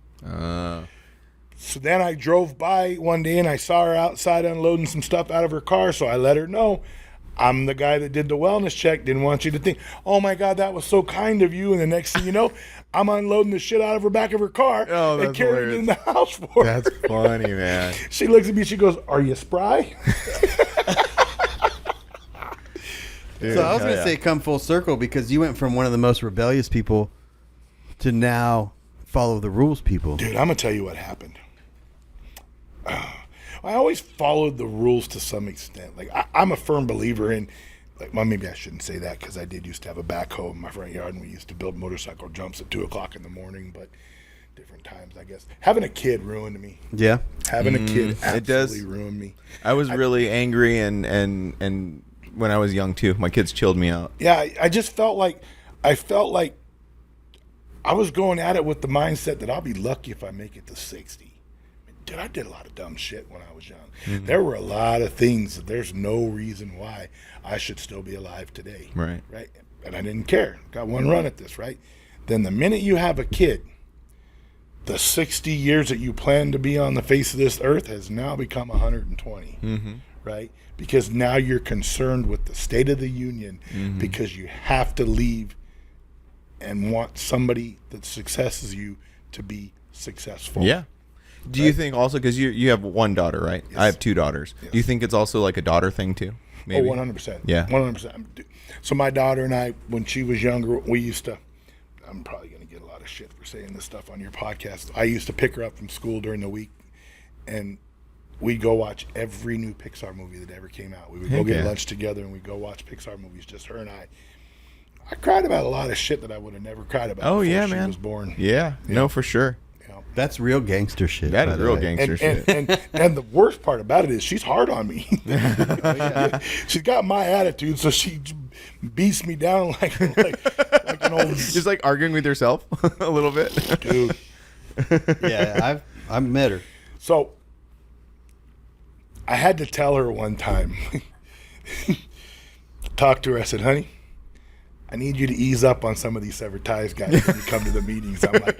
So then I drove by one day and I saw her outside unloading some stuff out of her car. So I let her know, I'm the guy that did the wellness check. Didn't want you to think, oh my God, that was so kind of you. And the next thing you know, I'm unloading the shit out of her back of her car Oh, and that's carrying it in the house for her. That's funny, man. She looks at me, she goes, are you spry? Dude, So I was hell going to yeah. say come full circle because you went from one of the most rebellious people to now follow the rules people. Dude, I'm going to tell you what happened. I always followed the rules to some extent. Like, I'm a firm believer in, like, well, maybe I shouldn't say that because I did used to have a backhoe in my front yard and we used to build motorcycle jumps at 2 o'clock in the morning, but different times, I guess. Having a kid ruined me. Yeah. Having a kid it does. absolutely ruined me. I was really angry and when I was young too. My kids chilled me out. Yeah, I just felt like I was going at it with the mindset that I'll be lucky if I make it to 60. Dude, I did a lot of dumb shit when I was young. There were a lot of things that there's no reason why I should still be alive today. Right. Right? And I didn't care. Got one run at this, right? Then the minute you have a kid, the 60 years that you plan to be on the face of this earth has now become 120. Right? Because now you're concerned with the state of the union because you have to leave and want somebody that successes you to be successful. Yeah. Do you think also because you have one daughter, right? I have two daughters. Yes. Do you think it's also like a daughter thing too? Maybe. Oh, 100%. Yeah. 100%. So my daughter and I, when she was younger, we used to, I'm probably going to get a lot of shit for saying this stuff on your podcast. I used to pick her up from school during the week and we'd go watch every new Pixar movie that ever came out. We would go Heck get yeah. lunch together and we'd go watch Pixar movies, just her and I. I cried about a lot of shit that I would have never cried about Oh before yeah, she man. was born. Yeah. No, for sure. You know? That's real gangster shit. That by is the real way. gangster And, shit. and the worst part about it is she's hard on me. She's got my attitude, so she beats me down like an old Just like arguing with yourself a little bit. dude. Yeah, I've met her. So I had to tell her one time, talk to her. I said, honey, I need you to ease up on some of these severed ties guys when you come to the meetings. I'm like,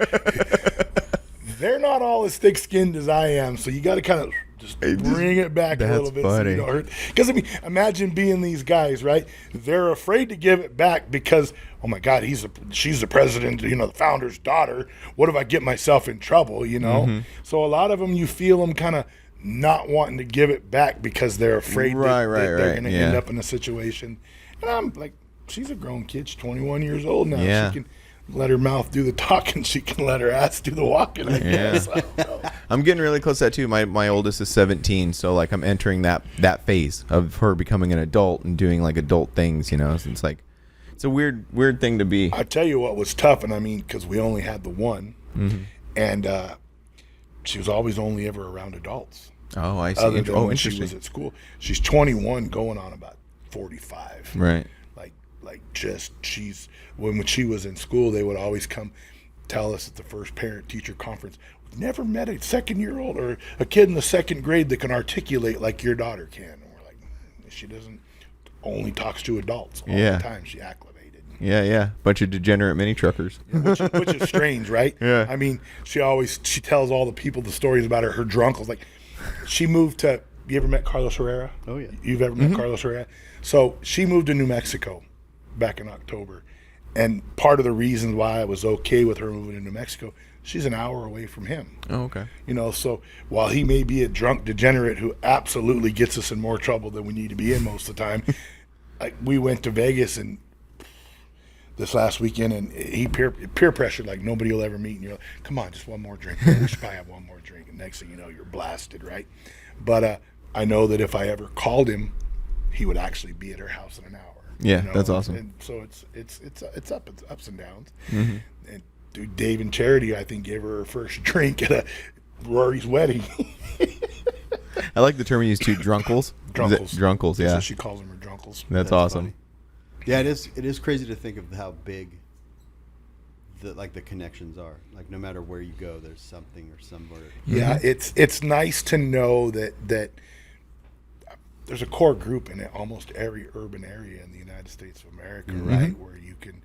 they're not all as thick-skinned as I am, so you got to kind of just bring it back a That's little bit so funny. you don't hurt. Because, I mean, imagine being these guys, right? They're afraid to give it back because, oh, my God, she's the president, the founder's daughter. What if I get myself in trouble, Mm-hmm. So a lot of them, you feel them kind of not wanting to give it back because they're afraid Right, that right, they're right, going to yeah. end up in a situation. And I'm like, she's a grown kid. She's 21 years old now. Yeah. She can let her mouth do the talking. She can let her ass do the walking, I guess. I don't know. I'm getting really close to that too. My oldest is 17, so like I'm entering that phase of her becoming an adult and doing like adult things, So it's like it's a weird thing to be. I tell you what was tough, and I mean, because we only had the one, and she was always only ever around adults. Oh, I see. Other than when she interesting. was at school. She's 21 going on about 45. Right. Like just when she was in school, they would always come. tell us at the first parent-teacher conference, we've never met a 2nd-year-old or a kid in the 2nd grade that can articulate like your daughter can. And we're like, she doesn't, only talks to adults all Yeah. the time. She acclimated. Yeah. Bunch of degenerate mini truckers. Which is strange, right? Yeah. I mean, she tells all the people the stories about her drunkles. Like, she moved to, you ever met Carlos Herrera? Oh, yeah. You've ever met Carlos Herrera? So she moved to New Mexico back in October. And part of the reason why I was okay with her moving to New Mexico, she's an hour away from him. Oh, okay. You know, so while he may be a drunk degenerate who absolutely gets us in more trouble than we need to be in most of the time, we went to Vegas and this last weekend, and he peer pressured like nobody will ever meet. And you're like, come on, just one more drink. We should probably have one more drink. And next thing you know, you're blasted, right? But I know that if I ever called him, he would actually be at her house in an hour. Yeah, that's awesome. And so it's ups and downs. Mm-hmm. And dude, Dave and Charity, I think, gave her first drink at Rory's wedding. I like the term you used too, drunkles. Drunkles. Is it- drunkles, That's yeah. what she calls them, her drunkles. That's awesome. funny. Yeah, it is crazy to think of how big the connections are. Like, no matter where you go, there's something or somewhere. Yeah, it's nice to know that there's a core group in almost every urban area in the United States of America, right? Where you can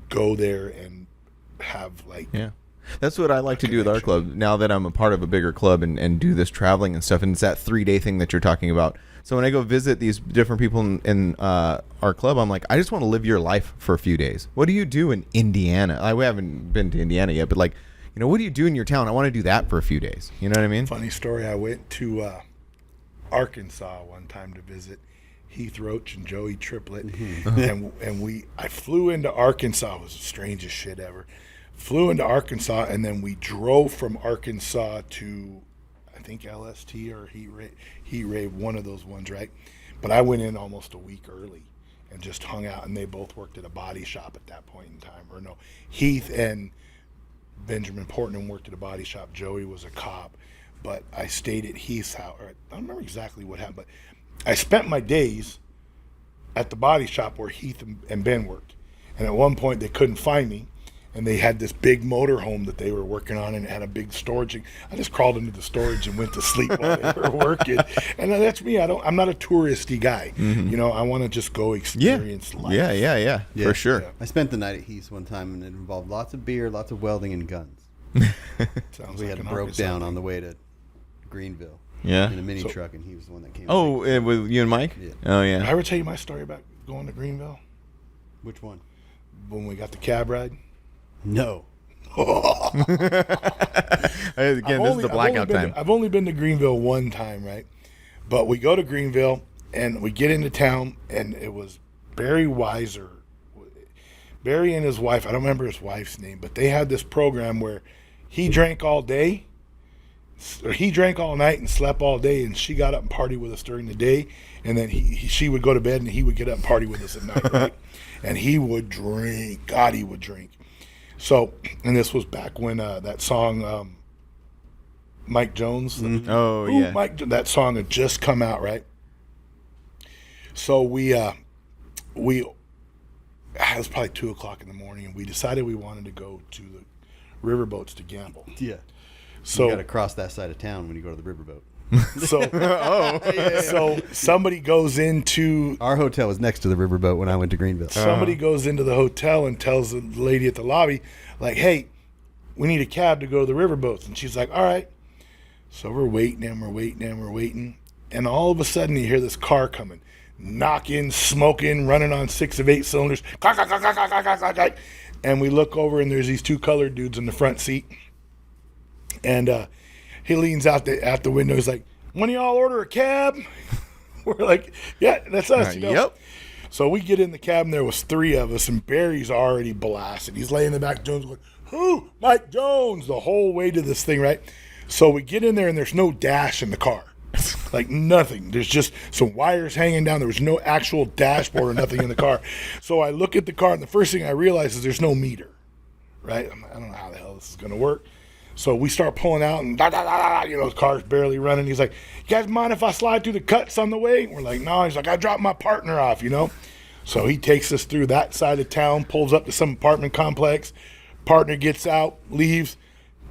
go there and have Yeah. That's what I like to do with our club now that I'm a part of a bigger club and do this traveling and stuff. And it's that 3-day thing that you're talking about. So when I go visit these different people in our club, I'm like, I just want to live your life for a few days. What do you do in Indiana? We haven't been to Indiana yet, but what do you do in your town? I want to do that for a few days. You know what I mean? Funny story, I went to Arkansas one time to visit Heath Roach and Joey Triplett, and I flew into Arkansas. It was the strangest shit ever. Flew into Arkansas, and then we drove from Arkansas to, I think, LST or Heat Rave, one of those ones, right? But I went in almost a week early and just hung out, and they both worked at a body shop at that point in time. Or no, Heath and Benjamin Portman worked at a body shop. Joey was a cop. But I stayed at Heath's house. I don't remember exactly what happened, but I spent my days at the body shop where Heath and Ben worked. And at one point, they couldn't find me, and they had this big motorhome that they were working on, and it had a big storage. I just crawled into the storage and went to sleep while they were working. And that's me. I'm not a touristy guy. You know, I want to just go experience life. Yeah, for sure. Yeah. I spent the night at Heath's one time, and it involved lots of beer, lots of welding, and guns. Sounds We like had an broke Arkansas down thing. on the way to Greenville. Yeah. In a mini So- truck, and he was the one that came. Oh, with you and Mike? Yeah. Oh, Did I yeah. ever tell you my story about going to Greenville Which one? when we got the cab ride? No. Again, this is the blackout time. I've only been to Greenville one time, right? But we go to Greenville and we get into town, and it was Barry Weiser. Barry and his wife, I don't remember his wife's name, but they had this program where he drank all day, or he drank all night and slept all day, and she got up and partied with us during the day, and then she would go to bed and he would get up and party with us at night, right? And he would drink. God, he would drink. So, and this was back when that song, Mike Jones. Oh, Ooh, yeah. that song had just come out, right? So it was probably 2:00 in the morning, and we decided we wanted to go to the riverboats to gamble. Yeah. So You got to cross that side of town when you go to the riverboat. So somebody goes into Our hotel was next to the riverboat when I went to Greenville. somebody goes into the hotel and tells the lady at the lobby, like, "Hey, we need a cab to go to the riverboats." And she's like, "All right." So we're waiting and we're waiting and we're waiting, and all of a sudden you hear this car coming, knocking, smoking, running on 6 of 8 cylinders, clack, clack, clack, clack, clack, clack, clack, clack. And we look over and there's these 2 colored dudes in the front seat, and he leans out the window. He's like, "One of y'all order a cab?" We're like, "Yeah, that's us." You know? Yep. So we get in the cab, and there was 3 of us, and Barry's already blasted. He's laying in the back. Jones going, "Who? Mike Jones," the whole way to this thing, right? So we get in there, and there's no dash in the car. Like nothing. There's just some wires hanging down. There was no actual dashboard or nothing in the car. So I look at the car, and the first thing I realize is there's no meter, right? I don't know how the hell this is going to work. So we start pulling out, and the car's barely running. He's like, "You guys mind if I slide through the cuts on the way?" We're like, "No." He's like, "I dropped my partner off, So he takes us through that side of town, pulls up to some apartment complex, Partner gets out, leaves,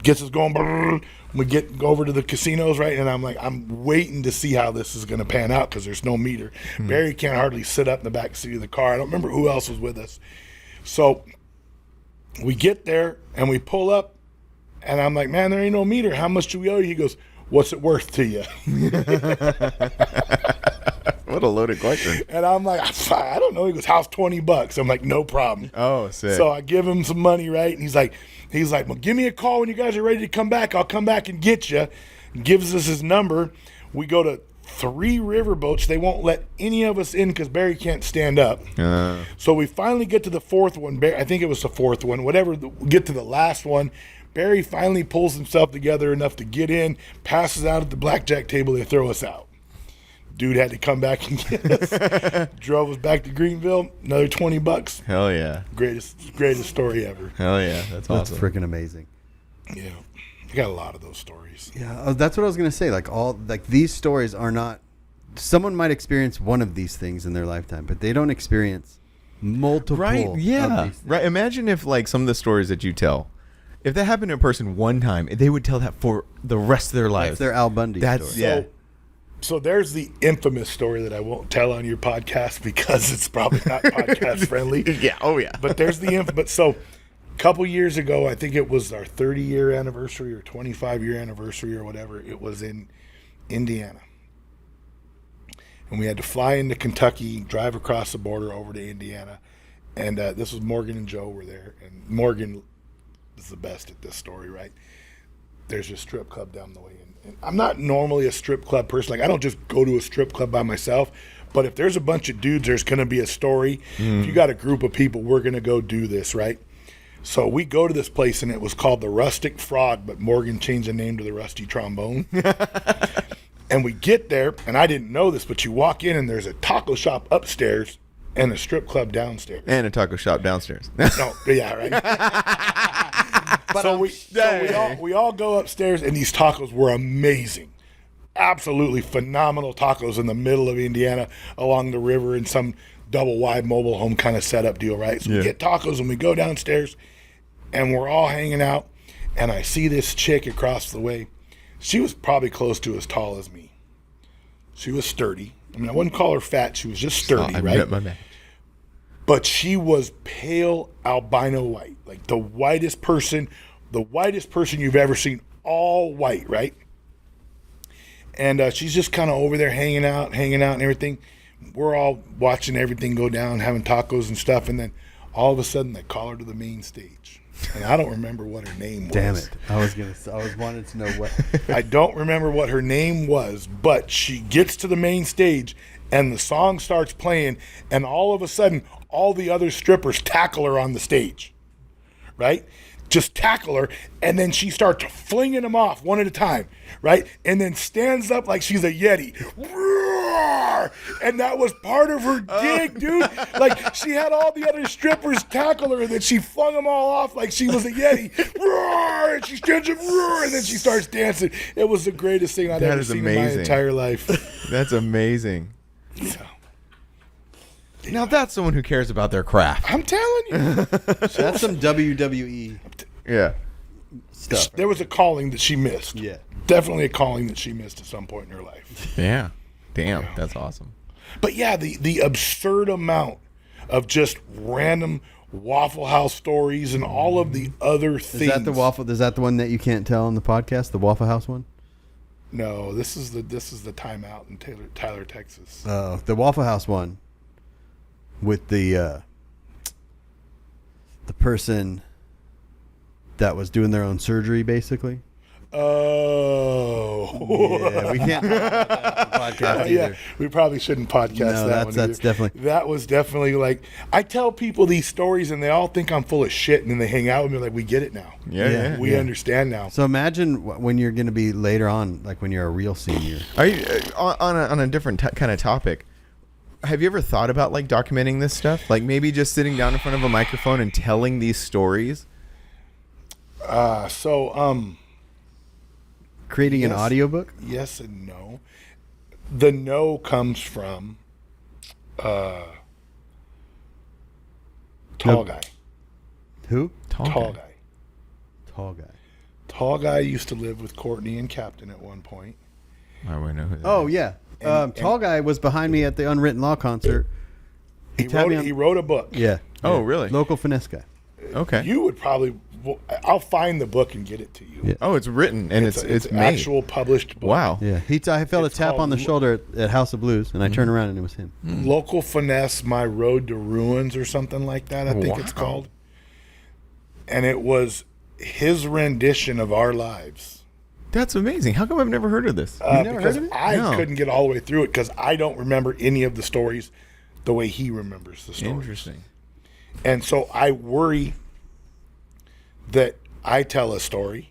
gets us going. Brrr. We get over to the casinos, right? And I'm like, I'm waiting to see how this is going to pan out because there's no meter. Barry can't hardly sit up in the back seat of the car. I don't remember who else was with us. So we get there and we pull up, and I'm like, man, there ain't no meter. How much do we owe you? He goes, what's it worth to you? What a loaded question. And I'm like, I don't know. He goes, how's $20? I'm like, no problem. Oh, sick. So I give him some money, right? And he's like, well, give me a call when you guys are ready to come back. I'll come back and get you. Gives us his number. We go to 3 riverboats. They won't let any of us in because Barry can't stand up. So we finally get to the 4th one. I think it was the 4th one. Whatever. We get to the last one. Barry finally pulls himself together enough to get in, passes out at the blackjack table. They throw us out. Dude had to come back and get us. Drove us back to Greenville. Another $20. Hell yeah. Greatest story ever. Hell yeah. That's That's awesome. freaking amazing. Yeah, I got a lot of those stories. Yeah, that's what I was gonna say. Like these stories are not. Someone might experience one of these things in their lifetime, but they don't experience multiple. Right? of Yeah. these things. Right. Imagine if like some of the stories that you tell, if that happened to a person one time, they would tell that for the rest of their lives. That's their Al Bundy That's story. yeah. So there's the infamous story that I won't tell on your podcast because it's probably not podcast friendly. Yeah. Oh yeah. But there's the infamous. So a couple years ago, I think it was our 30-year anniversary or 25-year anniversary or whatever. It was in Indiana. And we had to fly into Kentucky, drive across the border over to Indiana. And this was Morgan and Joe were there. And Morgan is the best at this story, right? There's a strip club down the way. And I'm not normally a strip club person. Like, I don't just go to a strip club by myself. But if there's a bunch of dudes, there's going to be a story. If you got a group of people, we're going to go do this, right? So we go to this place, and it was called the Rustic Frog, but Morgan changed the name to the Rusty Trombone. And we get there, and I didn't know this, but you walk in, and there's a taco shop upstairs and a strip club downstairs. And a taco shop downstairs. No, yeah, right. So we all go upstairs, and these tacos were amazing, absolutely phenomenal tacos in the middle of Indiana, along the river in some double wide mobile home kind of setup deal, right? So we get tacos, and we go downstairs, and we're all hanging out, and I see this chick across the way. She was probably close to as tall as me. She was sturdy. I mean, I wouldn't call her fat. She was just sturdy, I right? met my man. But she was pale albino white, like the whitest person you've ever seen, all white, right? And she's just kind of over there hanging out and everything. We're all watching everything go down, having tacos and stuff, and then all of a sudden they call her to the main stage. And I don't remember what her name was. Damn it! I was wanted to know what. I don't remember what her name was, but she gets to the main stage and the song starts playing, and all of a sudden all the other strippers tackle her on the stage, right? Just tackle her, and then she starts flinging them off one at a time, right? And then stands up like she's a Yeti. Roar! And that was part of her gig, dude. Like, she had all the other strippers tackle her, and then she flung them all off like she was a Yeti. Roar! And she stands up, roar! And then she starts dancing. It was the greatest thing I'd That ever is seen in my amazing. entire life. That's amazing. Yeah. Now that's someone who cares about their craft. I'm telling you. That's some WWE Yeah. stuff. There was a calling that she missed. Yeah. Definitely a calling that she missed at some point in her life. Yeah. Damn. That's awesome. But yeah, the absurd amount of just random Waffle House stories and all of the other things. Is that the waffle? Is that the one that you can't tell on the podcast? The Waffle House one? No, this is the timeout in Tyler, Texas. The Waffle House one with the person that was doing their own surgery, basically. Oh, Yeah, we can't talk about that on the podcast either. yeah. We probably shouldn't podcast No, that that's one. either. definitely- That was definitely like, I tell people these stories and they all think I'm full of shit, and then they hang out with me like, we get it now. Yeah. Yeah. Yeah. We understand now. So imagine when you're going to be later on, like when you're a real senior. Are you on a different kind of topic? Have you ever thought about like documenting this stuff? Like maybe just sitting down in front of a microphone and telling these stories? Creating an Yes. audiobook? Yes and no. The no comes from tall guy. Who? Tall guy. Tall guy. Tall guy used to live with Courtney and Captain at one point. I would know who that Oh is. yeah, And- tall guy was behind me at the Unwritten Law concert. He tapped me wrote, on- he wrote a book. Yeah. Oh, Yeah. really? Local finesse guy. Okay. You would probably. I'll find the book and get it to you. Yeah. Oh, it's written and it's it's an made. actual published book. Wow. Yeah. I felt It's a tap on the called- shoulder at House of Blues, and I turned around and it was him. Local Finesse, My Road to Ruins, or something like that. I think it's Wow. called. And it was his rendition of our lives. That's amazing. How come I've never heard of this? never Because heard of it? I No. couldn't get all the way through it because I don't remember any of the stories the way he remembers the stories. Interesting. And so I worry that I tell a story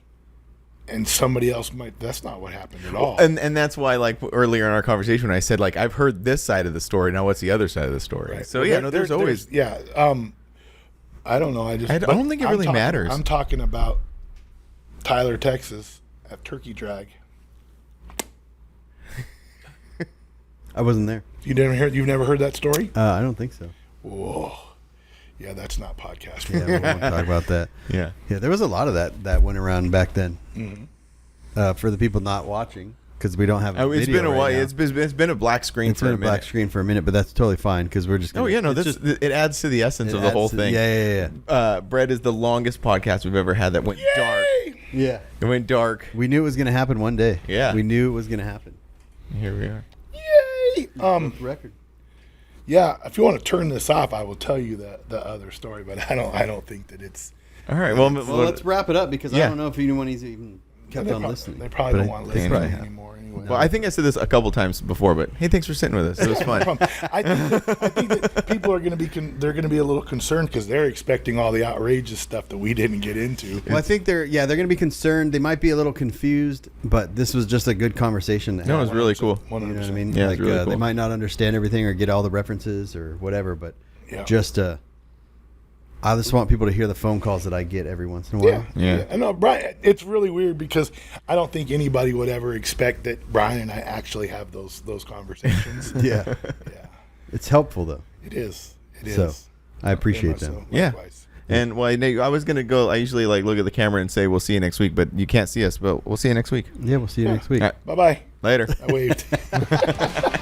and somebody else might. That's not what happened at all. And that's why, like earlier in our conversation, when I said like I've heard this side of the story. Now, what's the other side of the story? Right. So Well, yeah, no, there's always. yeah. I don't know. I don't think it I'm really talking- matters. I'm talking about Tyler, Texas, at Turkey Drag. I wasn't there. You've never heard that story? I don't think so. Whoa. Yeah, that's not podcast. Yeah, we won't talk about that. Yeah. Yeah, there was a lot of that went around back then. For the people not watching, because we don't have. Oh, it's video been a right while. now. It's been a black screen It's for been a a black minute. screen for a minute, but that's totally fine because we're just. Oh yeah, no, it's this just- it adds to the essence it of the whole adds to- thing. Yeah. Brett is the longest podcast we've ever had that went dark. Yeah. It went dark. We knew it was going to happen one day. Yeah. We knew it was going to happen. Here we are. Yay! Record. Yeah, if you want to turn this off, I will tell you the other story, but I don't think that it's. All right. Well, Well, let's wrap it up because Yeah. I don't know if anyone is even kept on listening. They probably But don't I- want to they listen probably to it have. anymore anyway. Well, I think I said this a couple times before, but hey, thanks for sitting with us. It was fun. I think that people are going to be they're going to be a little concerned because they're expecting all the outrageous stuff that we didn't get into. Well, I think they're going to be concerned. They might be a little confused, but this was just a good conversation. To No, it have. was really cool. 100%. You know what I mean? Yeah, like it's really they cool. might not understand everything or get all the references or whatever, but Yeah. just I just want people to hear the phone calls that I get every once in a while. Yeah. I know, Brian. It's really weird because I don't think anybody would ever expect that Brian and I actually have those conversations. Yeah. Yeah, It's helpful though. it is. It is. So, I Very appreciate much them. so. Yeah. Likewise. And well, I was gonna go. I usually like look at the camera and say we'll see you next week, but you can't see us. But we'll see you next week. Yeah, we'll see you next week. All right. Bye-bye. Later. I waved.